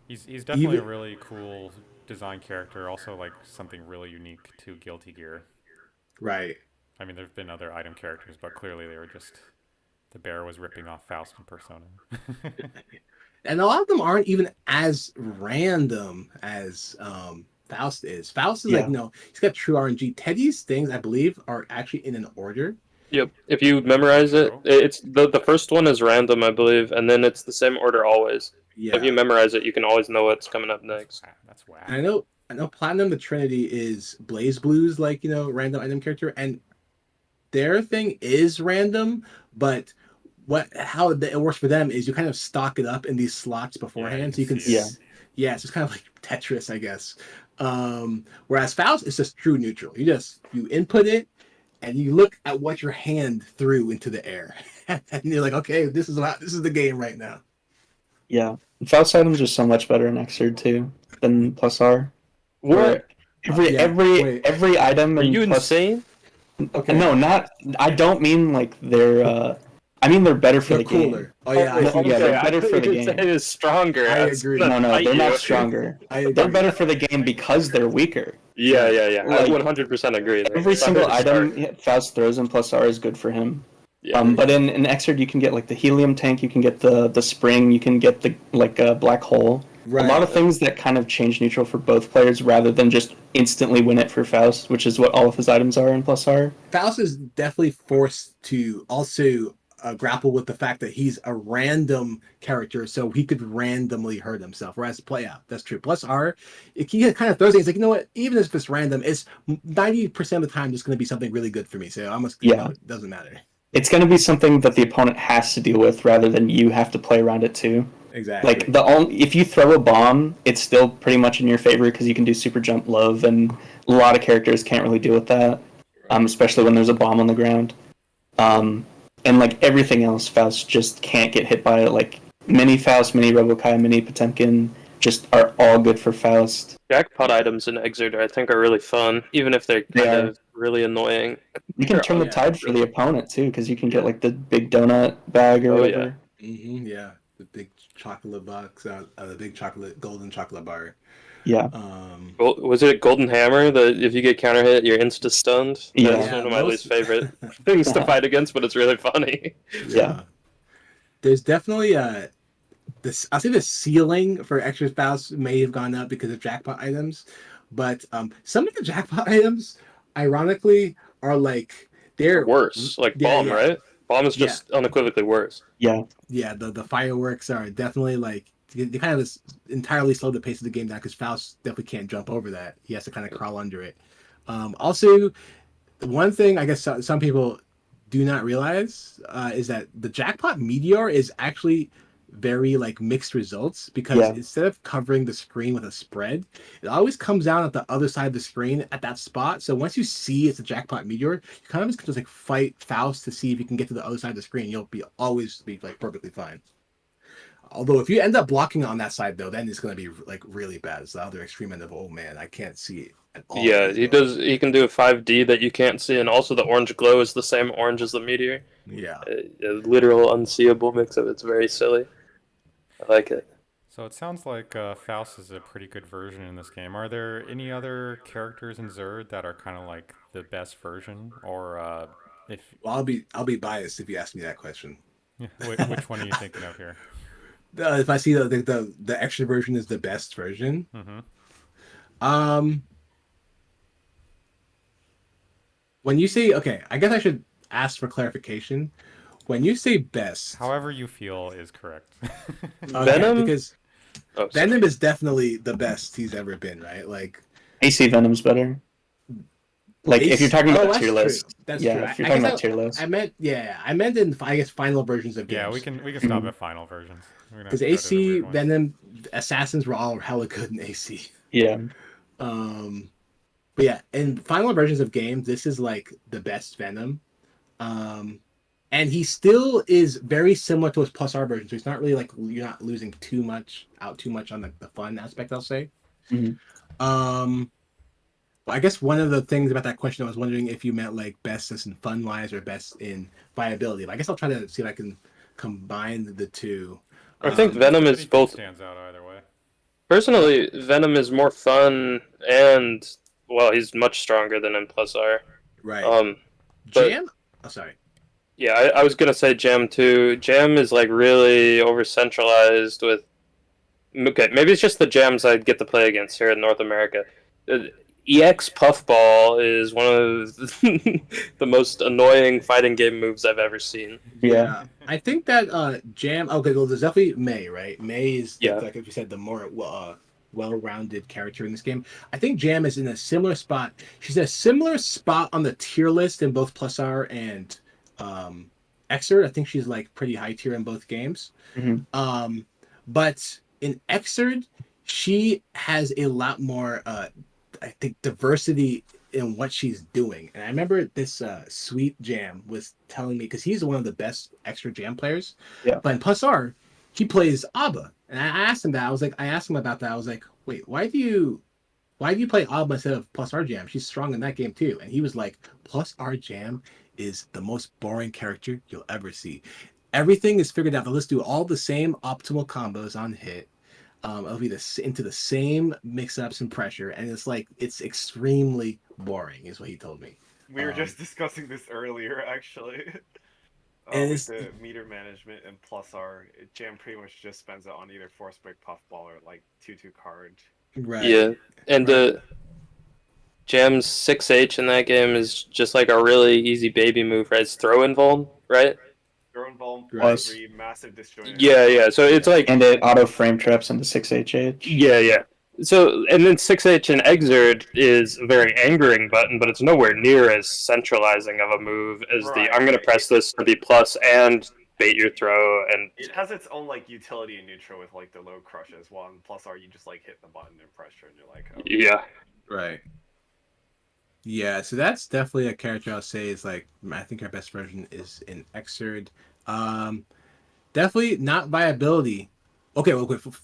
He's definitely a even really cool design character. Also, like something really unique to Guilty Gear. right. I mean, there've been other item characters, but clearly they were just the bear was ripping off Faust and Persona. And a lot of them aren't even as random as Faust is. Faust is like, Yeah. no, he's got true RNG. Teddy's things, I believe, are actually in an order. Yep. If you memorize it, Oh. it's the first one is random, I believe, and then it's the same order always. Yeah. If you memorize it, you can always know what's coming up next. That's whack. And I know Platinum the Trinity is Blaze Blue's like, random item character, and their thing is random, but how it works for them is you kind of stock it up in these slots beforehand, so you can see it. yeah, it's just kind of like Tetris, I guess. Whereas Faust is just true neutral. You input it and you look at what your hand threw into the air, and you're like, okay, this is the game right now. Yeah. Faust items are so much better in Xrd too than plus R. What? Every item Are in you plus insane? Okay, No, not. I don't mean like they're. I mean they're better for they're the cooler. game. Oh yeah, I No, see. yeah, they're I better thought for the you said game. it is stronger. I was agree. gonna No, fight they're you. not stronger. I agree. They're better for the game because they're weaker. Yeah. I Like, 100% agree. They're Every single better to item start. Faust throws in plus R is good for him. Yeah. But in Xrd you can get like the helium tank, you can get the spring, you can get the black hole. Right. A lot of things that kind of change neutral for both players rather than just instantly win it for Faust, which is what all of his items are in plus R. Faust is definitely forced to also grapple with the fact that he's a random character, so he could randomly hurt himself. Whereas that's true. Plus R, he kind of throws it. He's like, you know what? Even if it's random, it's 90% of the time just going to be something really good for me. So I'm just, it doesn't matter. It's going to be something that the opponent has to deal with rather than you have to play around it too. Exactly. Like if you throw a bomb, it's still pretty much in your favor because you can do super jump love, and a lot of characters can't really deal with that, especially when there's a bomb on the ground. And like everything else, Faust just can't get hit by it. Like mini Faust, mini Robokai, mini Potemkin just are all good for Faust. Jackpot items in Exeter, I think, are really fun, even if they're kind of really annoying. You can turn the tide for the opponent too, because you can get like the big donut bag or whatever. Yeah, the big chocolate box, the big golden chocolate bar. Yeah. Was it Golden Hammer? If you get counter hit, you're insta stunned. Yeah. That's one of my least favorite things to fight against, but it's really funny. Yeah. There's definitely I'll say the ceiling for extra Faust may have gone up because of jackpot items, but some of the jackpot items, ironically, are like they're worse. Like bomb, right? Bomb is just unequivocally worse. Yeah. Yeah, the fireworks are definitely like they kind of entirely slow the pace of the game down because Faust definitely can't jump over that. He has to kind of crawl under it. Also, one thing I guess some people do not realize is that the jackpot meteor is actually very like mixed results because instead of covering the screen with a spread, it always comes down at the other side of the screen at that spot. So once you see it's a jackpot meteor, you kind of just like fight Faust to see if you can get to the other side of the screen. You'll always be like perfectly fine. Although if you end up blocking on that side though, then it's going to be like really bad. It's the other extreme end of I can't see it at all. Yeah, he can do a 5D that you can't see, and also the orange glow is the same orange as the meteor. Yeah, a literal unseeable mix of it's very silly. I like it. So it sounds like Faust is a pretty good version in this game. Are there any other characters in Xrd that are kind of like the best version, or if? Well, I'll be biased if you ask me that question. Which one are you thinking of here? If I see the extra version is the best version, when you say I guess I should ask for clarification. When you say best, however you feel is correct. Venom, because Venom is definitely the best he's ever been, right? Like AC Venom's better. Like if you're talking about tier list, that's true. If you're talking about tier list, I meant in I guess final versions of games. Yeah, we can stop at final versions. Because AC, Venom, Assassins were all hella good in AC. Yeah. But yeah, in final versions of games, this is like the best Venom. And he still is very similar to his plus R version, so he's not really like you're not losing too much on the fun aspect, I'll say. Mm-hmm. Well, I guess one of the things about that question, I was wondering if you meant like best as in fun wise or best in viability. But I guess I'll try to see if I can combine the two. I think Um, Venom is Anything both. stands out either way. Personally, Venom is more fun, and well, he's much stronger than M plus R. right. But Jam? Oh, sorry. yeah, I was gonna say Jam too. Jam is like really over centralized with. Okay, maybe it's just the jams I get to play against here in North America. EX Puffball is one of the most annoying fighting game moves I've ever seen. Yeah. I think that Jam. Okay, well, there's definitely May, right? May is Yeah. like you said, the more well-rounded character in this game. I think Jam is in a similar spot. She's in a similar spot on the tier list in both Plus R and Xrd. I think she's like pretty high tier in both games. Mhm. But in Xrd, she has a lot more, I think, diversity in what she's doing. And I remember this Sweet Jam was telling me, because he's one of the best Xrd Jam players. Yeah. But in Plus R, he plays Abba. And I asked him that. I asked him about that. I was like, wait, why do you play Abba instead of Plus R Jam? She's strong in that game too. And he was like, Plus R Jam is the most boring character you'll ever see. Everything is figured out. Let's do all the same optimal combos on hit. It'll be into the same mix-ups and pressure, and it's extremely boring, is what he told me. We were just discussing this earlier, actually. And With the meter management and Plus R, Jam pretty much just spends it on either Force Break Puffball or like 2/2 card. Right. Yeah, and Right. Jam's 6H in that game is just like a really easy baby move, right? It's throw invuln, right? Throw involved, Right. three massive disjointed. Yeah. So it's like And it auto frame traps into 6HH. yeah. So and then 6H in Xrd is a very angering button, but it's nowhere near as centralizing of a move as Right. I'm gonna press this to be plus and bait your throw, and It has its own like utility in neutral with like the low crushes. While in Plus R, you just like hit the button and pressure, and you're like, oh. yeah. Right. Yeah, so that's definitely a character I'll say is like, I think our best version is in Xrd. Definitely not viability. Okay,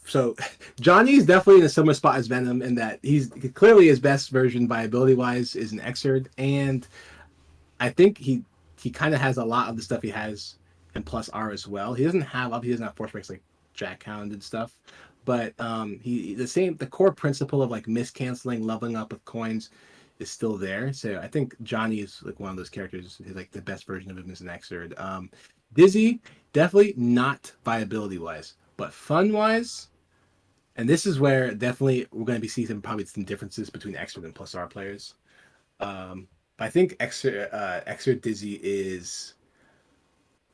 so Johnny's definitely in a similar spot as Venom in that he's clearly his best version viability wise is in Xrd, and I think he kind of has a lot of the stuff he has in Plus R as well. He doesn't have force breaks like Jackhound and stuff, but the core principle of like miscanceling, leveling up with coins is still there. So I think Johnny is like one of those characters. He's like the best version of him is in Xrd. Dizzy, definitely not viability wise, but fun wise. And this is where definitely we're going to be seeing probably some differences between Xrd and Plus R players. I think Xrd Dizzy is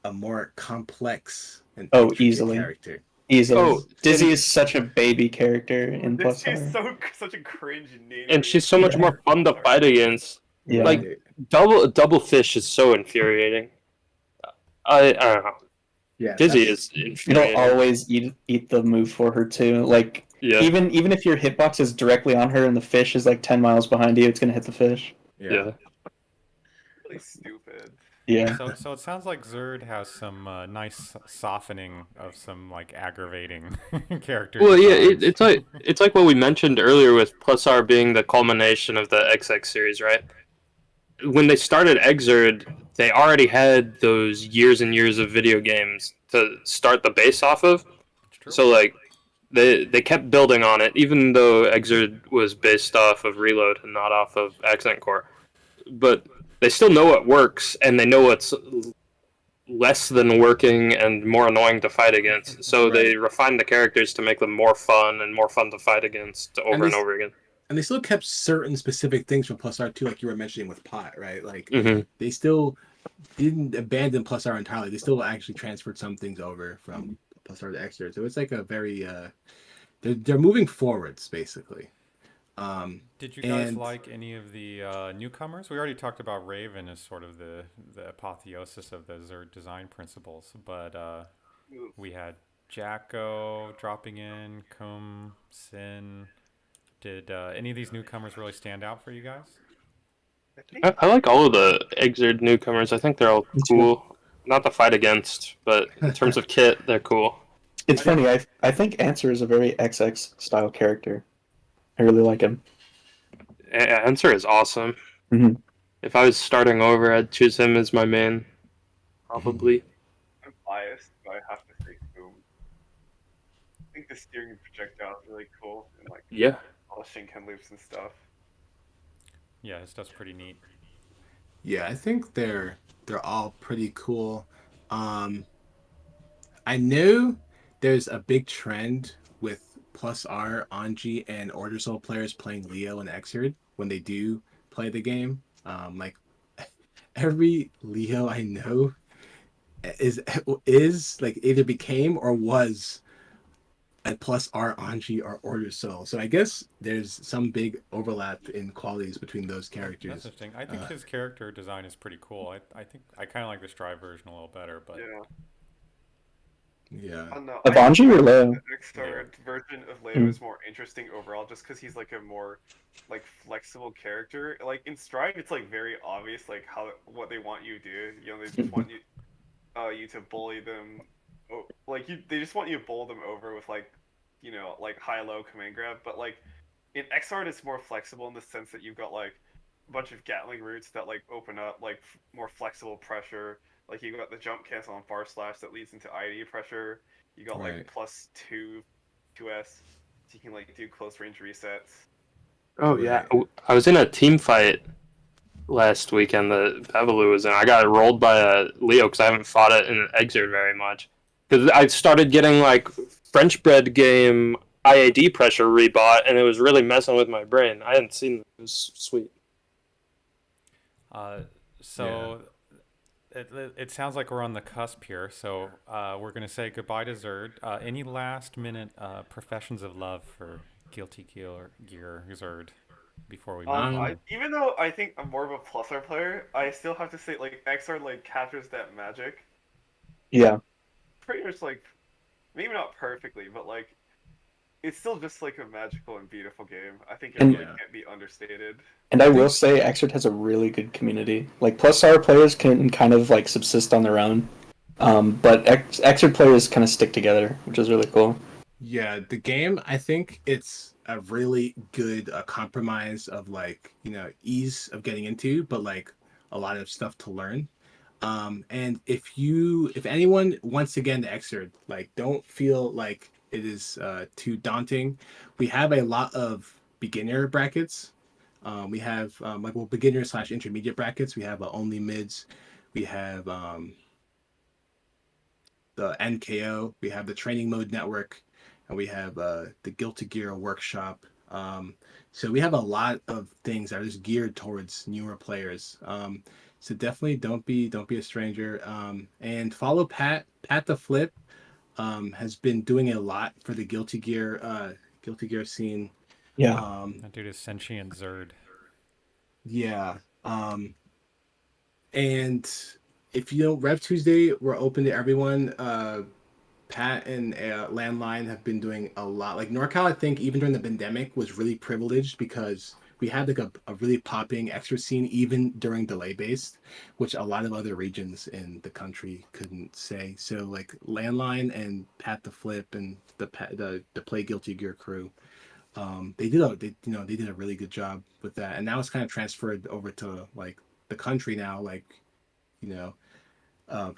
a more complex and Easily. character. Easily. Oh, Dizzy and- is such a baby character in This Plus R. is such a cringe name. And she's so much Yeah. more fun to fight against. Yeah. Like double fish is so infuriating. I don't know. Yeah, Dizzy that's- is It'll infuriating. always eat the move for her too. Like Yeah. even if your hitbox is directly on her and the fish is like 10 miles behind you, it's gonna hit the fish. Yeah. really stupid. Yeah. So it sounds like Zerd has some nice softening of some like aggravating characters. Well, yeah, designs. it's like what we mentioned earlier with Plus R being the culmination of the XX series, right? When they started Xrd, they already had those years and years of video games to start the base off of. It's true. So like they kept building on it, even though Xrd was based off of Reload and not off of Accent Core. But they still know what works, and they know what's less than working and more annoying to fight against. So they refined the characters to make them more fun and more fun to fight against over and over again. And they still kept certain specific things from Plus R too, like you were mentioning with Pot, right? Like Mhm. they still didn't abandon Plus R entirely. They still actually transferred some things over from Plus R to Xrd. So it's like a very they're moving forwards basically. Did you guys and- like any of the newcomers? We already talked about Raven as sort of the apotheosis of the Zerd design principles, but we had Jacko dropping in, Kum, Sin. Did any of these newcomers really stand out for you guys? I like all of the Xrd newcomers. I think they're all cool. Not to fight against, but in terms of kit, they're cool. It's funny, I think Answer is a very XX style character. I really like him. Answer is awesome. Mhm. If I was starting over, I'd choose him as my main, probably. I'm biased, but I have to say Boom. I think the steering projectile is really cool and like Yeah. polishing Ken loops and stuff. Yeah, his stuff's pretty neat. Yeah, I think they're all pretty cool. Um, I know there's a big trend with Plus R, Anji, and Order Soul players playing Leo and Xrd when they do play the game. Like every Leo I know is like either became or was a Plus R, Anji, or Order Soul. So I guess there's some big overlap in qualities between those That's characters. interesting. I think his character design is pretty cool. I think I kind of like the Strive version a little better, but Yeah. Yeah. I don't know. Of I think Anji or Leo? the Xrd version of Leo Mm. is more interesting overall, just because he's like a more like flexible character. Like in Strive, it's like very obvious like how what they want you to do. You know, they just want you to bully them. Oh, like they just want you to bowl them over with like, like high-low command grab. But like in Xrd, it's more flexible in the sense that you've got like a bunch of Gatling routes that like open up like more flexible pressure. Like you got the jump cancel on far slash that leads into ID pressure. You got like Right. +2 2s, so you can like do close range resets. Oh yeah, Right. I was in a team fight last weekend that Bevelou was in. I got rolled by a Leo because I haven't fought it in an Exert very much. Because I started getting like French bread game IAD pressure rebought, and it was really messing with my brain. I hadn't seen it. It was sweet. uh, so it sounds like we're on the cusp here. So we're gonna say goodbye to Zerd. Any last minute professions of love for Guilty Gear Zerd before we move Um, on? Even though I think I'm more of a plusar player, I still have to say like XR like captures that magic Yeah. pretty much like maybe not perfectly, but like it's still just like a magical and beautiful game. I think it And really Yeah. can't be understated. and I I will think say Xrd has a really good community. Like plus R players can kind of like subsist on their own. But Xrd players kind of stick together, which is really cool. yeah, the game, I think it's a really good compromise of like, ease of getting into, but like a lot of stuff to learn. And if anyone wants to get into Xrd, like don't feel like it is too daunting. We have a lot of beginner brackets. We have beginner slash intermediate brackets. We have only mids. We have the NKO. We have the Training Mode Network, and we have the Guilty Gear Workshop. So we have a lot of things that are just geared towards newer players. So definitely don't be a stranger. And follow Pat. Pat the Flip has been doing a lot for the Guilty Gear scene. Yeah. That dude is sentient Zerd. Yeah. And if you don't Rev Tuesday, we're open to everyone. Pat and Landline have been doing a lot. Like NorCal, I think even during the pandemic was really privileged because we had like a really popping extra scene even during delay based, which a lot of other regions in the country couldn't say. So like Landline and Pat the Flip and the Play Guilty Gear crew, they did a really good job with that. And now it's kind of transferred over to like the country now. Like you know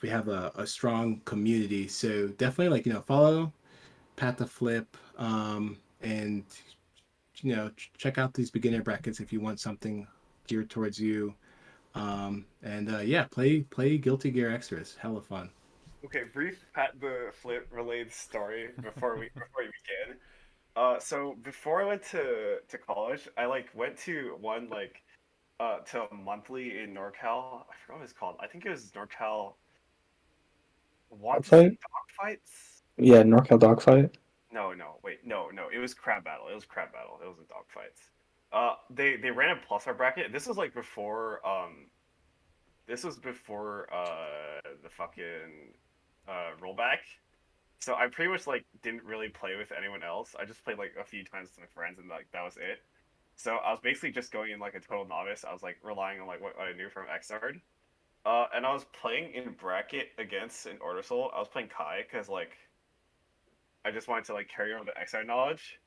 we have a strong community, so definitely follow Pat the Flip, and check out these beginner brackets if you want something geared towards you. And yeah, play Guilty Gear Extras, hella fun. Okay, brief Pat the Flip related story before we begin. So before I went to college, I like went to one like to a monthly in NorCal. I forgot what it's called. I think it was NorCal Wanted Dogfight? Dogfights. Yeah, NorCal Dogfight. No, wait, no. It was Crab Battle. It was Crab Battle. It wasn't Dogfights. They ran a plus R bracket. This was like before this was before the fucking rollback. So I pretty much like didn't really play with anyone else. I just played like a few times with my friends and like that was it. So I was basically just going in like a total novice. I was like relying on like what I knew from Xrd. And I was playing in bracket against an Order Soul. I was playing Kai because like I just wanted to like carry over the Xrd knowledge.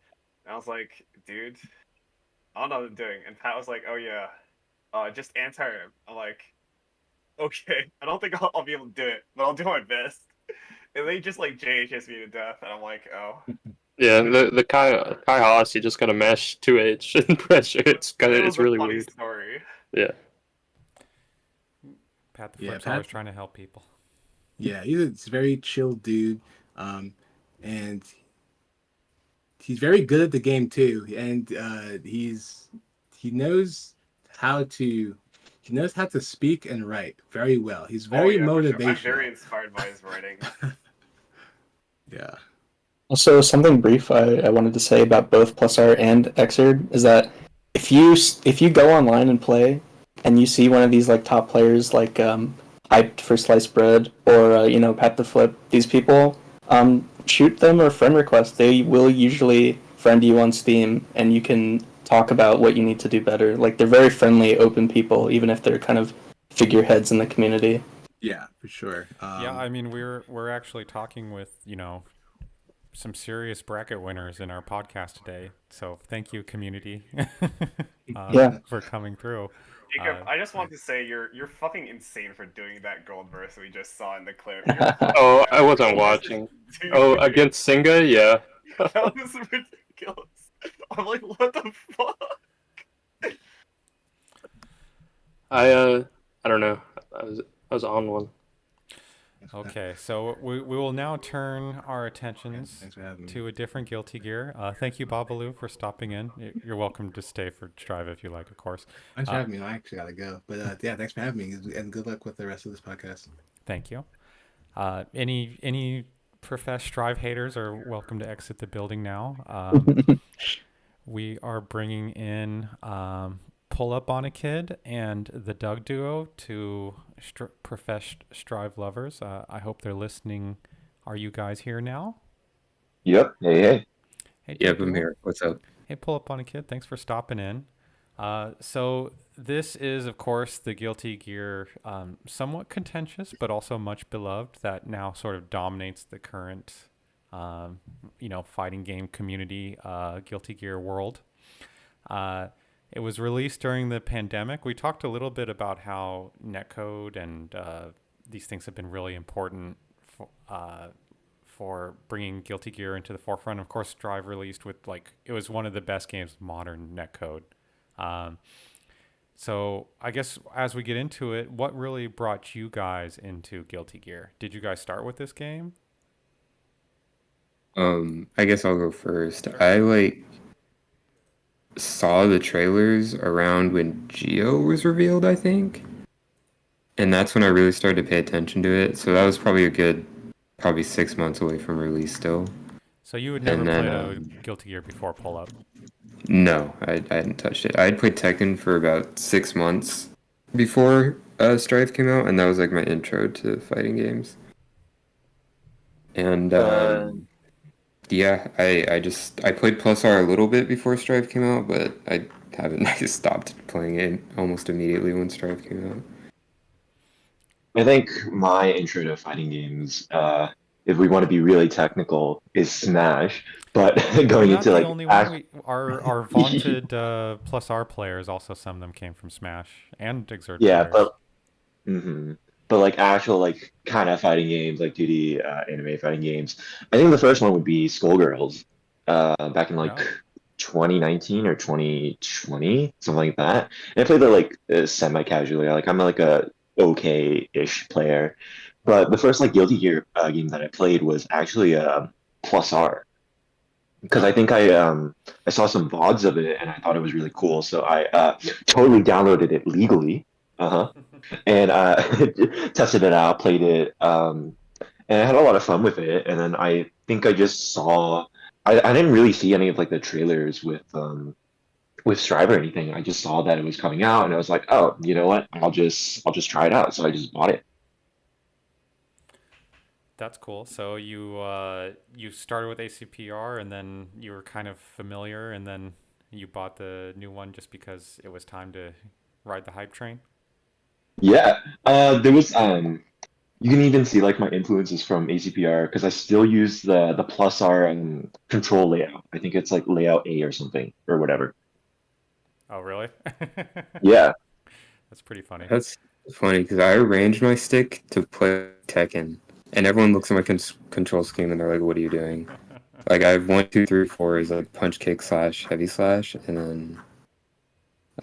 And I was like, dude, I don't know what I'm doing. And Pat was like, oh yeah, just answer him. I'm like, okay, I don't think I'll be able to do it, but I'll do my best. And they just like JHS me to death, and I'm like, oh. Yeah, the Kai Haas, he just got to mash 2H in pressure. It's It was it's a really funny weird. story. Yeah. Pat the Yeah, Flip's Pat- always trying to help people. Yeah, he's a very chill dude, and he's very good at the game too. And he knows how to speak and write very well. He's very For sure. I'm motivational. very inspired by his writing. Yeah. Also, something brief I wanted to say about both Plus R and Xrd is that if you go online and play, and you see one of these like top players like hyped for sliced bread or Pat the Flip, these people, shoot them a friend request. They will usually friend you on Steam, and you can talk about what you need to do better. Like they're very friendly, open people, even if they're kind of figureheads in the community. Yeah, for sure. Yeah, I mean we're actually talking with some serious bracket winners in our podcast today. So thank you, community, Yeah. for coming through. Jacob, I just want to say you're fucking insane for doing that gold verse we just saw in the clip. Oh, I wasn't watching. Dude, Oh, against Singa, yeah. that was ridiculous. I'm like, what the fuck? I don't know. I was on one. Okay, so we will now turn our attentions Thanks for having me. to a different Guilty Gear. Thank you, Babalu, for stopping in. You're welcome to stay for Strive if you like, of course. Thanks for having me. I actually gotta go, but yeah, thanks for having me, and good luck with the rest of this podcast. Thank you. Any professed Strive haters are welcome to exit the building now. We are bringing in Pull Up on a Kid and the Doug Duo to professed Strive lovers. I hope they're listening. Are you guys here now? Yep. Hey, hey. Hey, Yep, Doug I'm Duo. here. What's up? Hey, Pull Up on a Kid. Thanks for stopping in. So this is, of course, the Guilty Gear, somewhat contentious, but also much beloved, that now sort of dominates the current, fighting game community, Guilty Gear world. It was released during the pandemic. We talked a little bit about how netcode and these things have been really important for bringing Guilty Gear into the forefront. Of course, Strive released with it was one of the best games with modern netcode. So I guess as we get into it, what really brought you guys into Guilty Gear? Did you guys start with this game? I guess I'll go first. I saw the trailers around when Geo was revealed, I think. And that's when I really started to pay attention to it. So that was probably 6 months away from release still. So you had never And then, played a Guilty Gear before Pull Up? No, I hadn't touched it. I had played Tekken for about 6 months before Strife came out, and that was my intro to fighting games. And yeah, I played Plus R a little bit before Strife came out, but I just stopped playing it almost immediately when Strife came out. I think my intro to fighting games, if we want to be really technical, is Smash. But going Not into the only one. Our vaunted Plus R players, also some of them came from Smash and Xrd yeah, players. but actual kind of fighting games, like 2D anime fighting games. I think the first one would be Skullgirls, back in 2019 or 2020, something like that. And I played that semi-casually. I'm a okay-ish player, but the first Guilty Gear game that I played was actually Plus R, because I think I saw some VODs of it and I thought it was really cool, so I totally downloaded it legally, and tested it out, played it, and I had a lot of fun with it. And then I think I just saw, I didn't really see any of the trailers with Strive or anything. I just saw that it was coming out, and I was like, oh, you know what? I'll just try it out. So I just bought it. That's cool. So you started with ACPR, and then you were kind of familiar, and then you bought the new one just because it was time to ride the hype train? Yeah. There was you can even see my influences from ACPR, because I still use the Plus R and control layout. I think it's layout A or something or whatever. Oh, really? Yeah. That's pretty funny. That's funny because I arranged my stick to play Tekken, and everyone looks at my control scheme and they're like, "What are you doing?" Like I have 1, 2, 3, 4 is like punch, kick, slash, heavy slash, and then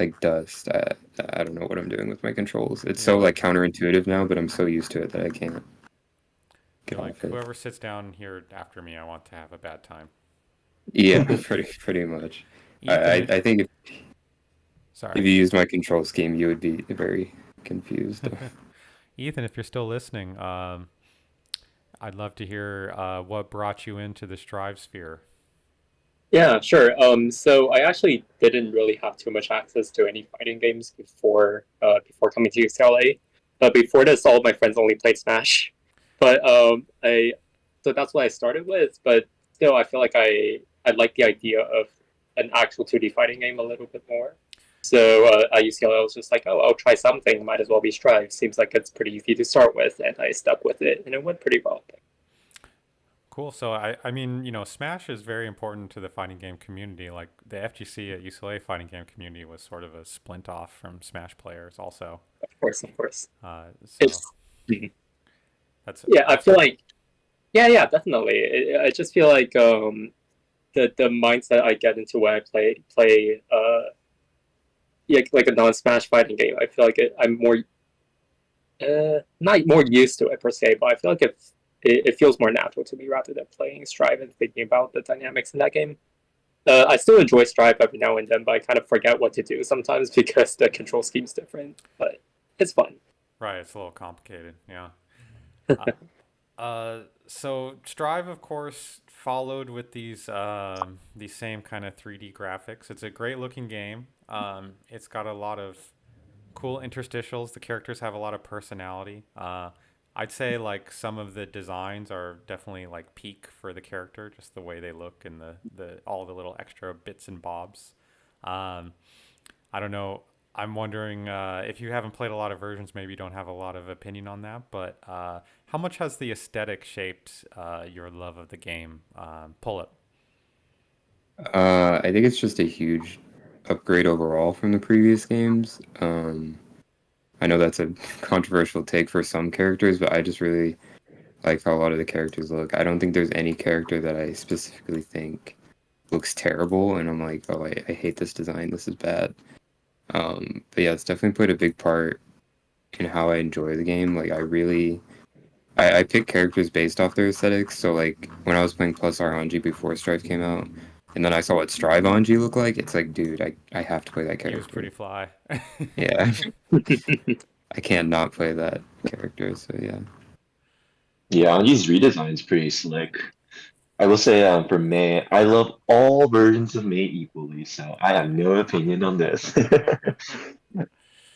like dust. I don't know what I'm doing with my controls. It's so Yeah. like counterintuitive now, but I'm so used to it that I can't get You're like, off it. whoever sits down here after me, I want to have a bad time. Yeah, pretty much. Ethan, I think if sorry. you use my control scheme, you would be very confused. Ethan, if you're still listening, I'd love to hear what brought you into the Strive sphere. Yeah, sure. So I actually didn't really have too much access to any fighting games before coming to UCLA. But before this, all of my friends only played Smash. But so that's what I started with. But still, I feel like I like the idea of an actual 2D fighting game a little bit more. So at UCLA, I was just like, oh, I'll try something. Might as well be Strive. Seems like it's pretty easy to start with, and I stuck with it, and it went pretty well. Cool. So I mean, Smash is very important to the fighting game community. Like the FGC at UCLA fighting game community was sort of a splint off from Smash players, also. Of course. So It's, that's yeah, I feel awesome. like yeah, definitely. I just feel like the mindset I get into when I play yeah, like a non-Smash fighting game. I feel like I'm more not more used to it per se, but I feel like it feels more natural to me rather than playing Strive and thinking about the dynamics in that game. I still enjoy Strive every now and then, but I kind of forget what to do sometimes because the control scheme's different. But it's fun. Right. It's a little complicated. Yeah. So Strive, of course, followed with these same kind of 3D graphics. It's a great looking game. It's got a lot of cool interstitials. The characters have a lot of personality. I'd say like some of the designs are definitely like peak for the character, just the way they look and the all the little extra bits and bobs. Um, I don't know. I'm wondering if you haven't played a lot of versions, maybe you don't have a lot of opinion on that. But how much has the aesthetic shaped your love of the game? Pull it. I think it's just a huge upgrade overall from the previous games. I know that's a controversial take for some characters, but I just really like how a lot of the characters look. I don't think there's any character that I specifically think looks terrible, and I'm like, oh, I hate this design. This is bad. But yeah, it's definitely played a big part in how I enjoy the game. Like, I pick characters based off their aesthetics. So, like, when I was playing Plus R Anji before Strive came out, and then I saw what Strive Anji looked like, it's like, dude, I have to play that He was pretty character. fly. Yeah, I can't not play that character. So yeah. Yeah, Anji's redesign is pretty slick. I will say, for May, I love all versions of May equally, so I have no opinion on this.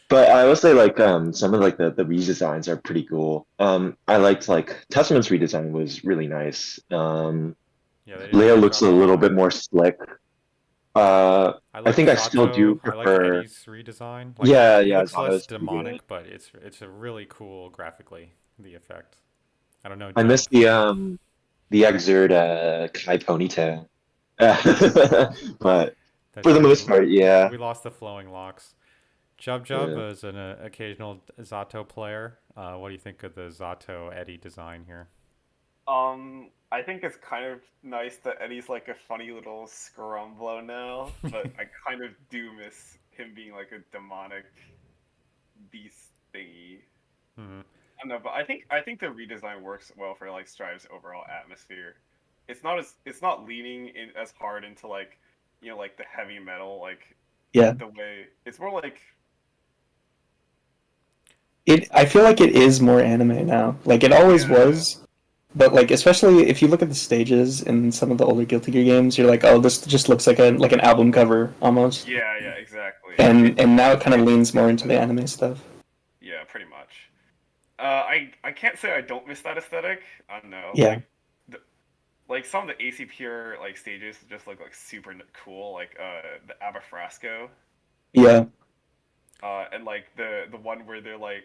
But I will say, like, some of like the redesigns are pretty cool. I liked like Testament's redesign was really nice. Yeah, they did a Leia great looks job a with little Leia. bit more slick. Uh, I I like think I still do Zato. I like prefer. Eddie's redesign. Like Yeah, he yeah, looks less Zato's pretty good. demonic, but it's a really cool graphically the effect. I don't know, I Jub. miss the Exert Kai ponytail. But That's for the true. most part, yeah. We lost the flowing locks. Jub Yeah. is an occasional Zato player. What do you think of the Zato Eddie design here? I think it's kind of nice that Eddie's like a funny little scrumblo now, but I kind of do miss him being like a demonic beast thingy. Hmm. I don't know, but I think the redesign works well for like Strive's overall atmosphere. It's not leaning in as hard into like like the heavy metal like Yeah. the way it's more like I feel like it is more anime now. Like it always yeah was, but like especially if you look at the stages in some of the older Guilty Gear games, you're like, oh, this just looks like an album cover almost. yeah exactly. And now it kind of leans more into the anime stuff. Yeah, pretty much. I can't say I don't miss that aesthetic. I don't know. Yeah. The, like some of the AC Pure like stages just look like super cool, like the Abafrasco, Yeah. and like the one where they're like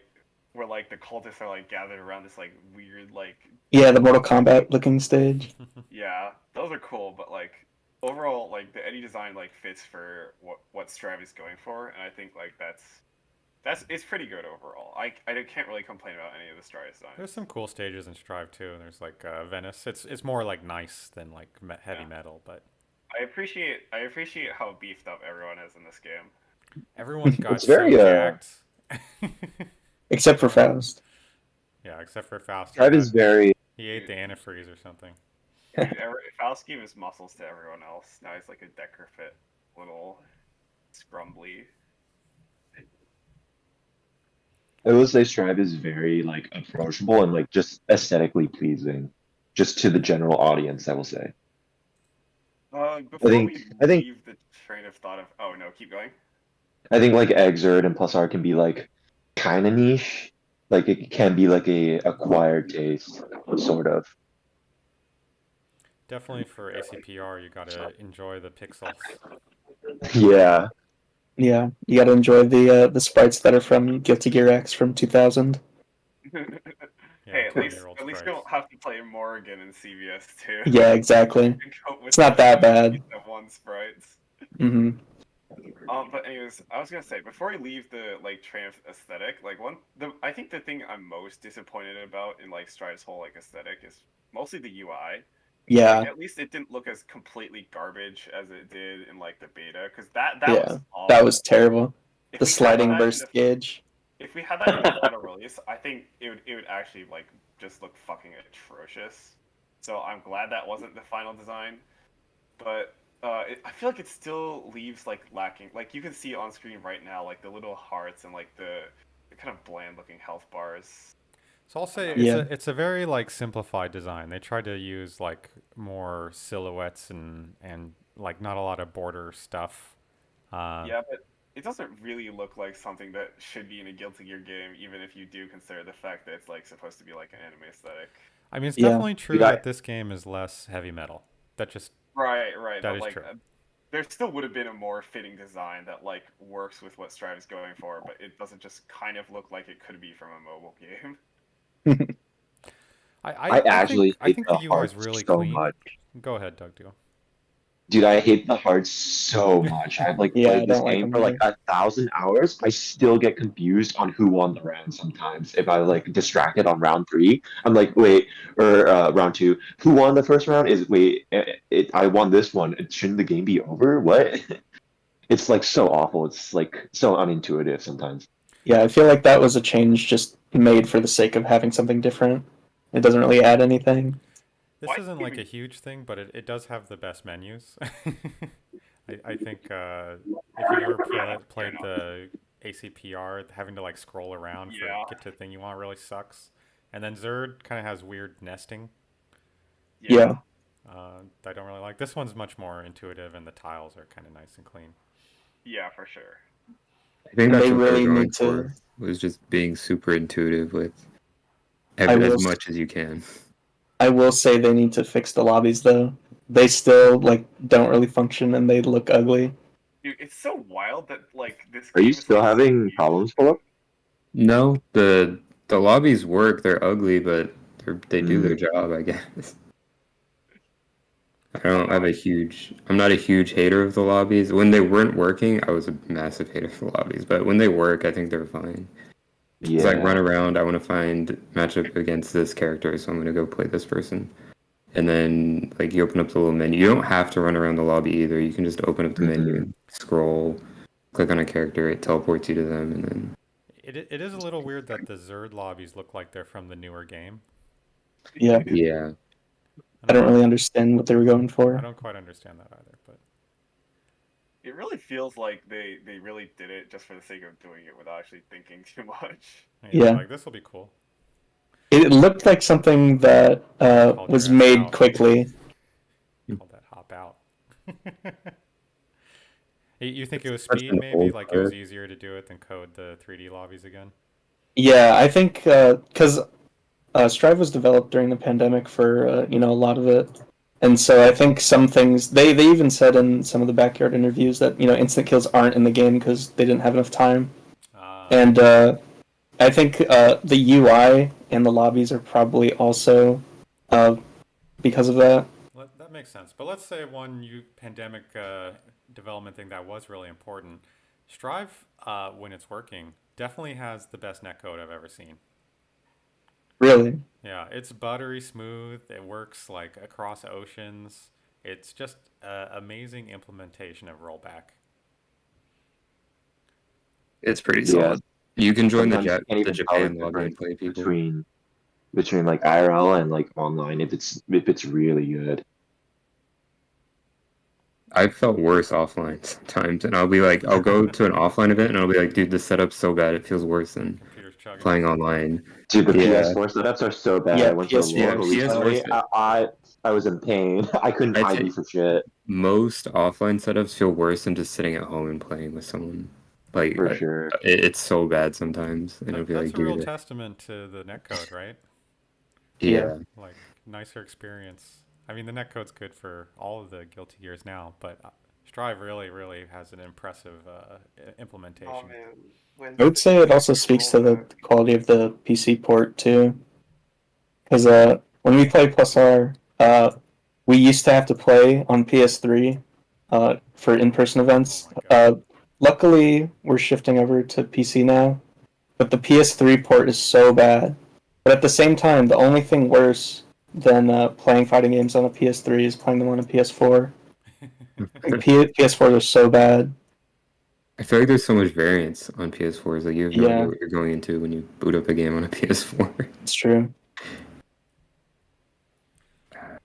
where like the cultists are like gathered around this like weird like Yeah, the Mortal Kombat looking stage. yeah those are cool, but like overall, like the Eddie design like fits for what Strive is going for, and I think like that's it's pretty good overall. I can't really complain about any of the Strive designs. There's some cool stages in Strive too. There's like Venice. It's more like nice than like heavy metal, but I appreciate how beefed up everyone is in this game. everyone's got It's very, so jacked. Except for Faust. Yeah, except for Faust. Strive is very. He ate the antifreeze or something. Dude, Faust gave his muscles to everyone else. Now he's like a Decker fit little scrumbly. I will say Strive is very like approachable and like just aesthetically pleasing, just to the general audience. I will say. Before think- we I think- leave the train of thought of oh no, keep going. I think like Exert and Plus R can be like kind of niche. Like it can be like a acquired taste, sort of. Definitely for ACPR, you gotta enjoy the pixels. Yeah. Yeah, you gotta enjoy the sprites that are from Guilty Gear X from 2000. Yeah, Hey, at least 20-year-old you sprites. don't have to play Morrigan in CVS too. Yeah, exactly. And cope with It's not that bad. the one sprites. Hmm. But anyways, I was gonna say before we leave the like train of aesthetic, like I think the thing I'm most disappointed about in like Strive's whole like aesthetic is mostly the UI. Yeah, Like, at least it didn't look as completely garbage as it did in like the beta, because that Yeah, was awful. that was terrible. If The we had sliding that in burst the- gauge. If we had that in the final release, I think it would actually like just look fucking atrocious. So I'm glad that wasn't the final design, but I feel like it still leaves like lacking. Like you can see on screen right now, like the little hearts and like the kind of bland looking health bars. So I'll say Yeah. it's a very like simplified design. They tried to use like more silhouettes and like not a lot of border stuff. Yeah, but it doesn't really look like something that should be in a Guilty Gear game, even if you do consider the fact that it's like supposed to be like an anime aesthetic. I mean, it's Yeah. definitely true Yeah. that this game is less heavy metal. That just Right. That But is like, true. There still would have been a more fitting design that like works with what Strive is going for, but it doesn't just kind of look like it could be from a mobile game. I actually I hate think the the UI is hearts really so clean. much. Go ahead, Doug. Do. Dude, I hate the hearts so much. I've like Yeah, I played this don't like game them for like 1,000 hours. I still get confused on who won the round sometimes. If I like distracted on round 3, I'm like, wait, or round 2, who won the first round? I won this one. Shouldn't the game be over? What? It's like so awful. It's like so unintuitive sometimes. Yeah, I feel like that was a change just made for the sake of having something different. It doesn't really add anything. This Why isn't do like we- a huge thing, but it does have the best menus. I think if you ever played the ACPR, having to like scroll around for Yeah. get to the thing you want really sucks. And then Zerd kind of has weird nesting. Yeah. I don't really like. This one's much more intuitive, and the tiles are kind of nice and clean. Yeah, for sure. I think And that's they what they really were going need to- for, was just being super intuitive with I will as s- much as you can. I will say they need to fix the lobbies though. They still like don't really function and they look ugly. Dude, it's so wild that like this. Are you game is, still like, so having huge. problems, Philip? No, the lobbies work. They're ugly, but they do Mm. their job, I guess. I'm not a huge hater of the lobbies. When they weren't working, I was a massive hater of the lobbies. But when they work, I think they're fine. It's like run around. I want to find matchup against this character, so I'm gonna go play this person. And then like you open up the little menu. You don't have to run around the lobby either. You can just open up the menu, and scroll, click on a character, it teleports you to them, and then It is a little weird that the Zerd lobbies look like they're from the newer game. Yeah. yeah. I don't really understand what they were going I for. don't quite understand that either, but It really feels like they really did it just for the sake of doing it without actually thinking too much. Yeah. like this will be cool. It looked like something that Called was your ass made out. quickly. Call that hop out. You think it was That's speed, an maybe? old Like it was code. easier to do it than code the 3D lobbies again? Yeah, I think because Strive was developed during the pandemic for a lot of it, and so I think some things they even said in some of the backyard interviews that instant kills aren't in the game because they didn't have enough time, and I think the UI and the lobbies are probably also because of that. That that makes sense. But let's say one pandemic development thing that was really important. Strive, when it's working, definitely has the best netcode I've ever seen. Really? Yeah, it's buttery smooth. It works like across oceans. It's just amazing implementation of rollback. It's pretty Yeah. solid. You can join Sometimes you can't the even tell the Japan login difference play people. between like IRL and like online if it's really good. I've felt worse offline sometimes, and I'll be like, I'll go to an offline event, and I'll be like, dude, this setup's so bad, it feels worse than Computer's chugging. playing online. Dude, the Yeah. PS4 setups are so bad. Yeah, I went to a PS4. local Yeah, PS4 recently. set- I was in pain. I couldn't I'd ID say for shit. most offline setups feel worse than just sitting at home and playing with someone. Like, For sure. it's so bad sometimes, and it'll be That's like, a real dude, testament to the netcode, right? yeah. Like nicer experience. I mean, the netcode's good for all of the Guilty Gears now, but Strive really, really has an impressive implementation. Oh man, when I would say it also speaks to the quality of the PC port too. Because when we play Plus R, we used to have to play on PS3 for in-person events. Oh my God. Luckily, we're shifting over to PC now, but the PS3 port is so bad. But at the same time, the only thing worse than playing fighting games on a PS3 is playing them on a PS4. PS4s are so bad. I feel like there's so much variance on PS4s. Like, you have no Yeah. idea what you're going into when you boot up a game on a PS4. It's true. Yeah,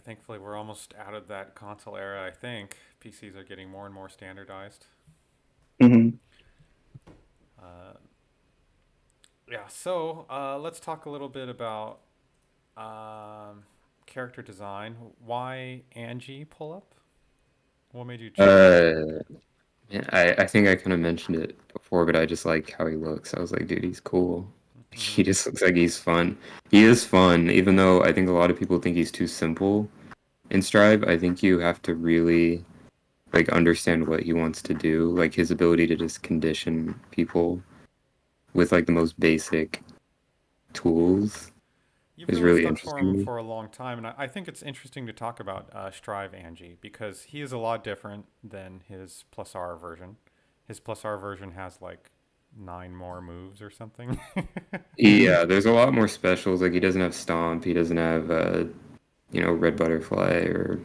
thankfully we're almost out of that console era. I think PCs are getting more and more standardized. Hmm. Yeah, so let's talk a little bit about character design. Why Angie pull up? What made you choose? Yeah, I think I kind of mentioned it before, but I just like how he looks. I was like, dude, he's cool. He just looks like he's fun. He is fun, even though I think a lot of people think he's too simple in Strive. I think you have to really like understand what he wants to do, like his ability to just condition people with like the most basic tools You've is really really stuck for interesting to him me. for a long time, and I think it's interesting to talk about Strive Angie because he is a lot different than his Plus R version. His Plus R version has like 9 more moves or something. Yeah, there's a lot more specials. Like, he doesn't have Stomp, he doesn't have Red Butterfly, or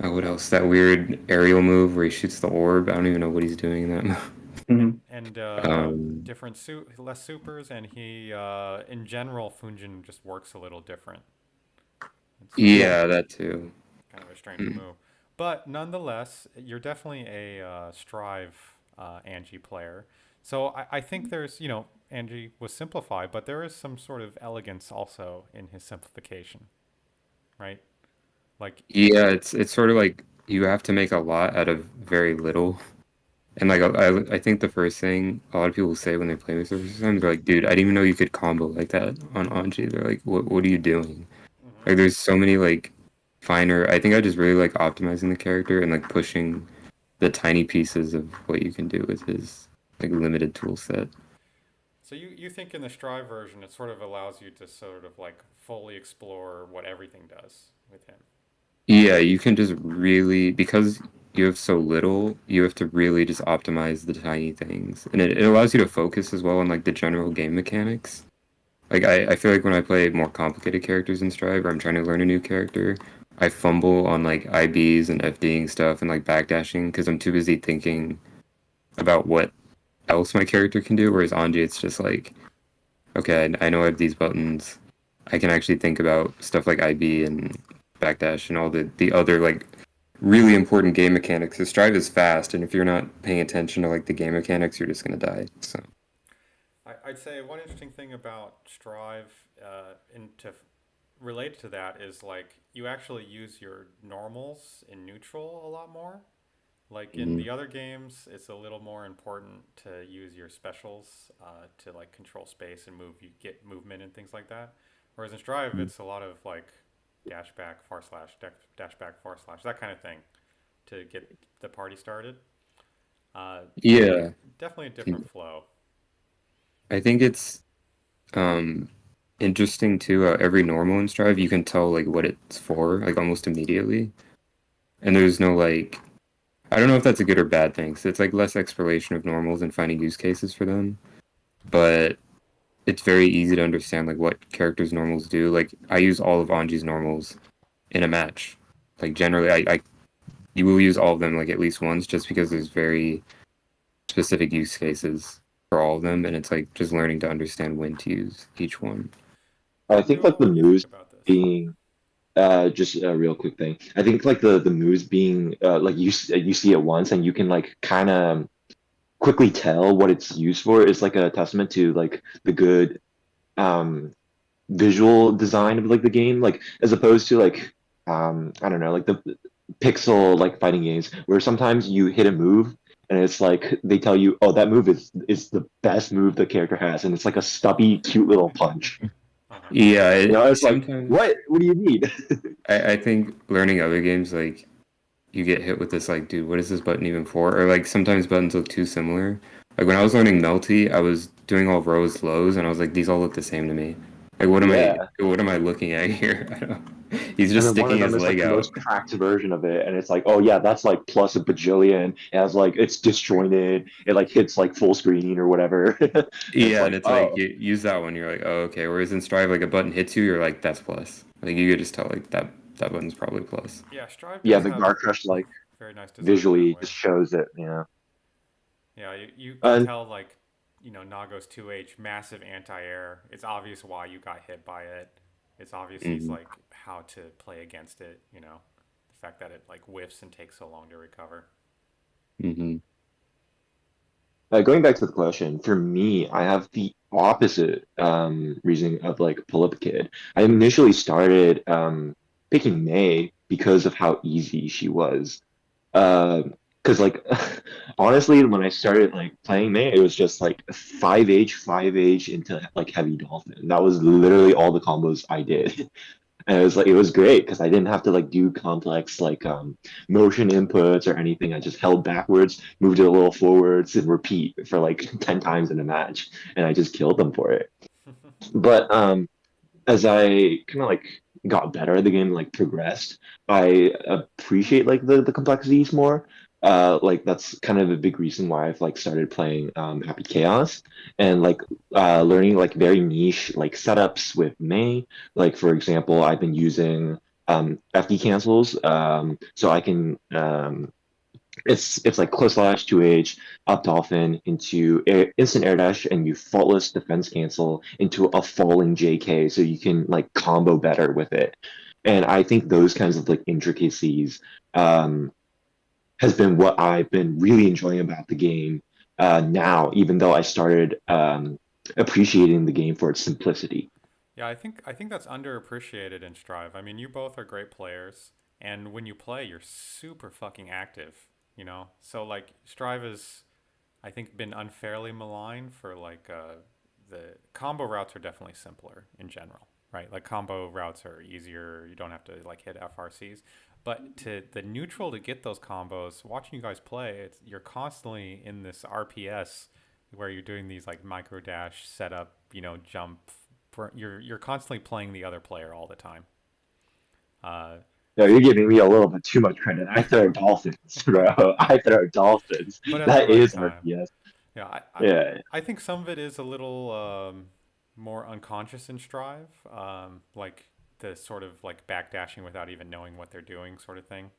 what else? That weird aerial move where he shoots the orb. I don't even know what he's doing in that move. Hmm. And different less supers, and he in general Funjin just works a little different. It's Yeah, that too. kind of a strange move, but nonetheless, you're definitely a Strive Angie player. So I think there's Angie was simplified, but there is some sort of elegance also in his simplification, right? Like Yeah, it's sort of like you have to make a lot out of very little. And like I think the first thing a lot of people say when they play this the first time, they're like, dude, I didn't even know you could combo like that on Anji. They're like, what are you doing? Like, there's so many like finer. I think I just really like optimizing the character and like pushing the tiny pieces of what you can do with his like limited tool set. so you think in the Strive version it sort of allows you to sort of like fully explore what everything does with him. Yeah, you can just really, because you have so little, you have to really just optimize the tiny things. And it allows you to focus as well on like the general game mechanics. Like, I feel like when I play more complicated characters in Strive, or I'm trying to learn a new character, I fumble on like IBs and FDing stuff and like backdashing because I'm too busy thinking about what else my character can do. Whereas Anji, it's just like, okay, I know I have these buttons. I can actually think about stuff like IB and backdash and all the other like really important game mechanics. The Strive is fast, and if you're not paying attention to like the game mechanics, you're just gonna die. So I'd say one interesting thing about Strive, and to relate to that, is like you actually use your normals in neutral a lot more. Like in the other games, it's a little more important to use your specials to like control space and get movement and things like that. Whereas in Strive, it's a lot of like dash back, /, dash back, /, that kind of thing to get the party started. yeah, Definitely a different flow. I think it's um interesting too. Every normal in Strive, you can tell like what it's for, like almost immediately. And there's no like, I don't know if that's a good or bad thing. So it's like less exploration of normals and finding use cases for them. But it's very easy to understand like what characters' normals do. Like I use all of Anji's normals in a match. Like generally, I you will use all of them like at least once, just because there's very specific use cases for all of them, and it's like just learning to understand when to use each one. I think like the What do you think moves about this? being just a real quick thing. I think like the moves being like you see it once and you can like kind of quickly tell what it's used for is like a testament to like the good um visual design of like the game, like as opposed to like I don't know, like the pixel like fighting games where sometimes you hit a move and it's like they tell you, oh, that move is the best move the character has, and it's like a stubby, cute little punch. Yeah, You know, it's like, sometimes what do you need? I think learning other games like you get hit with this like, dude, what is this button even for? Or like sometimes buttons look too similar. Like when I was learning Melty, I was doing all rows, lows, and I was like, these all look the same to me. Like Yeah. what am I looking at here? I don't. He's And just then one of sticking them his is like leg the out. most cracked version of it, and it's like, oh yeah, that's like plus a bajillion. It has like it's disjointed. It like hits like full screen or whatever. And it's Yeah, and like, it's like oh you use that one, you're like, oh okay. Whereas in Strive, like a button hits you, you're like, that's plus. Like you could just tell like that button's probably plus. Yeah, Strive yeah, does the have Gar Crush like very nice design in that visually way. just shows it. Yeah, Yeah, you can and tell like, Nago's 2H, massive anti-air. It's obvious why you got hit by it. It's obvious he's Mhm. like how to play against it, The fact that it like whiffs and takes so long to recover. Mhm. going back to the question, for me, I have the opposite reasoning of like pull up kid. I initially started picking May because of how easy she was. Because like honestly, when I started like playing May, it was just like 5H into like heavy dolphin. That was literally all the combos I did. And it was like it was great because I didn't have to like do complex like motion inputs or anything. I just held backwards, moved it a little forwards, and repeat for like 10 times in a match, and I just killed them for it. But as I kind of like got better at the game, like progressed, I appreciate like the complexities more. Like that's kind of a big reason why I've like started playing Happy Chaos and like learning like very niche like setups with May. Like for example, I've been using FD cancels, so I can it's like close slash 2H up dolphin into instant air dash, and you faultless defense cancel into a falling JK, so you can like combo better with it. And I think those kinds of like intricacies um, has been what I've been really enjoying about the game now, even though I started appreciating the game for its simplicity. Yeah, I think that's underappreciated in Strive. I mean, you both are great players, and when you play, you're super fucking active. So like Strive has, I think, been unfairly maligned for like the combo routes are definitely simpler in general, right? Like combo routes are easier. You don't have to like hit FRCs. But to the neutral to get those combos, watching you guys play, you're constantly in this RPS where you're doing these like micro dash setup, jump. You're constantly playing the other player all the time. Uh, No, you're giving me a little bit too much credit. I throw dolphins, bro. I throw dolphins. but at the That right is time. RPS. Yeah, Yeah. I think some of it is a little more unconscious in Strive, like the sort of like backdashing without even knowing what they're doing, sort of thing.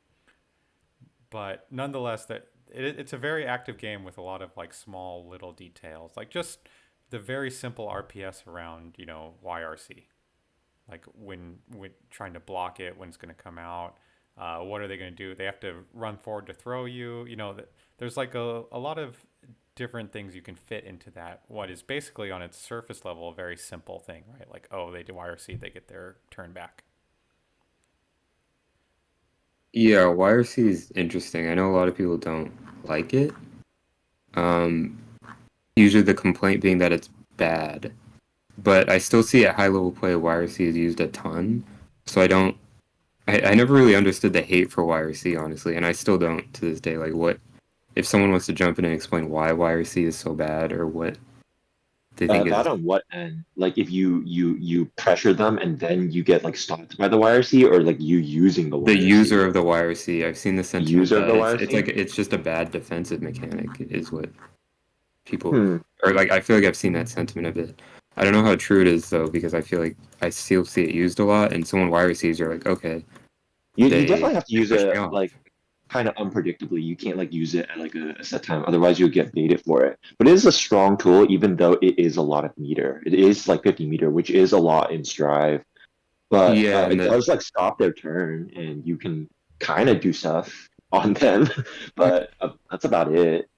But nonetheless, it's a very active game with a lot of like small little details, like just the very simple RPS around YRC, like when trying to block it, when it's going to come out. What are they going to do? They have to run forward to throw you. There's like a lot of different things you can fit into that. What is basically on its surface level a very simple thing, right? Like, oh, they do YRC, they get their turn back. Yeah, YRC is interesting. I know a lot of people don't like it. Um, Usually the complaint being that it's bad, but I still see at high level play YRC is used a ton. So I never really understood the hate for YRC, honestly, and I still don't to this day. Like, what if someone wants to jump in and explain why YRC is so bad or what they think That is on what end? Like if you pressure them and then you get like stopped by the YRC, or like you using the the YRC? user of the YRC. I've seen the sentiment User of that the it's like YRC? it's just a bad defensive mechanic is what people Hmm. or like I feel like I've seen that sentiment a bit. I don't know how true it is though, because I feel like I still see it used a lot, and someone YRCs are like, okay, You they definitely have to they use push me it off. like kind of unpredictably. You can't like use it at like a set time, otherwise you'll get baited for it. But it is a strong tool, even though it is a lot of meter. It is like 50 meter, which is a lot in Strive. But Yeah, and it does like stop their turn, and you can kind of do stuff on them. But that's about it.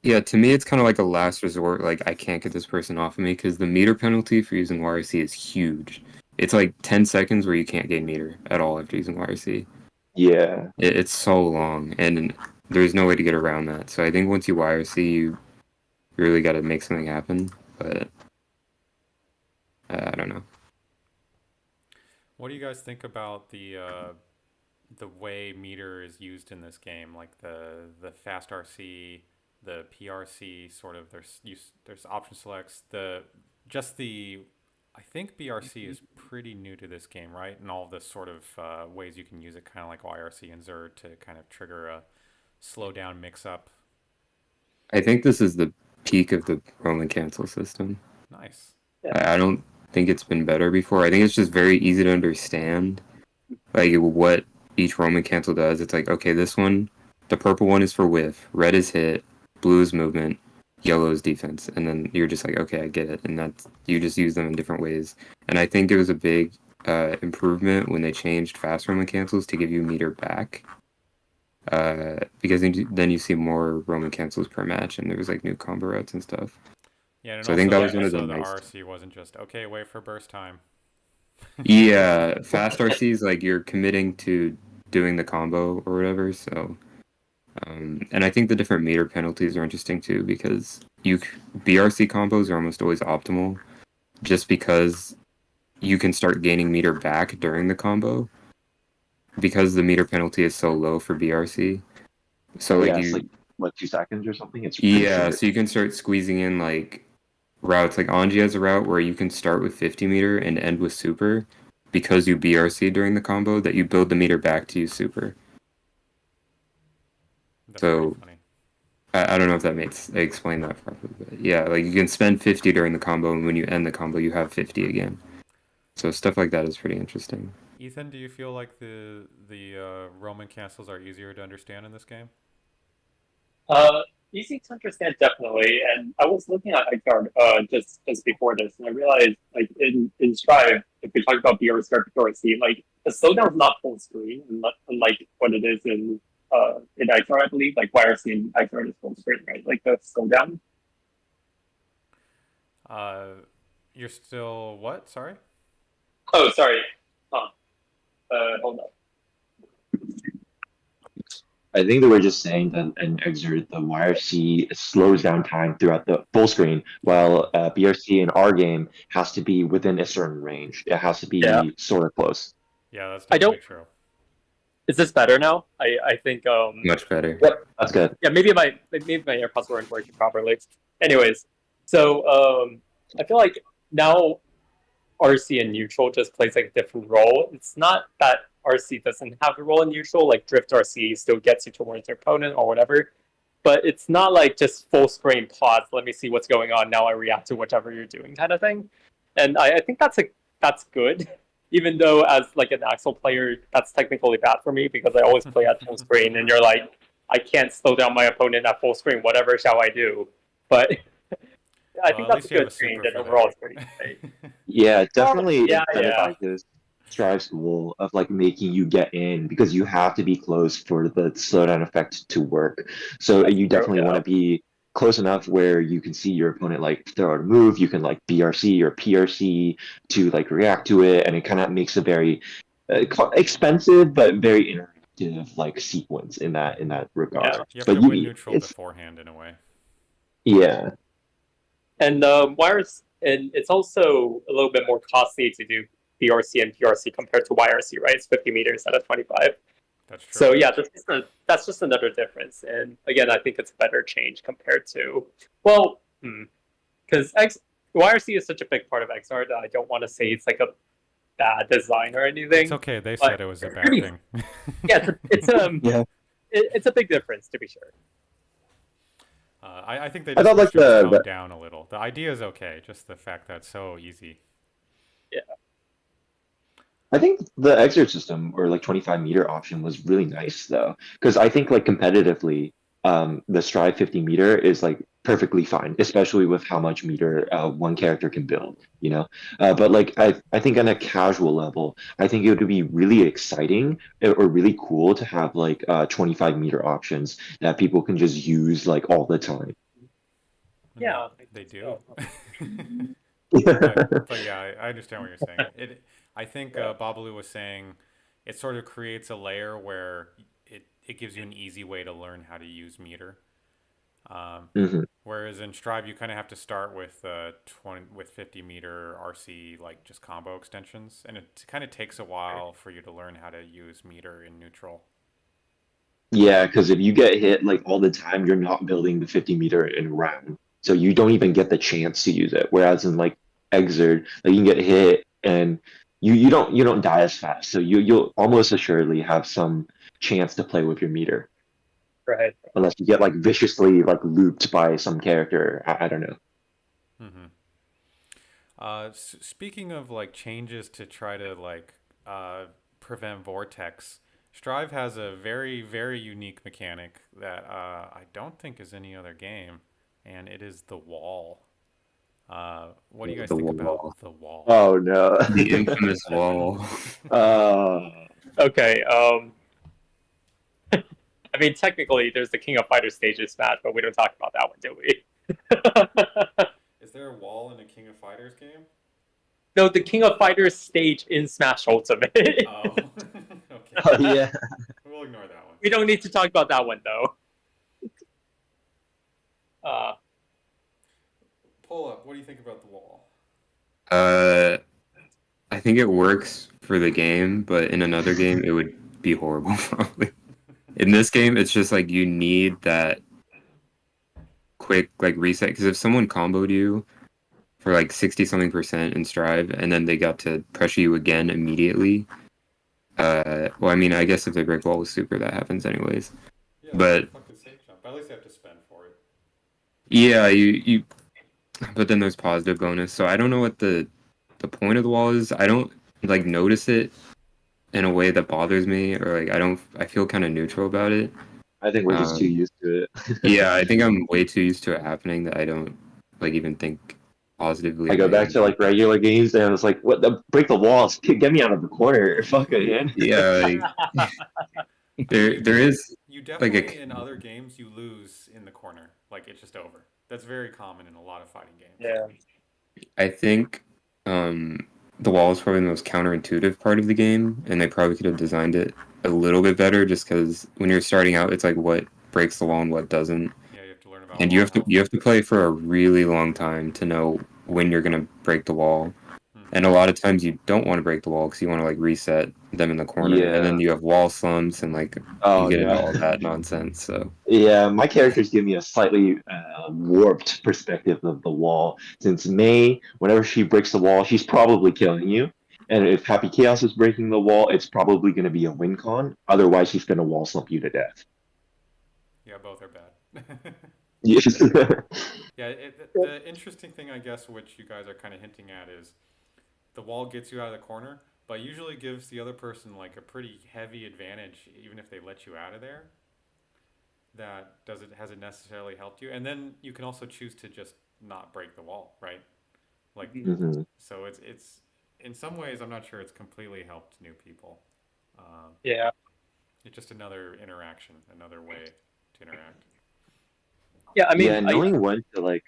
yeah, to me it's kind of like a last resort. Like I can't get this person off of me because the meter penalty for using YRC is huge. It's like 10 seconds where you can't gain meter at all after using YRC. Yeah. It's so long, and there's no way to get around that. So I think once you YRC, you really got to make something happen. But I don't know. What do you guys think about the way meter is used in this game? Like the fast RC, the PRC, sort of. There's option selects. Just the I think BRC is pretty new to this game, right? And all the sort of ways you can use it, kind of like YRC and Zerd, to kind of trigger a slow down mix up. I think this is the peak of the Roman cancel system. Nice. I don't think it's been better before. I think it's just very easy to understand, like what each Roman cancel does. It's like, okay, this one, the purple one is for whiff, red is hit, blue is movement, yellow is defense, and then you're just like, okay, I get it, and that's you just use them in different ways. And I think it was a big improvement when they changed fast Roman cancels to give you meter back. Because then you see more Roman cancels per match, and there was like new combo routes and stuff. Yeah, and So I think that also, was one of the the nice. RC wasn't just okay. Wait for burst time. Yeah, fast RC is like you're committing to doing the combo or whatever. So, and I think the different meter penalties are interesting too because BRC combos are almost always optimal, just because you can start gaining meter back during the combo because the meter penalty is so low for BRC. So like Yeah, it's you like what, 2 seconds or something? It's pretty Yeah, short. so you can start squeezing in like routes. Like Anji has a route where you can start with 50 meter and end with super because you BRC during the combo that you build the meter back to use super. That's So pretty funny. I don't know if that makes I explained that properly, but yeah, like you can spend 50 during the combo, and when you end the combo, you have 50 again. So stuff like that is pretty interesting. Ethan, do you feel like the Roman cancels are easier to understand in this game? Easy to understand, definitely. And I was looking at iCard just before this, and I realized like in Strive, if we talk about BRC or PRC, like the slowdown is not full screen, unlike what it is in iCard, I believe. Like YRC and iCard is full screen, right? Like the slowdown. You're still what? Sorry. Oh, sorry. Hold on. I think they were just saying that in Exert, the YRC slows down time throughout the full screen, while BRC in our game has to be within a certain range. It has to be sort of close. Yeah, that's I don't- definitely true. Is this better now? I think Much better. Yep, that's good. yeah, maybe my AirPods weren't working properly. Anyways, so I feel like now RC and neutral just plays like a different role. It's not that RC doesn't have a role in neutral, like drift RC still gets you towards your opponent or whatever, but it's not like just full screen pause, let me see what's going on, now I react to whatever you're doing kind of thing. And I think that's good. Even though as like an Axel player, that's technically bad for me because I always play at full screen and you're like, I can't slow down my opponent at full screen, whatever shall I do? But I think at that's least a you have good a thing, super and for overall that. it's pretty great. Yeah, it definitely yeah. incentivizes Strive's goal of like making you get in because you have to be close for the slowdown effect to work. So That's you true, definitely want yeah. to be close enough where you can see your opponent like throw out a move. You can like BRC or PRC to like react to it, and it kind of makes a very expensive but very interactive like sequence in that regard. Yeah. You have But to win neutral it's beforehand in a way. yeah. And wires, and it's also a little bit more costly to do BRC and PRC compared to YRC, right? It's 50 meters out of 25. That's true. So yeah, that's just another difference. And again, I think it's a better change compared to, well, because YRC is such a big part of XR that I don't want to say it's like a bad design or anything. It's okay. They but said it was a bad pretty- thing. Yeah, Yeah. it's a big difference to be sure. I think they I just thought, like, should have the- toned down a little. The idea is okay, just the fact that it's so easy. I think the exert system or like 25-meter option was really nice though, because I think like competitively, the Strive 50-meter is like perfectly fine, especially with how much meter one character can build, you know. But like I think on a casual level, I think it would be really exciting or really cool to have like 25-meter options that people can just use like all the time. Yeah, They do. Yeah. But yeah, I understand what you're saying. I think Babalu was saying it sort of creates a layer where it gives you an easy way to learn how to use meter. Mhm. Whereas in Strive, you kind of have to start with 50 meter RC, like just combo extensions, and it kind of takes a while for you to learn how to use meter in neutral. Yeah, because if you get hit like all the time, you're not building the 50-meter in a round. So you don't even get the chance to use it. Whereas in like Exert, like you can get hit and you don't die as fast. So you'll almost assuredly have some chance to play with your meter. Right. Unless you get like viciously like looped by some character. I don't know. Speaking of like changes to try to like prevent vortex, Strive has a very, very unique mechanic that I don't think is any other game, and it is the wall. What do you guys The think wall. about the wall? Oh no. The infamous wall. Okay. I mean, technically, there's the King of Fighters stages match, but we don't talk about that one, do we? Is there a wall in a King of Fighters game? No, the King of Fighters stage in Smash Ultimate. Oh, okay. Oh yeah. We'll ignore that one. We don't need to talk about that one, though. Pull up. What do you think about the wall? I think it works for the game, but in another game it would be horrible probably. In this game, it's just like you need that quick like reset, because if someone comboed you for like 60 something percent in Strive and then they got to pressure you again immediately, well, I mean, I guess if they break wall with super, that happens anyways. Yeah, But fucking safe jump. At least you have to spend for it. yeah, you but then there's positive bonus, so I don't know what the point of the wall is. I don't like notice it in a way that bothers me, or like I feel kind of neutral about it. I think we're just too used to it. Yeah, I think I'm way too used to it happening that I don't like even think positively. I go back to like regular games and it's like, what the break the walls, get me out of the corner, fuck it, man. Yeah, like, there is You like definitely in other games you lose in the corner, like it's just over. That's very common in a lot of fighting games. Yeah. I think the wall is probably the most counterintuitive part of the game, and they probably could have designed it a little bit better, just because when you're starting out, it's like what breaks the wall and what doesn't. Yeah, you have to learn about. And wall you health. have to play for a really long time to know when you're gonna break the wall. And a lot of times you don't want to break the wall because you want to like reset them in the corner, Yeah. and then you have wall slumps and like Oh, you get into no. all that nonsense. So Yeah, my characters give me a slightly warped perspective of the wall. Since May, whenever she breaks the wall, she's probably killing you. And if Happy Chaos is breaking the wall, it's probably going to be a win con. Otherwise, she's going to wall slump you to death. Yeah, both are bad. Yes. Yeah, the interesting thing, I guess, which you guys are kind of hinting at, is the wall gets you out of the corner, but usually gives the other person like a pretty heavy advantage, even if they let you out of there. That hasn't necessarily helped you, and then you can also choose to just not break the wall, right? Like, Mhm. so it's in some ways, I'm not sure it's completely helped new people. Yeah. It's just another interaction, another way to interact. Yeah, I mean, Yeah, knowing when to like,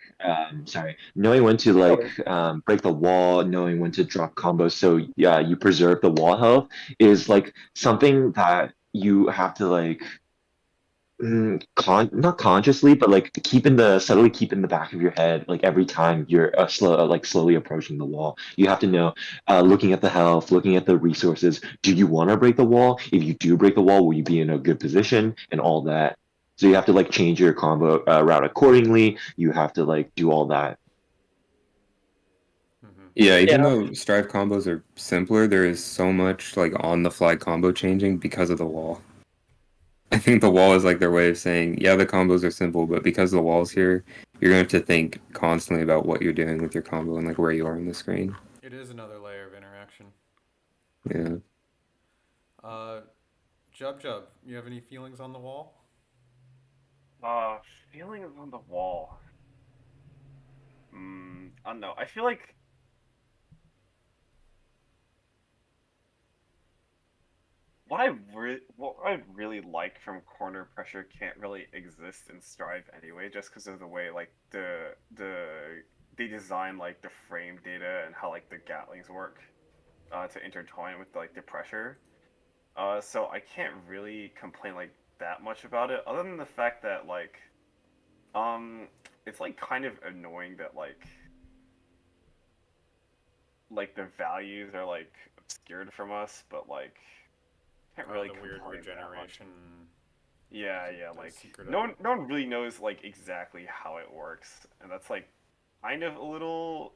knowing when to like break the wall, knowing when to drop combos, so yeah, you preserve the wall health is like something that you have to like, not consciously, but like subtly keep in the back of your head, like every time you're slowly approaching the wall. You have to know, looking at the health, looking at the resources. Do you want to break the wall? If you do break the wall, will you be in a good position and all that? So you have to like change your combo route accordingly. You have to like do all that. Yeah, even Yeah. though Strive combos are simpler, there is so much like on the fly combo changing because of the wall. I think the wall is like their way of saying, yeah, the combos are simple, but because the wall's here, you're gonna have to think constantly about what you're doing with your combo and like where you are on the screen. It is another layer of interaction. Yeah. Uh, Jub, you have any feelings on the wall? Uh, Feelings on the wall. I don't know. I feel like what I really like from corner pressure can't really exist in Strive anyway, just because of the way like they design like the frame data and how like the gatlings work to intertwine with like the pressure. So I can't really complain like that much about it, other than the fact that um, it's like kind of annoying that like the values are like obscured from us, but like can't really The weird complain that much. regeneration. Yeah, yeah, The like secret no of one, it. no one really knows like exactly how it works, and that's like kind of a little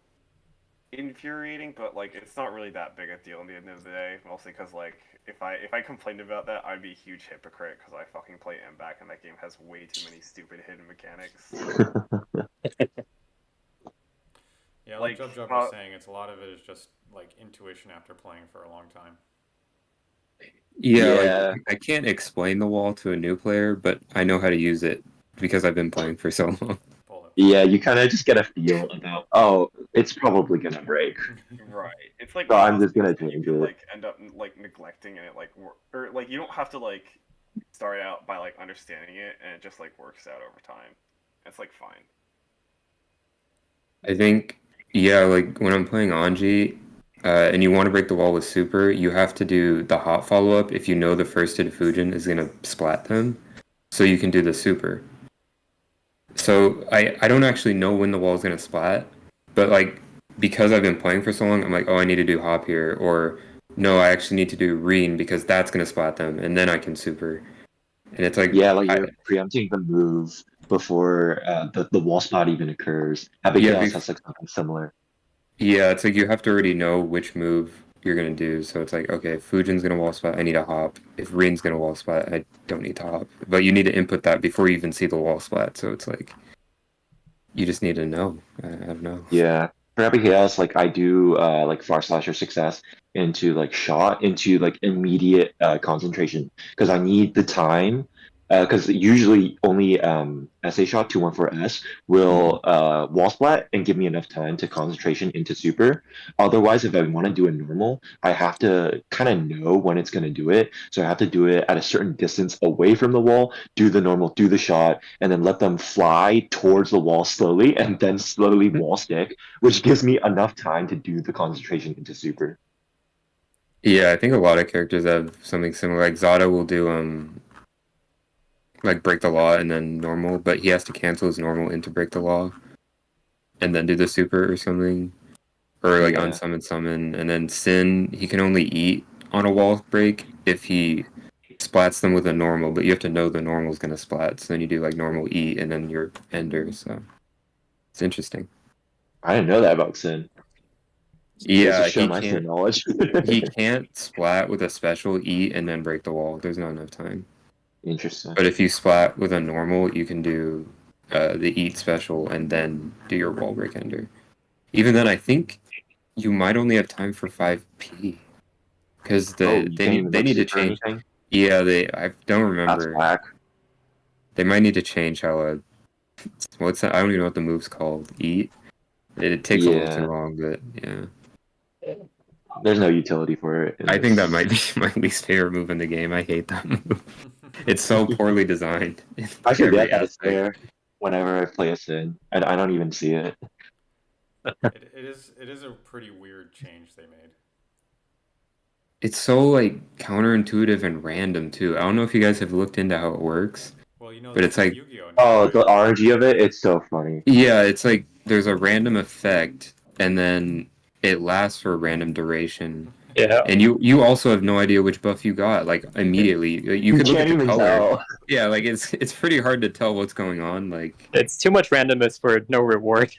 infuriating, but like it's not really that big a deal in the end of the day. Mostly because like if I complained about that, I'd be a huge hypocrite because I fucking play MBAC and that game has way too many stupid hidden mechanics. Yeah, like Like, Jub was saying, it's a lot of it is just like intuition after playing for a long time. Yeah, Yeah. like I can't explain the wall to a new player, but I know how to use it because I've been playing for so long. Pull it. Yeah, you kind of just get a feel about, oh, it's probably gonna break. right, it's like So one of I'm those just gonna things that you change could it. like end up like neglecting, and it like or like you don't have to like start out by like understanding it, and it just like works out over time. It's like fine. I think, yeah, like when I'm playing Anji, and you want to break the wall with super, you have to do the hot follow up if you know the first hit of Fujin is gonna splat them, so you can do the super. So I don't actually know when the wall is gonna splat, but like because I've been playing for so long, I'm like, oh, I need to do hop here, or no, I actually need to do Reen because that's gonna splat them, and then I can super. And it's like, Yeah, like you're preempting the move before the wall spot even occurs. yeah, Abigail's has like something similar. yeah, it's like you have to already know which move you're gonna do. So it's like, okay, if Fujin's gonna wall spot, I need a hop. If Reen's gonna wall spot, I don't need to hop. But you need to input that before you even see the wall splat. So it's like you just need to know. I don't know. Yeah. For Abigail's, like I do like far slasher success into like shot into like immediate concentration because I need the time because usually only SA shot 214S will wall splat and give me enough time to concentration into super. Otherwise, if I want to do a normal, I have to kind of know when it's going to do it. So I have to do it at a certain distance away from the wall, do the normal, do the shot, and then let them fly towards the wall slowly and then slowly wall stick, which gives me enough time to do the concentration into super. Yeah, I think a lot of characters have something similar. Like Zada will do like break the law and then normal, but he has to cancel his normal into break the law and then do the super or something. Or like Yeah. unsummon summon, and then Sin, he can only eat on a wall break if he splats them with a normal, but you have to know the normal's gonna splat, so then you do like normal eat and then your ender, so it's interesting. I didn't know that about Sin. Yeah, Show my Sin knowledge. he can't splat with a special eat and then break the wall. There's not enough time. Interesting. But if you splat with a normal, you can do the eat special and then do your wall break ender. Even then, I think you might only have time for 5p. Because You they can't even need to super or change. anything? Yeah, I don't That's remember. whack. They might need to change how what's that? I don't even know what the move's called. Eat. It takes a little too Yeah. long, but yeah. There's no utility for it. I think that might be my least favorite move in the game. I hate that move. It's so poorly designed. in I every forget that it's aspect. there whenever I play a Sin. I don't even see it. It is a pretty weird change they made. It's so like counterintuitive and random too. I don't know if you guys have looked into how it works. Well, you know, But it's like, Yu-Gi-Oh! Now, Oh, right? the RNG of it, it's so funny. yeah, it's like there's a random effect and then it lasts for a random duration. Yeah. And you also have no idea which buff you got, like immediately. You could look at can't the even color. tell. Yeah, like it's pretty hard to tell what's going on. Like It's too much randomness for no reward.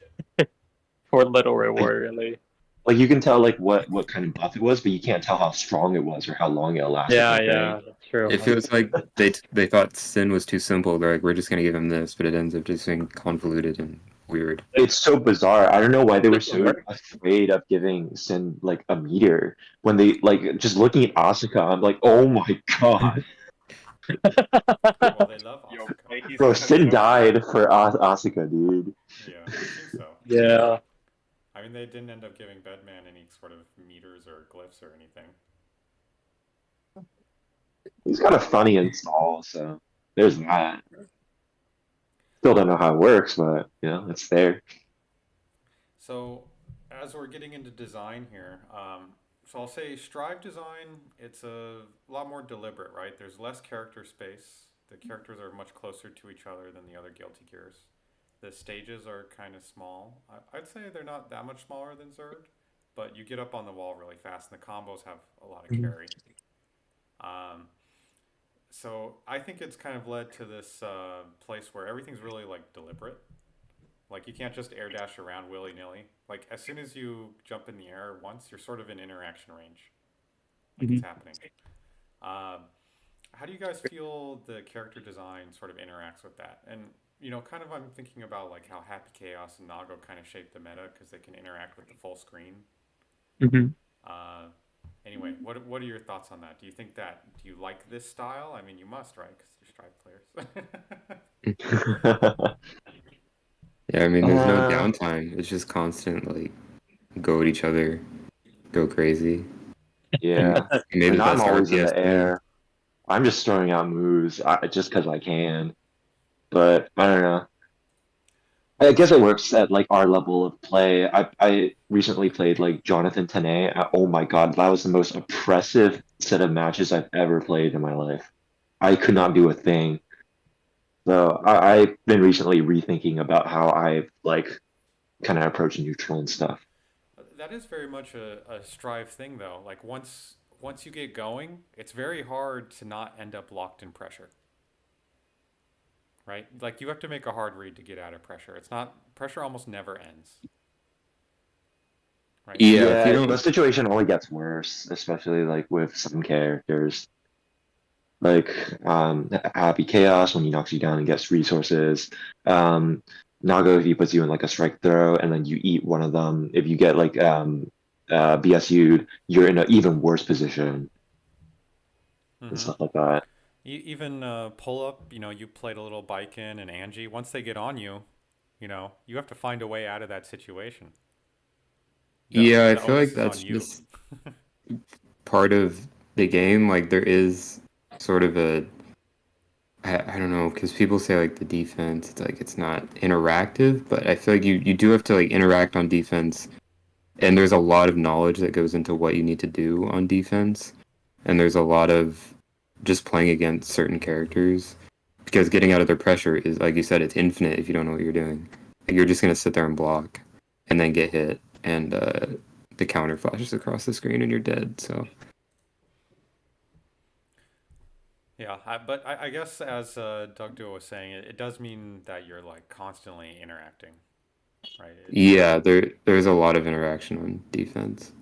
For little reward, really. Like you can tell like what kind of buff it was, but you can't tell how strong it was or how long it lasted. Yeah, like, yeah, right? that's true. It feels like they thought Sin was too simple. They're like, we're just gonna give him this, but it ends up just being convoluted and weird. It's so bizarre. I don't know why they were Does it so work? afraid of giving Sin like a meter when they like just looking at Asuka. I'm like, oh my god, Well, they love Yo, Asuka. play he's bro, a Sin joke. died for Asuka, dude. Yeah, I think so. Yeah. I mean, they didn't end up giving Bedman any sort of meters or glyphs or anything. He's got a funny install, so there's that. Still don't know how it works, but you know, it's there. So, as we're getting into design here, so I'll say Strive design, it's a lot more deliberate, right? There's less character space. The characters are much closer to each other than the other Guilty Gears. The stages are kind of small. I'd say they're not that much smaller than Zerd, but you get up on the wall really fast, and the combos have a lot of carry. Um, so I think it's kind of led to this place where everything's really like deliberate. Like you can't just air dash around willy nilly. Like as soon as you jump in the air once, you're sort of in interaction range. Like it's happening. How do you guys feel the character design sort of interacts with that? And kind of I'm thinking about like how Happy Chaos and Nago kind of shape the meta because they can interact with the full screen. Mm-hmm. Anyway, what are your thoughts on that? Do you like this style? I mean, you must, right? Because you're Strive players. Yeah, I mean, there's no downtime. It's just constant, like, go at each other, go crazy. Yeah, Maybe and the I'm best always in RTS the air. I'm just throwing out moves just because I can. But I don't know. I guess it works at like our level of play. I recently played like Jonathan Tene. Oh my god, that was the most oppressive set of matches I've ever played in my life. I could not do a thing. So I've been recently rethinking about how I like kind of approach neutral and stuff. That is very much a Strive thing, though. Like once you get going, it's very hard to not end up locked in pressure. Right? Like you have to make a hard read to get out of pressure. It's not pressure almost never ends. Right? Yeah, if you Yeah, the don't, situation only gets worse, especially like with some characters. Like Happy Chaos when he knocks you down and gets resources. Um, Nago if he puts you in like a strike throw and then you eat one of them. If you get like BSU'd, you're in an even worse position and Mm-hmm. stuff like that. Even pull up, you played a little Baiken and Angie. Once they get on you, you have to find a way out of that situation. yeah, I The feel onus like is on that's you. just part of the game. Like, there is sort of I don't know, because people say like the defense, it's like it's not interactive, but I feel like you do have to like interact on defense, and there's a lot of knowledge that goes into what you need to do on defense, and there's a lot of just playing against certain characters, because getting out of their pressure is, like you said, it's infinite if you don't know what you're doing. Like, you're just gonna sit there and block, and then get hit, and the counter flashes across the screen, and you're dead. So Yeah, but I guess as Doug Duo was saying, it does mean that you're like constantly interacting, right? yeah, there's a lot of interaction on defense.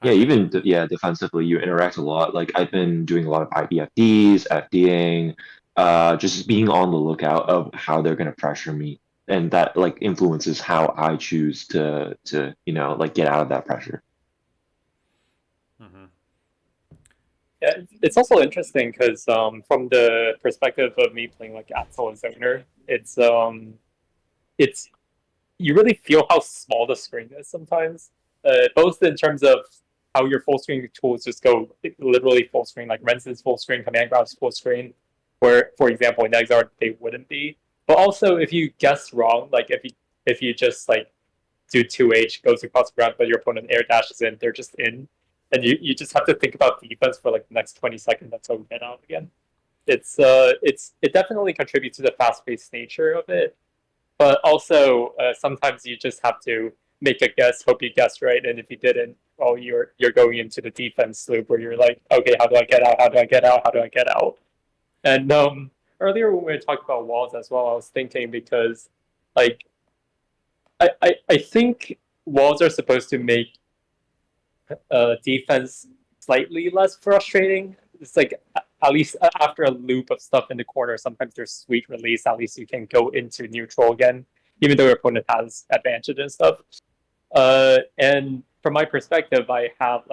Yeah, even yeah, defensively you interact a lot. Like I've been doing a lot of IBFDs, FDing, just being on the lookout of how they're gonna pressure me, and that like influences how I choose to like get out of that pressure. Mm-hmm. Yeah, it's also interesting because from the perspective of me playing like Axel as owner, it's you really feel how small the screen is sometimes, both in terms of how your full screen tools just go literally full screen, like Ren's full screen, Command Grab's full screen, where for example in Exarch they wouldn't be. But also if you guess wrong, like if you just like do 2H, goes across the ground, but your opponent air dashes in, they're just in. And you just have to think about defense for like the next 20 seconds until we get out again. It definitely contributes to the fast-paced nature of it, but also sometimes you just have to make a guess, hope you guessed right, and if you didn't, well, you're going into the defense loop where you're like, okay, how do I get out? How do I get out? How do I get out? And earlier when we were talking about walls as well, I was thinking because like I think walls are supposed to make defense slightly less frustrating. It's like at least after a loop of stuff in the corner, sometimes there's sweet release. At least you can go into neutral again, even though your opponent has advantage and stuff. And from my perspective, I have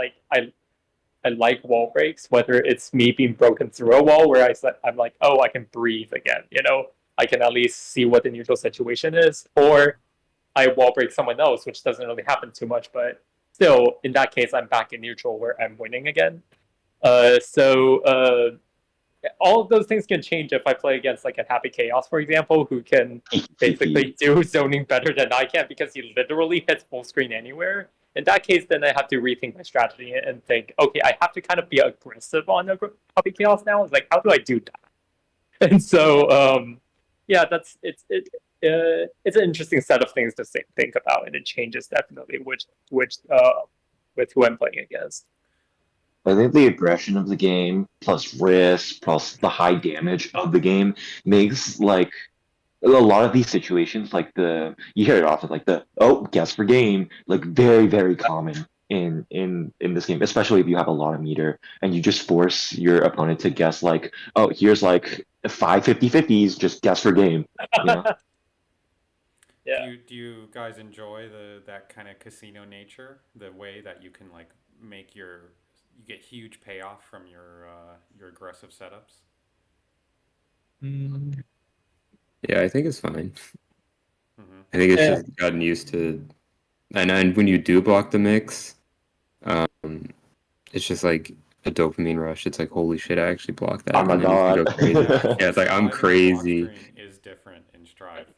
I like wall breaks, whether it's me being broken through a wall where I'm like, oh, I can breathe again, I can at least see what the neutral situation is, or I wall break someone else, which doesn't really happen too much, but still, in that case, I'm back in neutral where I'm winning again. So all of those things can change if I play against like a Happy Chaos, for example, who can basically do zoning better than I can because he literally hits full screen anywhere. In that case, then I have to rethink my strategy and think, okay, I have to kind of be aggressive on Happy Chaos now. It's like, how do I do that? And so, yeah, it's an interesting set of things to think about, and it changes definitely which with who I'm playing against. I think the aggression of the game, plus risk, plus the high damage of the game, makes like a lot of these situations, like you hear it often, like guess for game, like very very common in this game, especially if you have a lot of meter and you just force your opponent to guess like, oh, here's like 5 50-50s, just guess for game. Yeah. Do you guys enjoy that kind of casino nature, the way that you can like make you get huge payoff from your aggressive setups? Yeah, I think it's fine. Mm-hmm. I think it's just gotten used to, and when you do block the mix, it's just like a dopamine rush. It's like, holy shit, I actually blocked that. Oh my and then you can god. go crazy. Yeah, it's like, I'm crazy. Block string is different in Strive.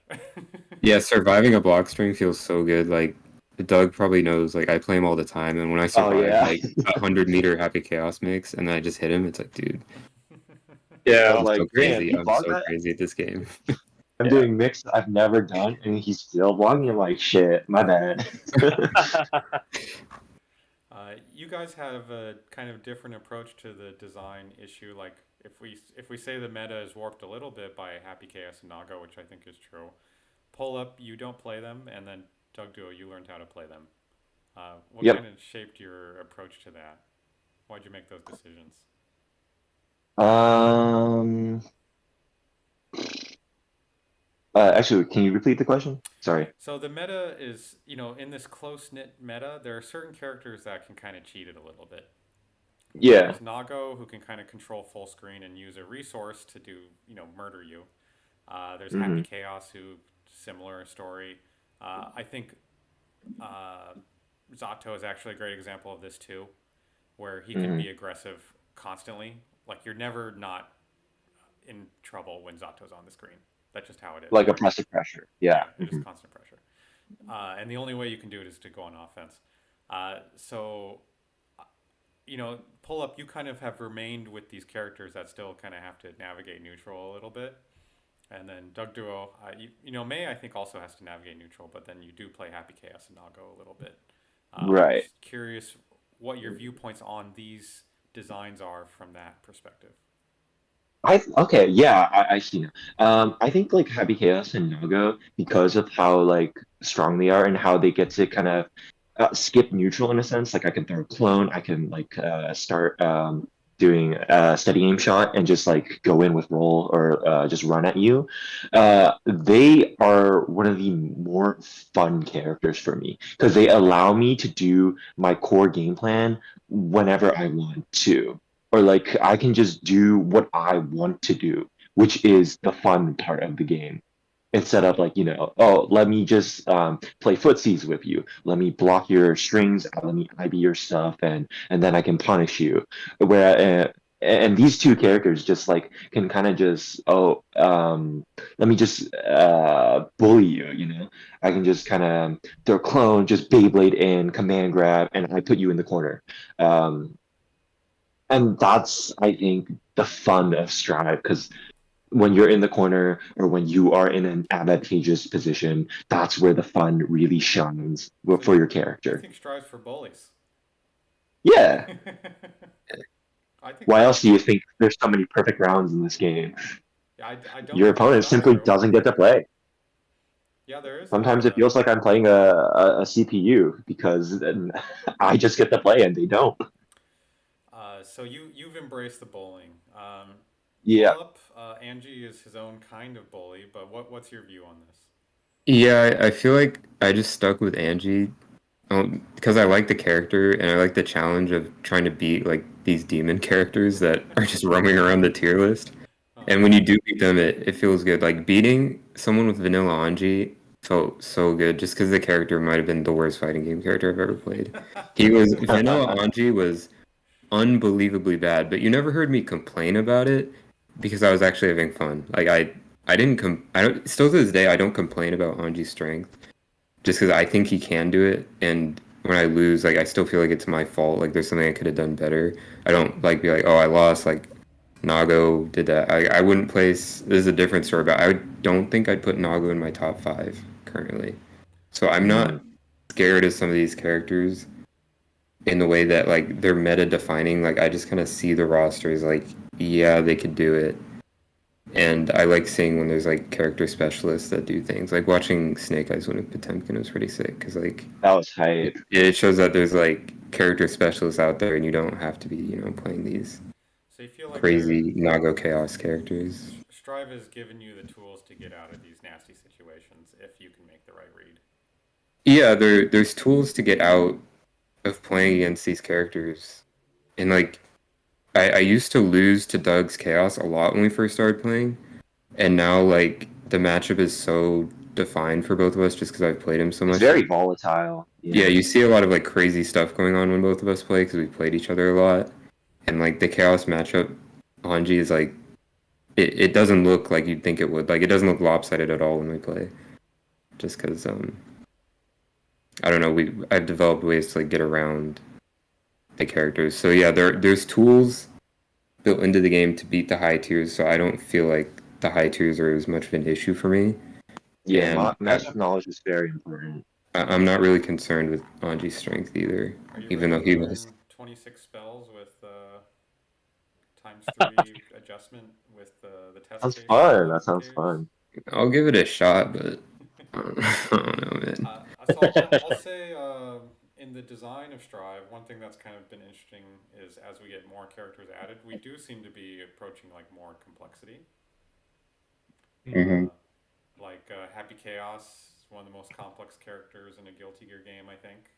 Yeah, surviving a block string feels so good. Like, Doug probably knows, like, I play him all the time, and when I survive, like, 100-meter Happy Chaos mix, and then I just hit him, it's like, dude. Yeah, I'm so crazy. man, I'm so crazy at this game. I'm doing mix I've never done, and he's still blocking. I'm like, shit, my bad. You guys have a kind of different approach to the design issue. Like, if we say the meta is warped a little bit by Happy Chaos and Naga, which I think is true, Pull Up, you don't play them, and then Doug Duo, you learned how to play them. What kind of shaped your approach to that? Why'd you make those decisions? Actually, can you repeat the question? Sorry. So the meta is, in this close-knit meta, there are certain characters that can kind of cheat it a little bit. Yeah. There's Nago, who can kind of control full screen and use a resource to do, murder you. There's Happy Chaos, who, similar story. I think Zato is actually a great example of this too, where he can be aggressive constantly. Like, you're never not in trouble when Zato's on the screen. That's just how it is. Like oppressive pressure. Yeah. Just constant pressure. And the only way you can do it is to go on offense. So, Pull Up, you kind of have remained with these characters that still kind of have to navigate neutral a little bit. And then Doug Duo, May, I think, also has to navigate neutral, but then you do play Happy Chaos and Nago a little bit. Right. I'm just curious what your viewpoints on these designs are from that perspective. I see now. I think like Happy Chaos and Nago, because of how like strong they are and how they get to kind of skip neutral in a sense. Like I can throw a clone, I can like start doing a steady aim shot and just like go in with roll or just run at you. They are one of the more fun characters for me because they allow me to do my core game plan whenever I want to. Or like I can just do what I want to do, which is the fun part of the game. Instead of like, oh, let me just play footsies with you. Let me block your strings. Let me IB your stuff, and then I can punish you. Where and these two characters just like can kind of just let me just bully you. I can just kind of throw clone, just Beyblade in, command grab, and I put you in the corner. And that's, I think, the fun of Strive, because when you're in the corner or when you are in an advantageous position, that's where the fun really shines for your character. I think Strive's for bullies. Yeah. I think Why else do you think there's so many perfect rounds in this game? I don't Your opponent simply doesn't get to play. Yeah, there is. Sometimes it feels like I'm playing a CPU because then I just get to play and they don't. So you've embraced the bullying. Yeah. Philip, Angie is his own kind of bully, but what's your view on this? Yeah, I feel like I just stuck with Angie because I like the character and I like the challenge of trying to beat like these demon characters that are just roaming around the tier list. And when you do beat them, it feels good. Like beating someone with vanilla Anji felt so good just because the character might have been the worst fighting game character I've ever played. He was vanilla Anji was unbelievably bad, but you never heard me complain about it because I was actually having fun. Like I didn't I don't still to this day I don't complain about Anji's strength just because I think he can do it, and when I lose, like I still feel like it's my fault. Like there's something I could have done better. I don't like be like, oh, I lost. Like Nago did that. I wouldn't place. This is a different story, but I don't think I'd put Nago in my top 5 currently. So I'm not scared of some of these characters in the way that like they're meta defining. Like I just kind of see the rosters like, yeah, they could do it. And I like seeing when there's like character specialists that do things. Like watching Snake Eyes win with Potemkin was pretty sick because like That was hype. it shows that there's like character specialists out there, and you don't have to be playing these So you feel like crazy Nago Chaos characters. Strive has given you the tools to get out of these nasty situations if you can make the right read. Yeah, there's tools to get out of playing against these characters, and like I used to lose to Doug's Chaos a lot when we first started playing, and now like the matchup is so defined for both of us just because I've played him so much. It's very volatile. Yeah, you see a lot of like crazy stuff going on when both of us play because we played each other a lot, and like the Chaos matchup, Hanji is like it doesn't look like you'd think it would. Like it doesn't look lopsided at all when we play, just because I don't know. I've developed ways to like get around the characters. So yeah, there's tools built into the game to beat the high tiers. So I don't feel like the high tiers are as much of an issue for me. Yeah, master knowledge is very important. I'm not really concerned with Anji's strength either, Are you even though ready he to was. learn 26 spells with ×3 adjustment with the test Sounds case fun. That sounds indicators? fun. I'll give it a shot, but I don't know, man. So I'll say in the design of Strive, one thing that's kind of been interesting is as we get more characters added, we do seem to be approaching like more complexity. Mhm. Happy Chaos is one of the most complex characters in a Guilty Gear game, I think.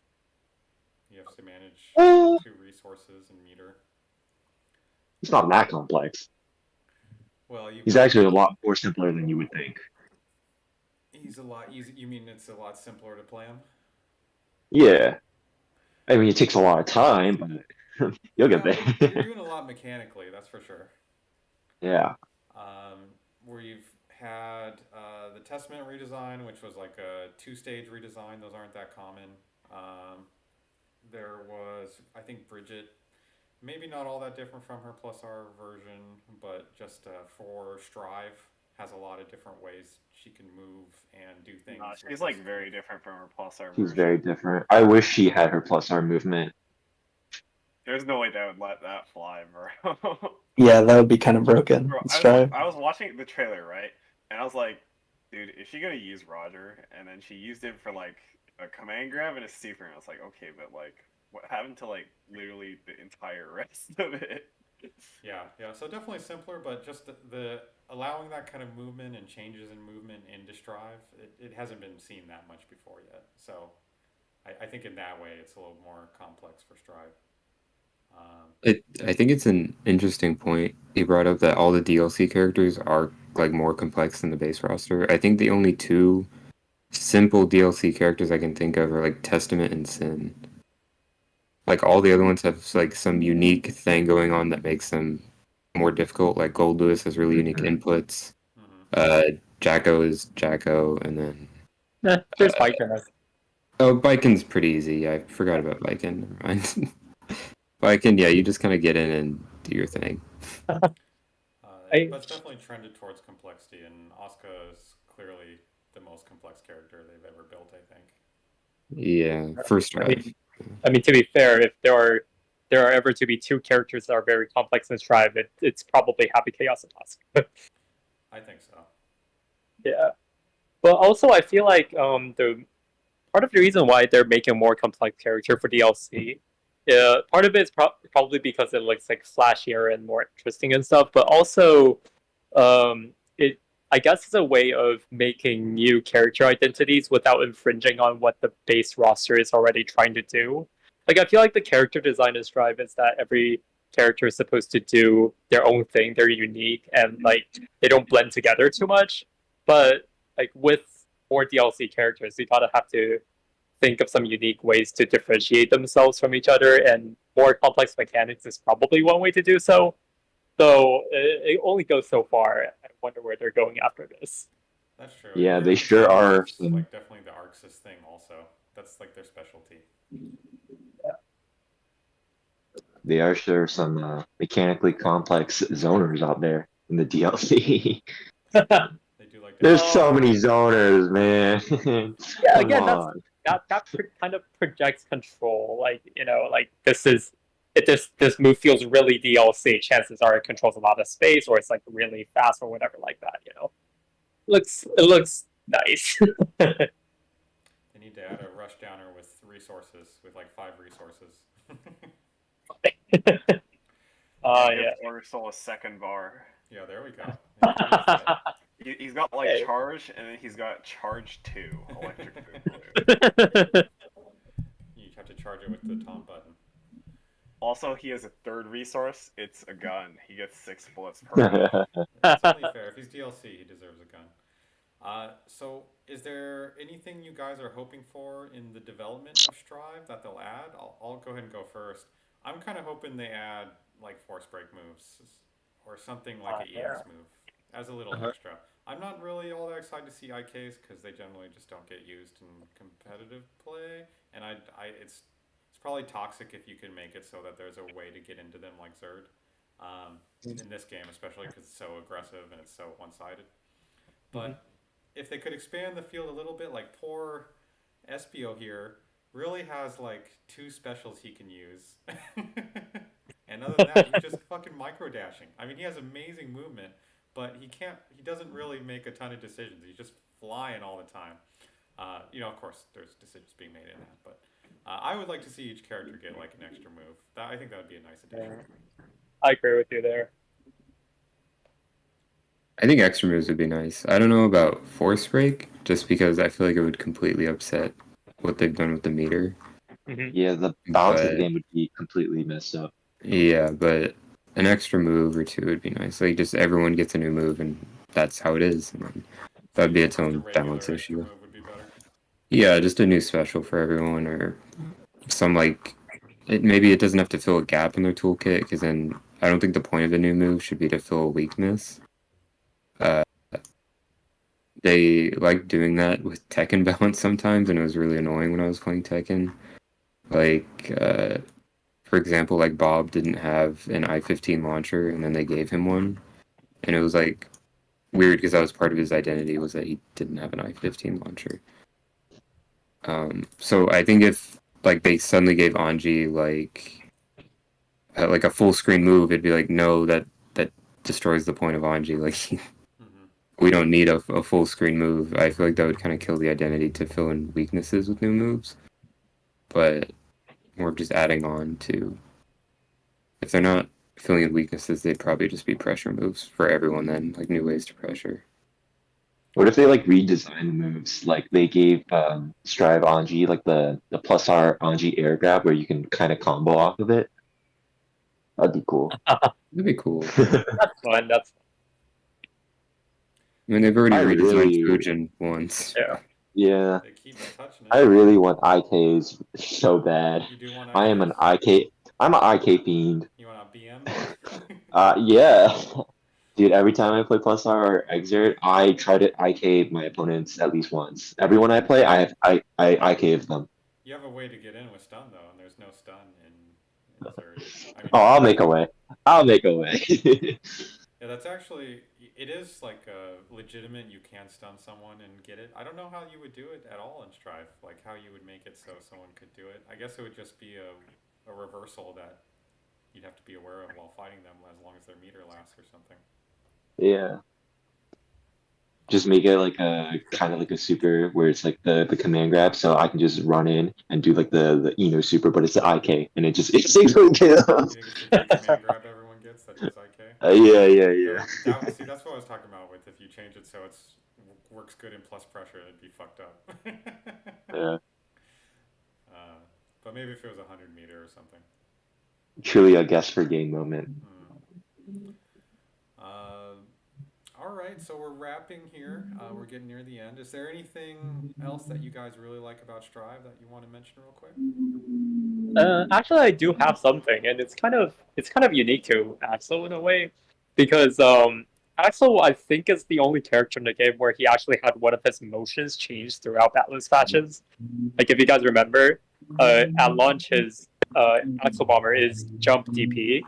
You have to manage 2 resources and meter. It's not that complex. Well, He's actually a lot more simpler than you would think. he's a lot easy. You mean it's a lot simpler to play him? Yeah. I mean, it takes a lot of time, but you'll get You're there. doing a lot mechanically, that's for sure. Yeah. We've had the Testament redesign, which was like a 2-stage redesign. Those aren't that common. There was, I think, Bridget, maybe not all that different from her Plus R version, but just for Strive, has a lot of different ways she can move and do things. She's like very different from her Plus R She's version. very different. I wish she had her plus R movement. There's no way they would let that fly, bro. Yeah, that would be kind of broken. Bro, Strive. I was watching the trailer, right? And I was like, dude, is she gonna use Roger? And then she used it for like a command grab and a super, and I was like, okay, but like, what happened to like literally the entire rest of it? Yeah. So definitely simpler, but just the allowing that kind of movement and changes in movement into Strive, it hasn't been seen that much before yet. So I think in that way, it's a little more complex for Strive. I think it's an interesting point you brought up that all the DLC characters are like more complex than the base roster. I think the only 2 simple DLC characters I can think of are like Testament and Sin. Like all the other ones have like some unique thing going on that makes them more difficult. Like Gold Lewis has really unique inputs. Jacko is Jacko, and then There's Biker. Biken's pretty easy. I forgot about Biken. Never mind. Biken, yeah, you just kind of get in and do your thing. But it's definitely trended towards complexity, and Asuka is clearly the most complex character they've ever built, I think. Yeah, first Strive. I mean, to be fair, if there are ever to be 2 characters that are very complex in Strive, it's probably Happy Chaos and Asuka. I think so. Yeah. But also, I feel like the part of the reason why they're making a more complex character for DLC, part of it is probably because it looks like flashier and more interesting and stuff. But also, it I guess it's a way of making new character identities without infringing on what the base roster is already trying to do. Like I feel like the character designer's drive is that every character is supposed to do their own thing, they're unique, and like they don't blend together too much. But like with more DLC characters, you gotta have to think of some unique ways to differentiate themselves from each other, and more complex mechanics is probably one way to do so. So it only goes so far. I wonder where they're going after this. That's true. Yeah, And they sure are some. like definitely the Arxis thing also. That's like their specialty. They are sure some mechanically complex zoners out there in the DLC. They do like to There's so many zoners, man. Yeah, Come again, on. that kind of projects control. Like like this is if this move feels really DLC. Chances are it controls a lot of space, or it's like really fast, or whatever like that. It looks nice. They need to add a rush downer with resources, with like 5 resources. Yeah. Or still a second bar. Yeah, there we go. He's got like Hey. charge, and then he's got charge 2 electric boogaloo. You have to charge it with the Tom button. Also, he has a third resource. It's a gun. He gets 6 bullets per round. It's only fair. If he's DLC, he deserves a gun. So, is there anything you guys are hoping for in the development of Strive that they'll add? I'll go ahead and go first. I'm kind of hoping they add like force break moves or something like an EX move as a little extra. I'm not really all that excited to see IKs because they generally just don't get used in competitive play, and it's probably toxic if you can make it so that there's a way to get into them like Zerd. In this game, especially because it's so aggressive and it's so one-sided. But if they could expand the field a little bit, like poor Espio here really has like 2 specials he can use. And other than that, he's just fucking micro dashing. I mean, he has amazing movement, but he doesn't really make a ton of decisions. He's just flying all the time. Of course, there's decisions being made in that, but I would like to see each character get like an extra move. I think that would be a nice addition. I agree with you there. I think extra moves would be nice. I don't know about force break, just because I feel like it would completely upset what they've done with the meter. Yeah, the balance of the But- game would be completely messed up. Yeah, but an extra move or 2 would be nice. Like just everyone gets a new move, and that's how it is. And then that'd be its The own regular balance extra issue. move would be better. Yeah, just a new special for everyone, or some like maybe it doesn't have to fill a gap in their toolkit, because then I don't think the point of a new move should be to fill a weakness. They like doing that with Tekken balance sometimes, and it was really annoying when I was playing Tekken. Like, for example, like Bob didn't have an I-15 launcher, and then they gave him one, and it was like weird because that was part of his identity, was that he didn't have an I-15 launcher. So I think if like they suddenly gave Anji like a full screen move, it'd be like, no, that destroys the point of Anji. Like we don't need a full screen move. I feel like that would kind of kill the identity to fill in weaknesses with new moves. But more just adding on to, if they're not filling in weaknesses, they'd probably just be pressure moves for everyone then, like new ways to pressure. What if they like redesigned the moves? Like they gave Strive Anji like the plus R Anji air grab where you can kind of combo off of it. That'd be cool. That'd be cool. That's fun. That's I mean, they've already I redesigned really- Trojan once. yeah. Yeah, They keep touching I it. really want IKs so bad. You do want I am an IKs? IK. I'm an IK fiend. You want a BM? Yeah. Dude, every time I play plus R or Exert, I try to IK my opponents at least once. Everyone I play, I IK them. You have a way to get in with stun though, and there's no stun in Zerd. I mean, Oh, I'll make a way. I'll make a way. Yeah, that's actually, it is like legitimate. You can stun someone and get it. I don't know how you would do it at all in Strive, like how you would make it so someone could do it. I guess it would just be a reversal that you'd have to be aware of while fighting them as long as their meter lasts or something. Yeah. just make it like a kind of like a super where it's like the command grab, so I can just run in and do like the super, but it's the IK, and it just single kills. You think it's the command grab everyone gets that does IK? Yeah. See, that's what I was talking about with if you change it so it's works good in plus pressure, it'd be fucked up. Yeah. But maybe if it was 100-meter or something. Truly a guess for game moment. All right, so we're wrapping here. We're getting near the end. Is there anything else that you guys really like about Strive that you want to mention real quick? Actually, I do have something, and it's kind of unique to Axel in a way, because Axel, I think, is the only character in the game where he actually had one of his motions changed throughout Battleless patches. Like if you guys remember, at launch his Axel Bomber is jump DP.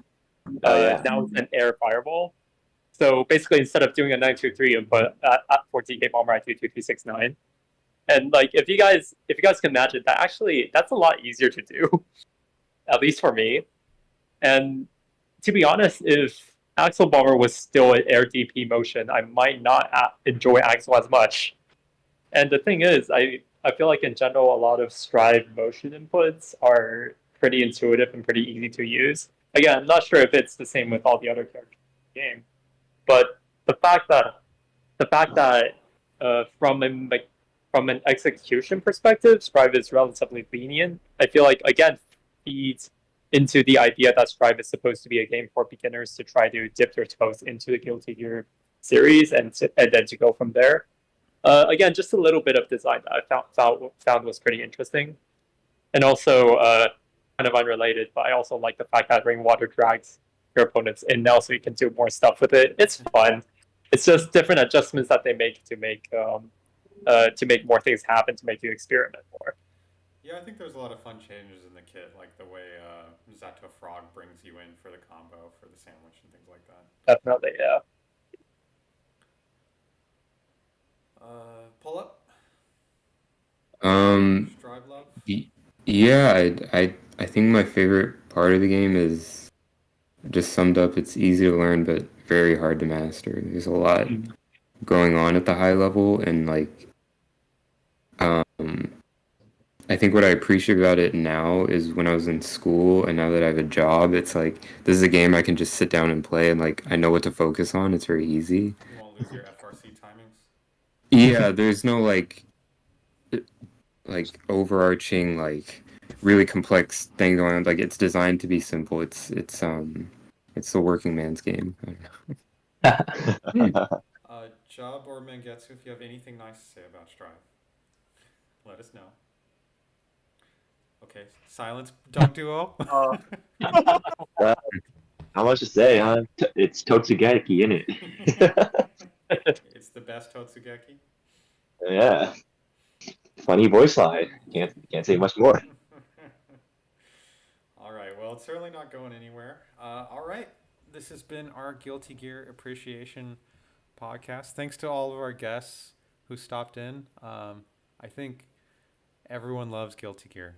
Now it's an air fireball. So basically, instead of doing a 923 input for DK Bomber, I do 2369. And like, if you guys can imagine that, actually, that's a lot easier to do, at least for me. And to be honest, if Axel Bomber was still an air DP motion, I might not enjoy Axel as much. And the thing is, I feel like in general, a lot of Strive motion inputs are pretty intuitive and pretty easy to use. Again, I'm not sure if it's the same with all the other characters in the game. But the fact that from an execution perspective, Strive is relatively lenient, I feel like again feeds into the idea that Strive is supposed to be a game for beginners to try to dip their toes into the Guilty Gear series and then to go from there. Again, just a little bit of design that I found was pretty interesting, and also kind of unrelated, but I also like the fact that Rainwater drags your opponents in now, so you can do more stuff with it. It's fun. It's just different adjustments that they make to make more things happen, to make you experiment more. Yeah, I think there's a lot of fun changes in the kit, like the way Zato Frog brings you in for the combo for the sandwich and things like that. Definitely, yeah. Pull up. Strive love. Yeah, I think my favorite part of the game is just summed up. It's easy to learn, but very hard to master. There's a lot going on at the high level, and like, I think what I appreciate about it now is when I was in school and now that I have a job, it's like this is a game I can just sit down and play, and like I know what to focus on. It's very easy. You won't lose your FRC timings. Yeah, there's no like overarching like really complex thing going on. Like it's designed to be simple. It's the working man's game. I don't know. Job or Mangetsu, if you have anything nice to say about Strive, let us know. Okay, silence, Dunk Duo. How much to say, huh? It's Totsugeki, isn't it? It's the best Totsugeki. Yeah. Funny voice line. Can't say much more. All right, well, it's certainly not going anywhere. All right, this has been our Guilty Gear Appreciation podcast. Thanks to all of our guests who stopped in. I think everyone loves Guilty Gear.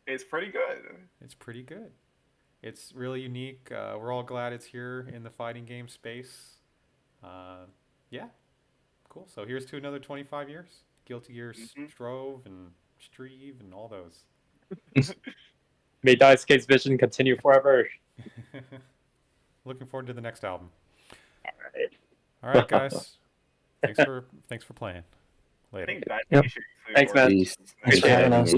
It's pretty good. It's pretty good. It's really unique. We're all glad it's here in the fighting game space. Yeah, cool. So here's to another 25 years. Guilty Gear Strove and Strive and all those. May Daisuke's vision continue forever. Looking forward to the next album. All right, guys. Thanks for playing. Later. I think that Yep. should include Thanks, man. Peace. Thanks for having us.